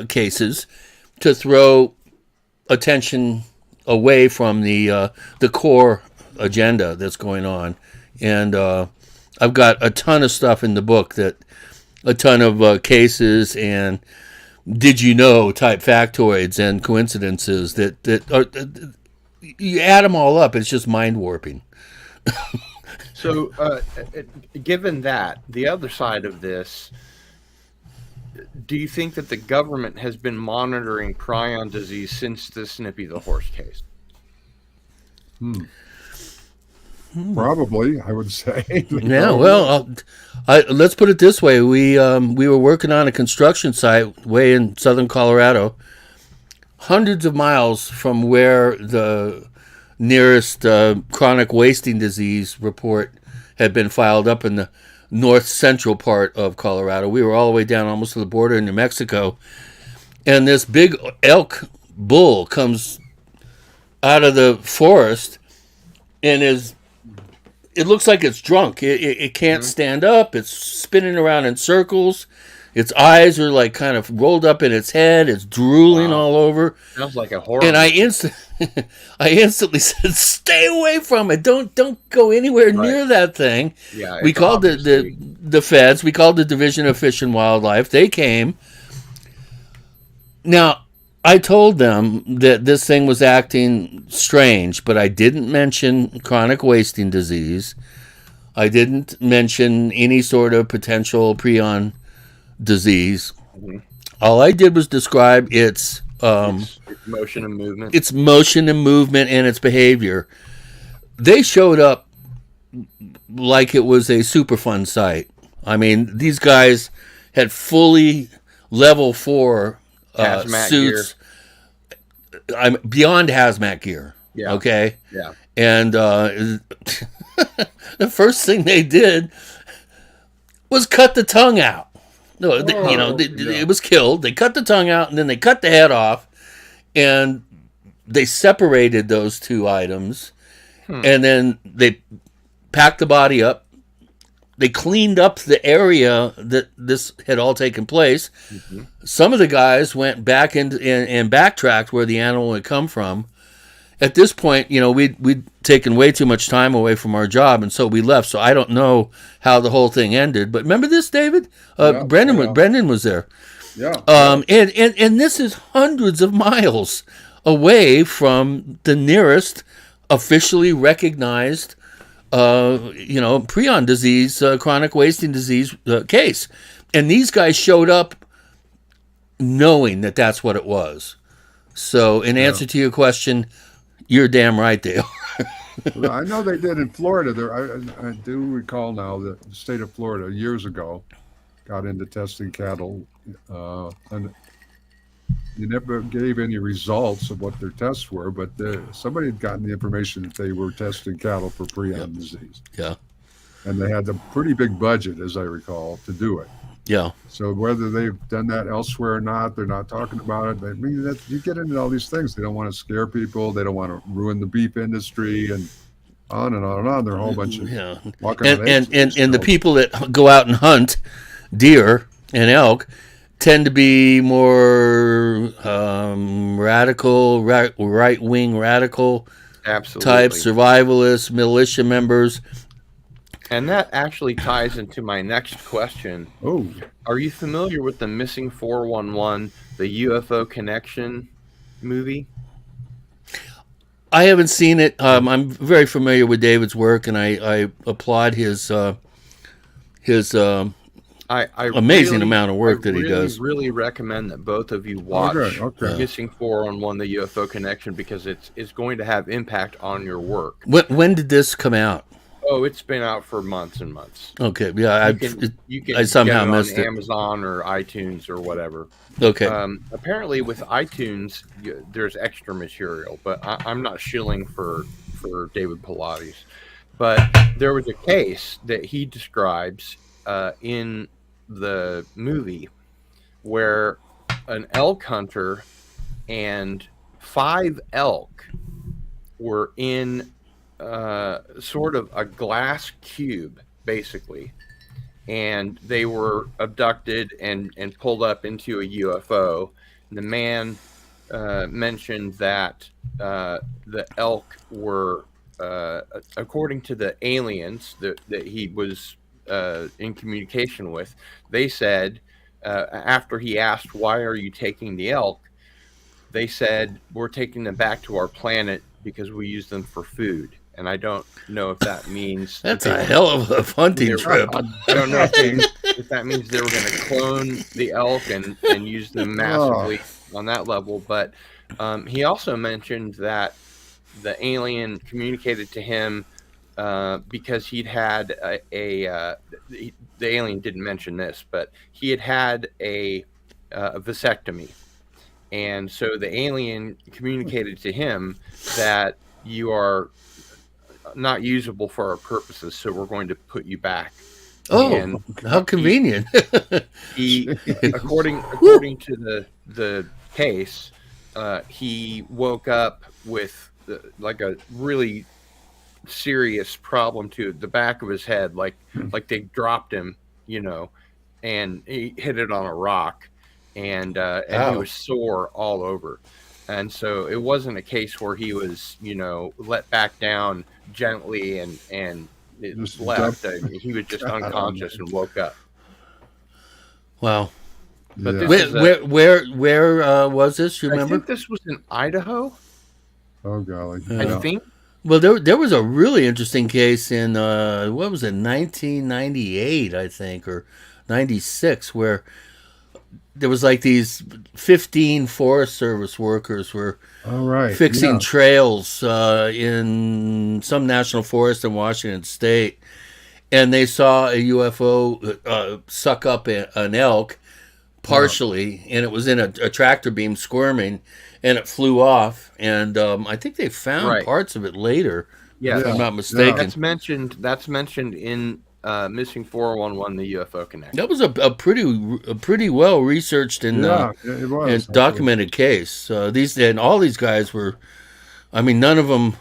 cases to throw attention away from the core agenda that's going on. And I've got a ton of stuff in the book, a ton of cases and did you know type factoids and coincidences that are, you add them all up, it's just mind warping. So, given that, the other side of this, do you think that the government has been monitoring prion disease since the Snippy the horse case? Probably, I would say. Yeah, well, let's put it this way: we were working on a construction site way in southern Colorado, hundreds of miles from where the nearest chronic wasting disease report had been filed up in the north central part of Colorado. We were all the way down almost to the border in New Mexico, and this big elk bull comes out of the forest and it looks like it's drunk. It can't stand up. It's spinning around in circles. Its eyes are like kind of rolled up in its head. It's drooling all over. Sounds like a horror. And I instantly said, "Stay away from it. Don't go anywhere near that thing." Yeah, we called the feds. We called the Division of Fish and Wildlife. They came. Now, I told them that this thing was acting strange, but I didn't mention chronic wasting disease. I didn't mention any sort of potential prion disease. All I did was describe its motion and movement. Its motion and movement and its behavior. They showed up like it was a Superfund site. I mean, these guys had fully level 4 suits. I'm beyond hazmat gear. Yeah. Okay. Yeah. And the first thing they did was cut the tongue out. No, it was killed. They cut the tongue out and then they cut the head off, and they separated those two items, and then they packed the body up. They cleaned up the area that this had all taken place. Some of the guys went back and backtracked where the animal had come from. At this point, we'd taken way too much time away from our job, and so we left. So I don't know how the whole thing ended. But remember this, David? Brendan was there. Yeah. And this is hundreds of miles away from the nearest officially recognized prion disease, chronic wasting disease case. And these guys showed up knowing that that's what it was. So in answer to your question, you're damn right, Dale. Well, I know they did in Florida. I do recall now that the state of Florida years ago got into testing cattle, and they never gave any results of what their tests were, but somebody had gotten the information that they were testing cattle for prion disease. Yeah. And they had a pretty big budget, as I recall, to do it. Yeah. So whether they've done that elsewhere or not, they're not talking about it. I mean, you get into all these things. They don't want to scare people. They don't want to ruin the beef industry, and on and on and on. There are a whole bunch of walking on eggs. And the people that go out and hunt deer and elk tend to be more radical, right-wing radical Absolutely. types, survivalists, militia members. And that actually ties into my next question. Oh, Are you familiar with the Missing 411, the UFO Connection movie? I haven't seen it. I'm very familiar with David's work, and I applaud his I amazing really, amount of work that he really, does. really recommend that both of you watch okay. Missing 411, the UFO Connection, because it's going to have impact on your work. When did this come out? Oh, it's been out for months and months. Okay, yeah, You can I somehow get it missed on it. Amazon or iTunes or whatever. Okay, Apparently, with iTunes, there's extra material, but I'm not shilling for David Pilates. But there was a case that he describes in the movie where an elk hunter and 5 elk were in sort of a glass cube, basically, and they were abducted and pulled up into a UFO. The man mentioned that the elk were, according to the aliens that he was in communication with, they said, after he asked, "Why are you taking the elk?" they said, "We're taking them back to our planet because we use them for food." And I don't know if that means that's a hell of a hunting trip. I don't know if that means they were going to clone the elk and use them massively on that level. But he also mentioned that the alien communicated to him because he'd had the alien didn't mention this, but he had a vasectomy. And so the alien communicated to him that you are not usable for our purposes, so we're going to put you back. Oh, And how convenient! he according to the case, he woke up with like a really serious problem to the back of his head, like they dropped him, and he hit it on a rock, and he was sore all over. And so it wasn't a case where he was, let back down gently and it Just left. He was just unconscious and woke up. Wow. But Yeah. this is Where was this? You I remember? think this was in Idaho. Oh golly. Yeah. I think. Well, there was a really interesting case in what was it, 1998, I think, or 96, where there was like these 15 Forest Service workers were All right. fixing Yeah. trails in some national forest in Washington State, and they saw a UFO suck up an elk partially, and it was in a tractor beam squirming, and it flew off. And I think they found parts of it later, Yeah, if I'm not mistaken. That's mentioned in Missing 411, the UFO Connection. That was a pretty well researched and it was and documented case. All these guys were, I mean, none of them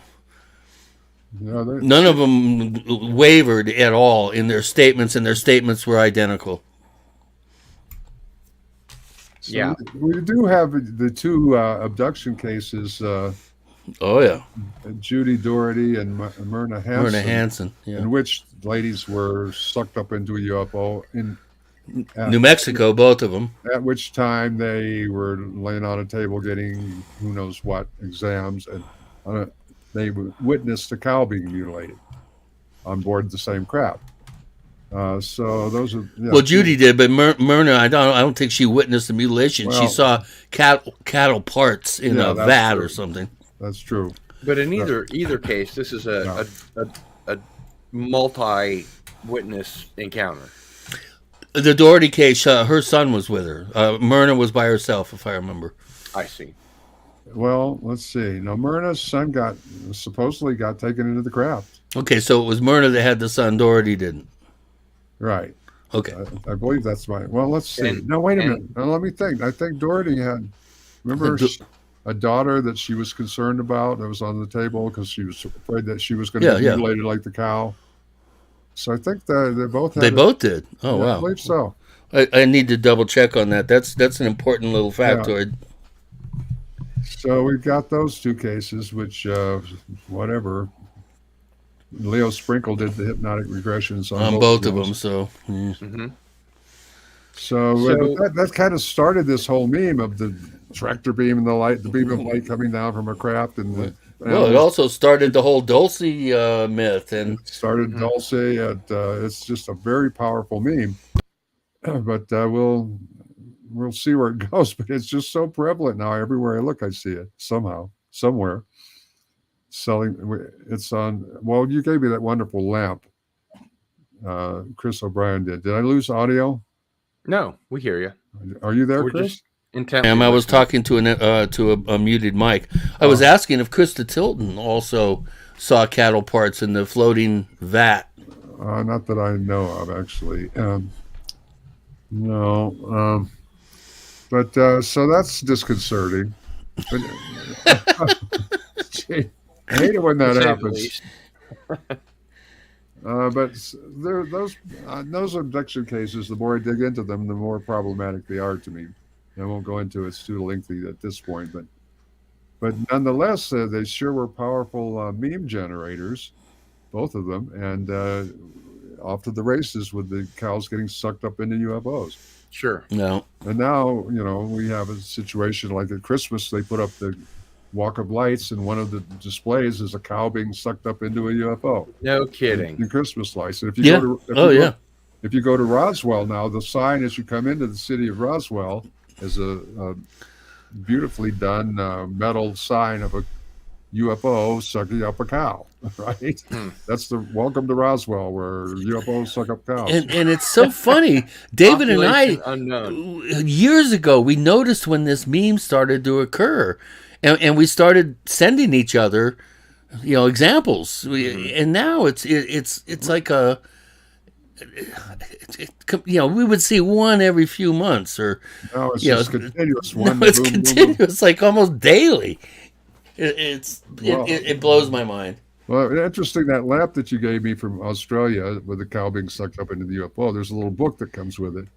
wavered at all in their statements, and their statements were identical. So Yeah. we do have the two abduction cases. Oh yeah, Judy Doherty and Myrna Hansen. Myrna Hansen, yeah. In which ladies were sucked up into a UFO in New Mexico, both of them. At which time they were laying on a table getting who knows what exams, and they witnessed a cow being mutilated on board the same craft. So those are well, Judy did, but Myrna, I don't think she witnessed the mutilation. She saw cattle parts in a vat or something. That's true. But in either case, this is a multi-witness encounter. The Doherty case, her son was with her. Myrna was by herself, if I remember. I see. Well, let's see. Now, Myrna's son supposedly got taken into the craft. Okay, so it was Myrna that had the son. Doherty didn't. Right. Okay. I believe that's right. Well, let's see. No, wait a minute. Now, let me think. I think Doherty had, remember, a daughter that she was concerned about that was on the table because she was afraid that she was going to be mutilated like the cow. So I think they both had They both did. Oh, wow. I believe so. I need to double check on that. That's an important little factoid. So we've got those two cases, which whatever. Leo Sprinkle did the hypnotic regressions On both of those. them. So Mm-hmm. So, that kind of started this whole meme of the tractor beam and the beam of light coming down from a craft, and the well, it also started the whole Dulce myth, and it started Mhm. Dulce. It's just a very powerful meme, but we'll see where it goes. But it's just so prevalent now. Everywhere I look, I see it somehow, somewhere. Selling. It's on. Well, you gave me that wonderful lamp. Chris O'Brien did. Did I lose audio? No, we hear you. Are you there, We're Chris? just intently I was listening. talking to a muted mic. I was asking if Krista Tilton also saw cattle parts in the floating vat. Not that I know of, actually. No. But so that's disconcerting. But, gee, I hate it when To that say the happens. least. But those abduction cases, the more I dig into them, the more problematic they are to me. I won't go into it; it's too lengthy at this point. But nonetheless, they sure were powerful meme generators, both of them, and off to the races with the cows getting sucked up into UFOs. Sure. No, And now, we have a situation like at Christmas, they put up the Walk of Lights, and one of the displays is a cow being sucked up into a UFO. No kidding. In Christmas lights. And if Yeah. if you go to Roswell now, the sign as you come into the city of Roswell is a beautifully done metal sign of a UFO sucking up a cow, right? That's the welcome to Roswell, where UFOs suck up cows. and it's so funny. David and I, Population unknown. years ago, we noticed when this meme started to occur, and we started sending each other, examples. And now it's like a, we would see one every few months, or No, it's just continuous. it's continuous, like almost daily. It blows my mind. Well, interesting, that lamp that you gave me from Australia with the cow being sucked up into the UFO, there's a little book that comes with it.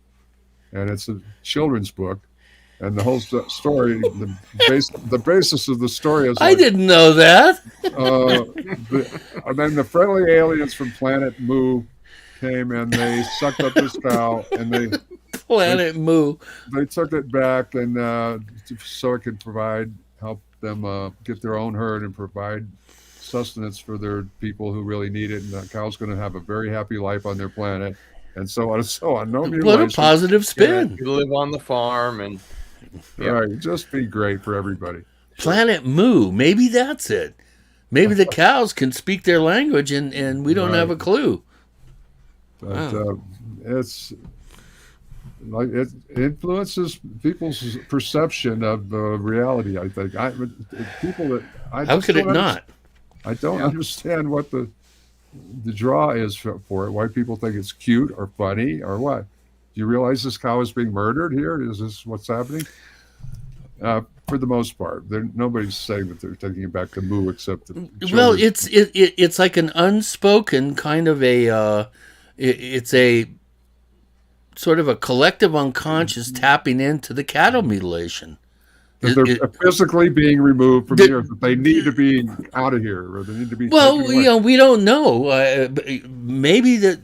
And it's a children's book. And the whole story, the basis of the story is I didn't know that. and then the friendly aliens from Planet Mu came and they sucked up this cow and Planet Moo. they took it back and so it could help them get their own herd and provide sustenance for their people who really need it. And that cow's going to have a very happy life on their planet, and so on and so on. No What a mutilation. positive spin. You live on the farm and Right, just be great for everybody. Planet Moo. Maybe that's it. Maybe the cows can speak their language and we don't have a clue. But it's like it influences people's perception of reality. I think How could it not? I don't understand what the draw is for it. Why people think it's cute or funny or what? Do you realize this cow is being murdered here? Is this what's happening? For the most part, nobody's saying that they're taking it back to Moo except the children. Well, it's like an unspoken kind of it's a sort of a collective unconscious tapping into the cattle mutilation. That they're physically being removed from the earth. That they need to be out of here, or they need to be. Well, taken away. we don't know. Maybe that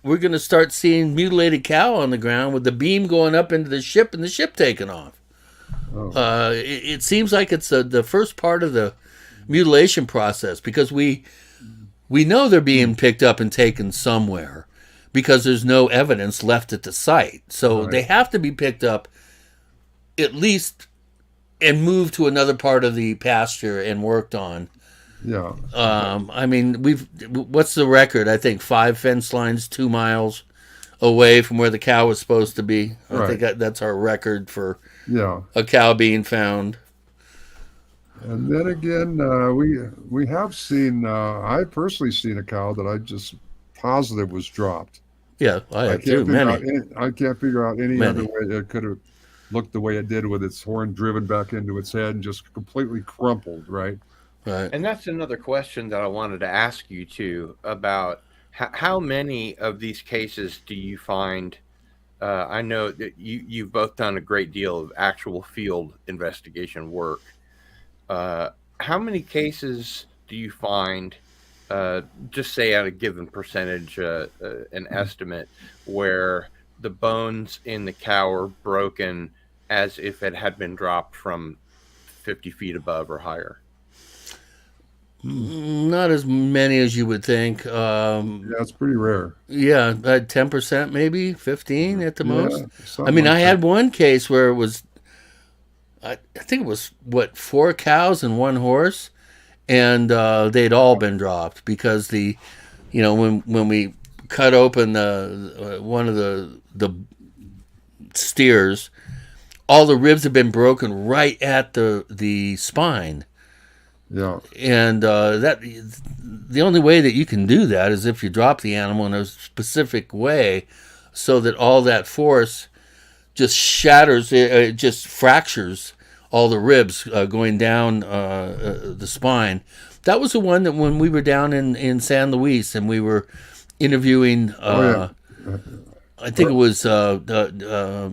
we're going to start seeing mutilated cow on the ground with the beam going up into the ship and the ship taking off. Oh. It seems like it's the first part of the mutilation process, because we know they're being picked up and taken somewhere because there's no evidence left at the site. So they have to be picked up at least and moved to another part of the pasture and worked on. Yeah. I mean, what's the record? I think 5 fence lines 2 miles away from where the cow was supposed to be. I think that's our record for a cow being found. And then again, we have seen. I personally seen a cow that I just positive was dropped. Yeah, I have too. I can't figure out any other way it could have looked the way it did, with its horn driven back into its head and just completely crumpled. Right. And that's another question that I wanted to ask you too, about how many of these cases do you find? I know that you've both done a great deal of actual field investigation work. How many cases do you find just say at a given percentage, an estimate where the bones in the cow are broken as if it had been dropped from 50 feet above or higher? Not as many as you would think. Yeah, it's pretty rare. Yeah, 10% maybe, 15 at the most. I something mean, like I had one case where it was, I think it was, 4 cows and 1 horse, and they'd all been dropped because when we cut open one of the steers, all the ribs had been broken right at the spine. Yeah. And the only way that you can do that is if you drop the animal in a specific way, so that all that force just shatters, it just fractures all the ribs going down the spine. That was the one that when we were down in San Luis and we were interviewing, I think it was Her?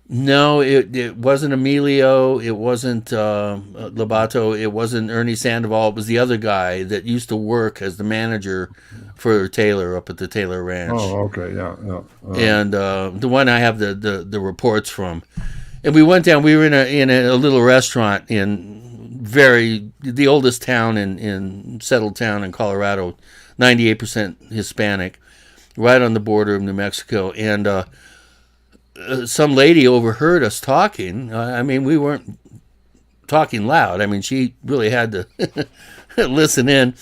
No, it wasn't Emilio. It wasn't Lobato. It wasn't Ernie Sandoval. It was the other guy that used to work as the manager for Taylor up at the Taylor Ranch. Oh, okay, yeah. And the one I have the reports from. And we went down. We were in a little restaurant in the oldest town in settled town in Colorado, 98% Hispanic, right on the border of New Mexico. And some lady overheard us talking. I mean, we weren't talking loud. I mean, she really had to listen in.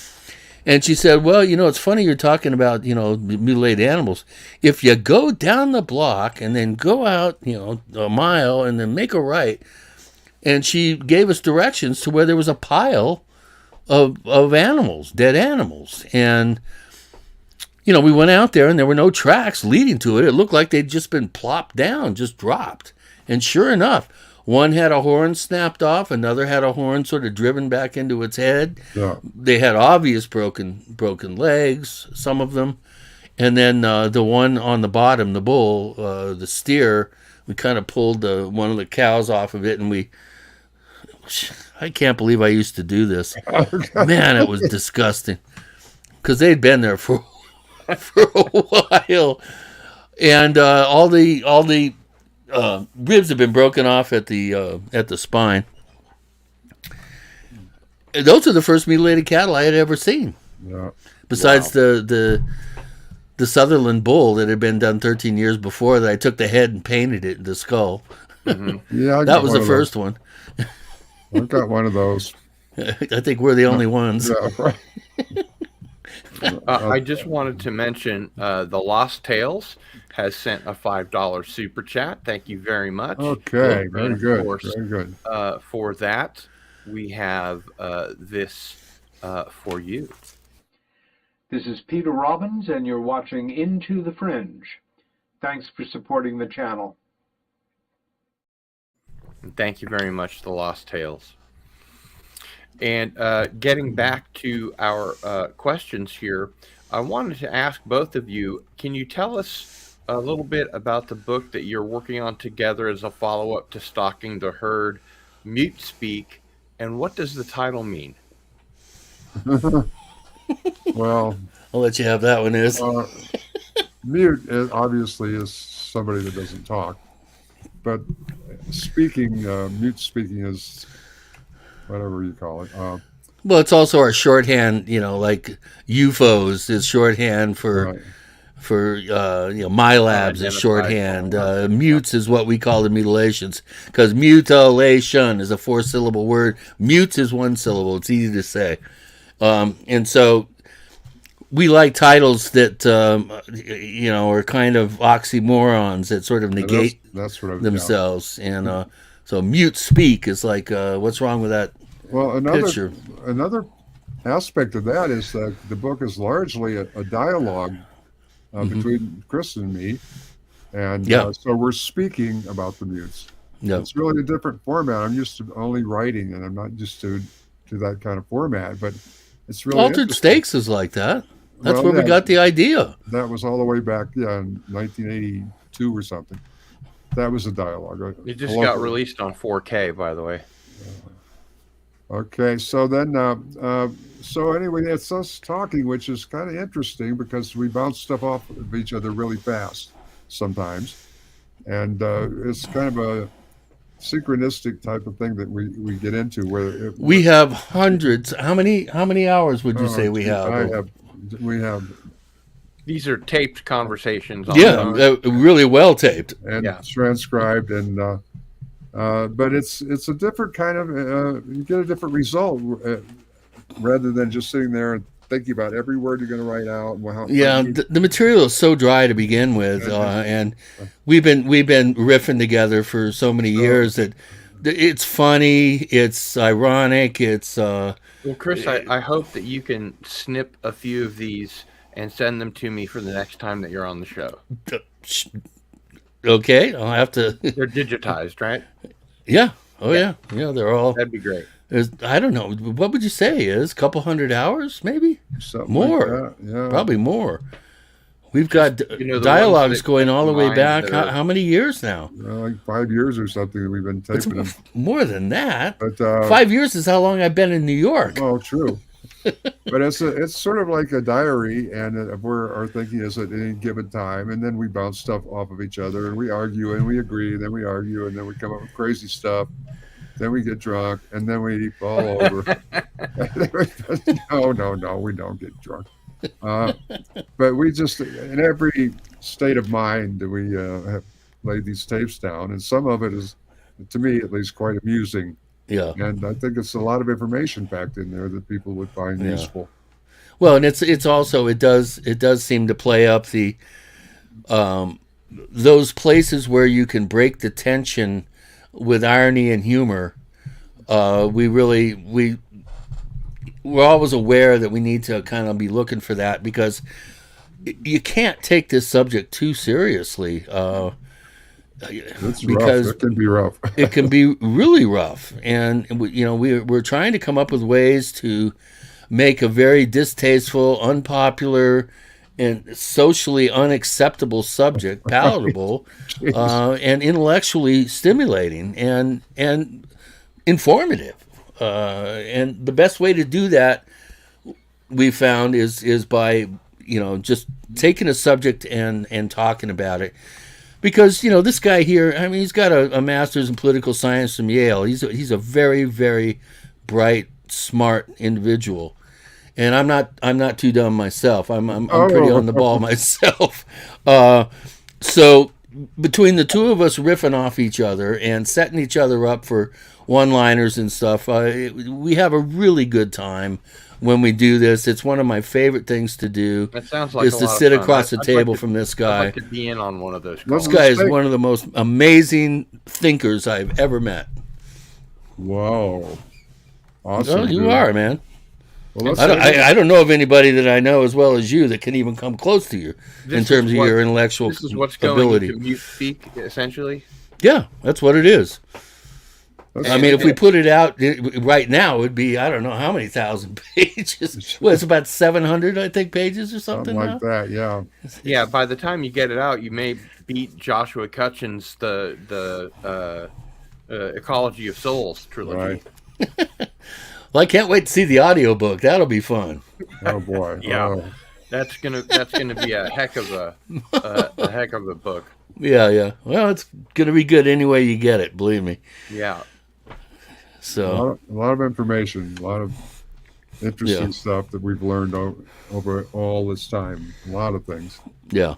And she said, well, it's funny you're talking about, mutilated animals. If you go down the block and then go out, a mile and then make a right. And she gave us directions to where there was a pile of animals, dead animals. And we went out there and there were no tracks leading to it. It looked like they'd just been plopped down, just dropped. And sure enough, one had a horn snapped off, another had a horn sort of driven back into its head. Yeah. They had obvious broken legs, some of them. And then the one on the bottom, the bull, the steer, we kind of pulled one of the cows off of it, and I can't believe I used to do this. Man, it was disgusting. Because they'd been there for a while, and all the ribs have been broken off at the spine. And those are the first mutilated cattle I had ever seen. Yeah. Besides the Sutherland bull that had been done 13 years before, that I took the head and painted it the skull. Mm-hmm. Yeah, that was the first one. I've got one of those. I think we're the only ones. Yeah, right. I just wanted to mention the Lost Tales has sent a $5 super chat. Thank you very much. Okay, And very of good. course, Very good. For that, we have this for you. This is Peter Robbins, and you're watching Into the Fringe. Thanks for supporting the channel. And thank you very much, the Lost Tales. And getting back to our questions here, I wanted to ask both of you, can you tell us a little bit about the book that you're working on together as a follow-up to Stalking the Herd, Mute Speak, and what does the title mean? Well, I'll let you have that one, Is. Mute obviously is somebody that doesn't talk, but speaking, mute speaking is whatever you call it. Well, it's also our shorthand, like UFOs is shorthand for Right. My Labs is shorthand. Mutes is what we call the mutilations, because mutilation is a 4-syllable word. Mutes is 1 syllable. It's easy to say. And so we like titles that, are kind of oxymorons that sort of negate That's what themselves. And so Mute Speak is like, what's wrong with that? Well, picture? another aspect of that is that the book is largely a dialogue between Chris and me. And so we're speaking about the mutes. Yeah. It's really a different format. I'm used to only writing, and I'm not used to that kind of format. But it's really Altered interesting. Stakes is like that. That's Well, where we yeah. got the idea. That was all the way back, in 1982 or something. That was a dialogue. It just got released on 4K, by the way. Okay, so then, so anyway, it's us talking, which is kind of interesting because we bounce stuff off of each other really fast sometimes, and it's kind of a synchronistic type of thing that we get into where We have hundreds. How many hours would you say we have? We have These are taped conversations. On Yeah, the phone. really well taped. and Yeah. transcribed and but it's a different kind of you get a different result rather than just sitting there and thinking about every word you're going to write out and how Yeah, the material is so dry to begin with, and we've been riffing together for so many years that it's funny, it's ironic, it's Well, Chris, I hope that you can snip a few of these and send them to me for the next time that you're on the show. okay. I'll have to. They're digitized, right? Yeah. Oh yeah. Yeah. They're all. That'd be great. I don't know. What would you say is a couple hundred hours, maybe something more? like that. Yeah, Probably more. We've got the ones dialogues that going all the way combine back. that are- How many years now? like 5 years or something that we've been It's taping them. more than that. But 5 years is how long I've been in New York. oh, true. But it's sort of like a diary, and of where our thinking is at any given time, and then we bounce stuff off of each other, and we argue, and we agree, and then we argue, and then we come up with crazy stuff. Then we get drunk, and then we fall over. No, we don't get drunk. But we just, in every state of mind, we have laid these tapes down, and some of it is, to me at least, quite amusing. Yeah. And I think it's a lot of information packed in there that people would find useful. Well, and it's also it does seem to play up the those places where you can break the tension with irony and humor. We're always aware that we need to kind of be looking for that because you can't take this subject too seriously. It's because rough. It can be rough. it can be really rough, and we're trying to come up with ways to make a very distasteful, unpopular, and socially unacceptable subject palatable and intellectually stimulating and informative. And the best way to do that, we found, is by just taking a subject and talking about it. Because this guy here, I mean, he's got a master's in political science from Yale. He's a very, very bright, smart individual, and I'm not too dumb myself. I'm pretty on the ball myself. So between the two of us riffing off each other and setting each other up for one-liners and stuff, we have a really good time when we do this. It's one of my favorite things to do. That sounds like is a to lot of sit fun. across the I'd table like to- from this I'd guy. like to be in on one of those Let's calls. This guy is Mistake. one of the most amazing thinkers I've ever met. Wow. Awesome. Oh, you dude. are, man. Well, let's I don't know of anybody that I know as well as you that can even come close to you in This terms is of what- your intellectual This is what's going ability. into mute speak, essentially. Yeah, that's what it is. let's- I mean, if we put it out right now, it would be, I don't know how many thousand pages. Well, it's about 700, I think, pages or something something now. like that. Yeah. Yeah, by the time you get it out, you may beat Joshua Cutchin's the Ecology of Souls trilogy. Right. Well, I can't wait to see the audiobook. That'll be fun. Oh boy. Yeah. Oh. That's gonna be a heck of a heck of a book. Yeah. Well, it's going to be good any way you get it, believe me. Yeah. So, A lot of information, a lot of interesting stuff that we've learned over all this time. A lot of things, yeah.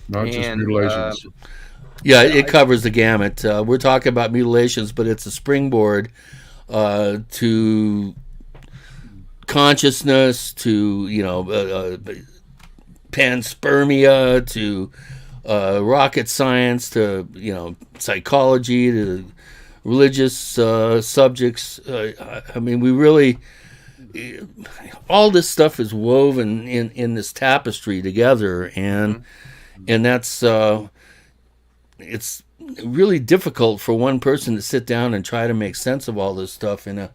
not just And, mutilations. Yeah, it covers the gamut. We're talking about mutilations, but it's a springboard to consciousness, to panspermia, to rocket science, to psychology, to religious subjects. I mean, we really all this stuff is woven in this tapestry together, and that's it's really difficult for one person to sit down and try to make sense of all this stuff I'm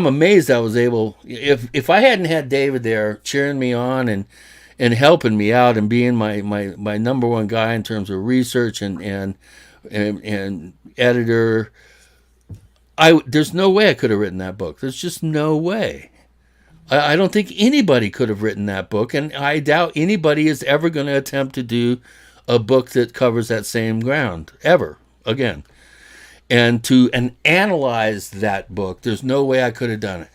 amazed I was able, if I hadn't had David there cheering me on and helping me out and being my number one guy in terms of research and editor, there's no way I could have written that book. There's just no way. I don't think anybody could have written that book, and I doubt anybody is ever going to attempt to do a book that covers that same ground ever again. And analyze that book, there's no way I could have done it.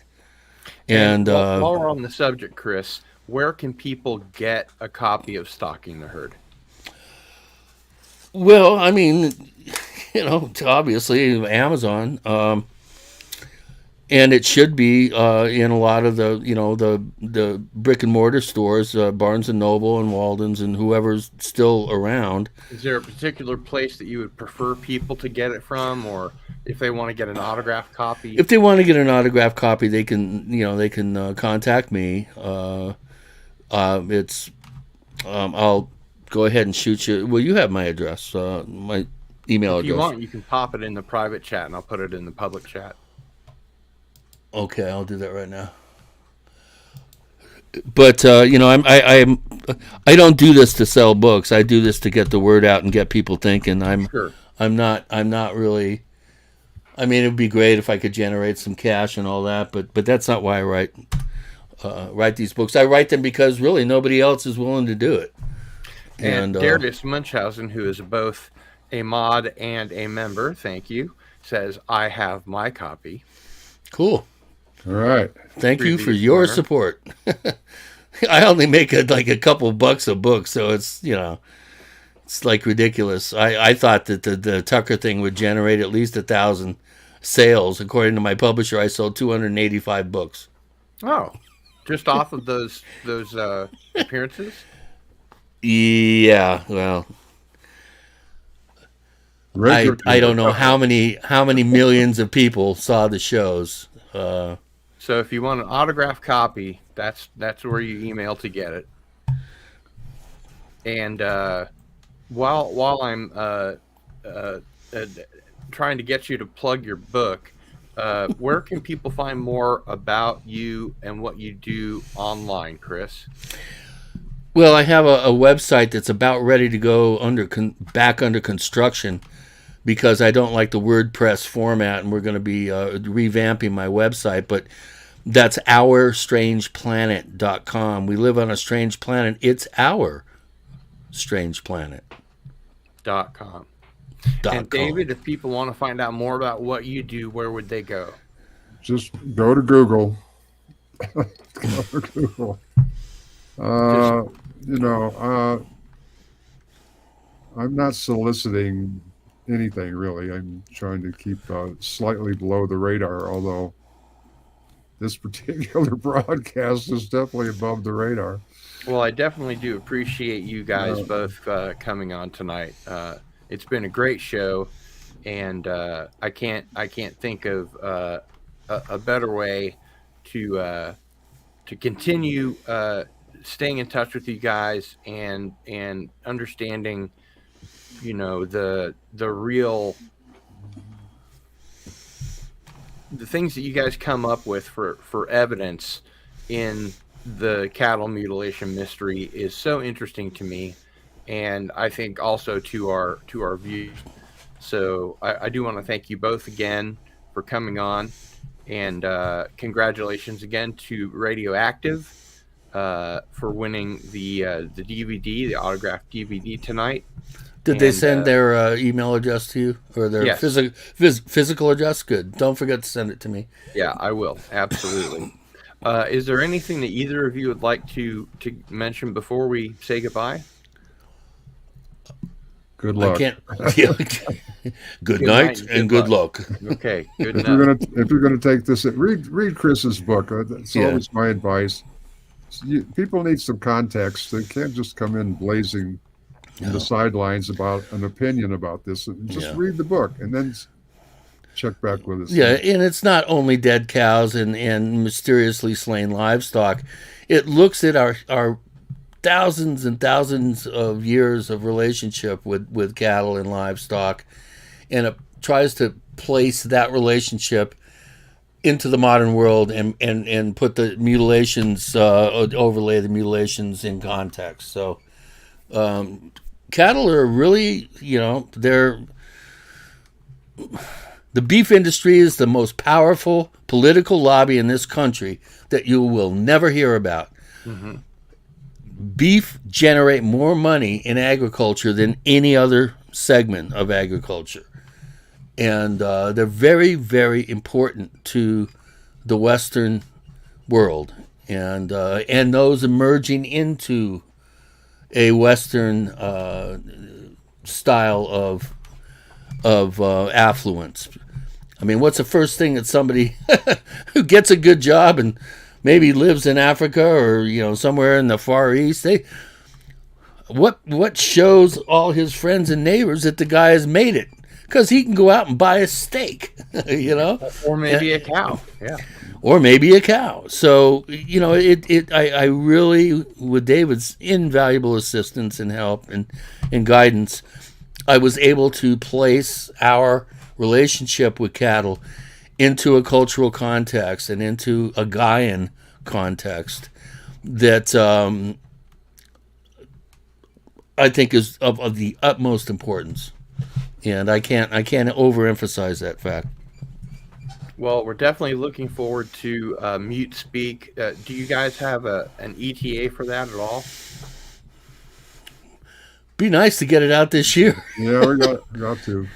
And while we're on the subject, Chris, where can people get a copy of Stalking the Herd? well, I mean, obviously Amazon. And it should be in a lot of the brick and mortar stores, Barnes and Noble and Walden's and whoever's still around. Is there a particular place that you would prefer people to get it from, or if they want to get an autographed copy? If they want to get an autographed copy, they can contact me. I'll go ahead and shoot you. Well, you have my address, my email address. If you want, you can pop it in the private chat, and I'll put it in the public chat. Okay, I'll do that right now. But I don't do this to sell books. I do this to get the word out and get people thinking. Sure. I'm not really. I mean, it would be great if I could generate some cash and all that, but that's not why I write these books. I write them because really nobody else is willing to do it. And Darius Munchausen, who is both a mod and a member, thank you, says, I have my copy. Cool. All right. Thank you for your support. I only make a couple bucks a book, so it's it's like ridiculous. I thought that the Tucker thing would generate at least 1,000 sales. According to my publisher, I sold 285 books. Oh, just off of those appearances? Yeah, well, I don't know how many millions of people saw the shows. So if you want an autographed copy, that's where you email to get it. And while I'm trying to get you to plug your book, where can people find more about you and what you do online, Chris? Well, I have a website that's about ready to go back under construction because I don't like the WordPress format, and we're going to be revamping my website. But that's OurStrangePlanet.com. We live on a strange planet. It's our strange planet.com. And David, if people want to find out more about what you do, where would they go? Just go to Google. Go to Google. I'm not soliciting anything really. I'm trying to keep slightly below the radar, although this particular broadcast is definitely above the radar. Well, I definitely do appreciate you guys both coming on tonight. It's been a great show, and I can't think of a better way to continue staying in touch with you guys and understanding, the things that you guys come up with for evidence in the cattle mutilation mystery is so interesting to me, and I think also to our viewers. So I do want to thank you both again for coming on, and congratulations again to Radioactive for winning the DVD, the autographed DVD tonight. Did they send their email address to you, or their yes. physical address? Good. Don't forget to send it to me. Yeah, I will. Absolutely. Is there anything that either of you would like to mention before we say goodbye? Good luck. Good night and good luck. Okay. Good enough. If you're gonna take this, read Chris's book. That's always my advice. People need some context. They can't just come in blazing on the sidelines about an opinion about this. Just read the book and then check back with us. Yeah, and it's not only dead cows and mysteriously slain livestock. It looks at our thousands and thousands of years of relationship with cattle and livestock, and it tries to place that relationship into the modern world and put the mutilations, overlay the mutilations in context. So cattle are really, The beef industry is the most powerful political lobby in this country that you will never hear about. Mm-hmm. Beef generate more money in agriculture than any other segment of agriculture. And they're very, very important to the Western world and those emerging into a Western style of affluence. I mean, what's the first thing that somebody who gets a good job and maybe lives in Africa or somewhere in the Far East, what shows all his friends and neighbors that the guy has made it? Because he can go out and buy a steak, or maybe a cow, yeah, or maybe a cow. So I really, with David's invaluable assistance and help and guidance, I was able to place our relationship with cattle into a cultural context and into a Gaian context that I think is of the utmost importance, and I can't overemphasize that fact. Well, we're definitely looking forward to Mute Speak. Do you guys have an ETA for that at all? Be nice to get it out this year. Yeah, we got to.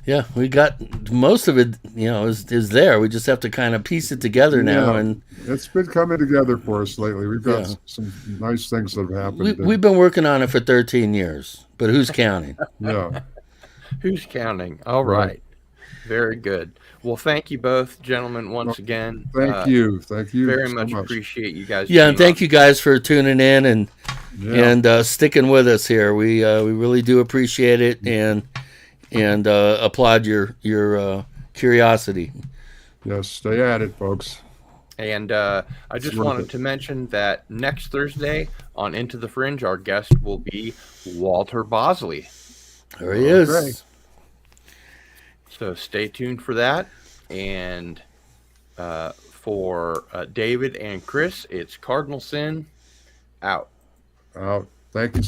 Yeah, we got most of it. Is there. We just have to kind of piece it together now, and it's been coming together for us lately. We've got some nice things that have happened. We've been working on it for 13 years, but who's counting? Yeah, who's counting? All right, very good. Well, thank you both, gentlemen, once again. Thank you Very so much appreciate you guys. Yeah, and thank you guys for tuning in and sticking with us here. We really do appreciate it and applaud your curiosity. Yes, stay at it, folks. And I just wanted to mention that next Thursday on Into the Fringe, our guest will be Walter Bosley. There he is. So stay tuned for that. And for David and Chris, it's Cardinal Sin out. Thank you.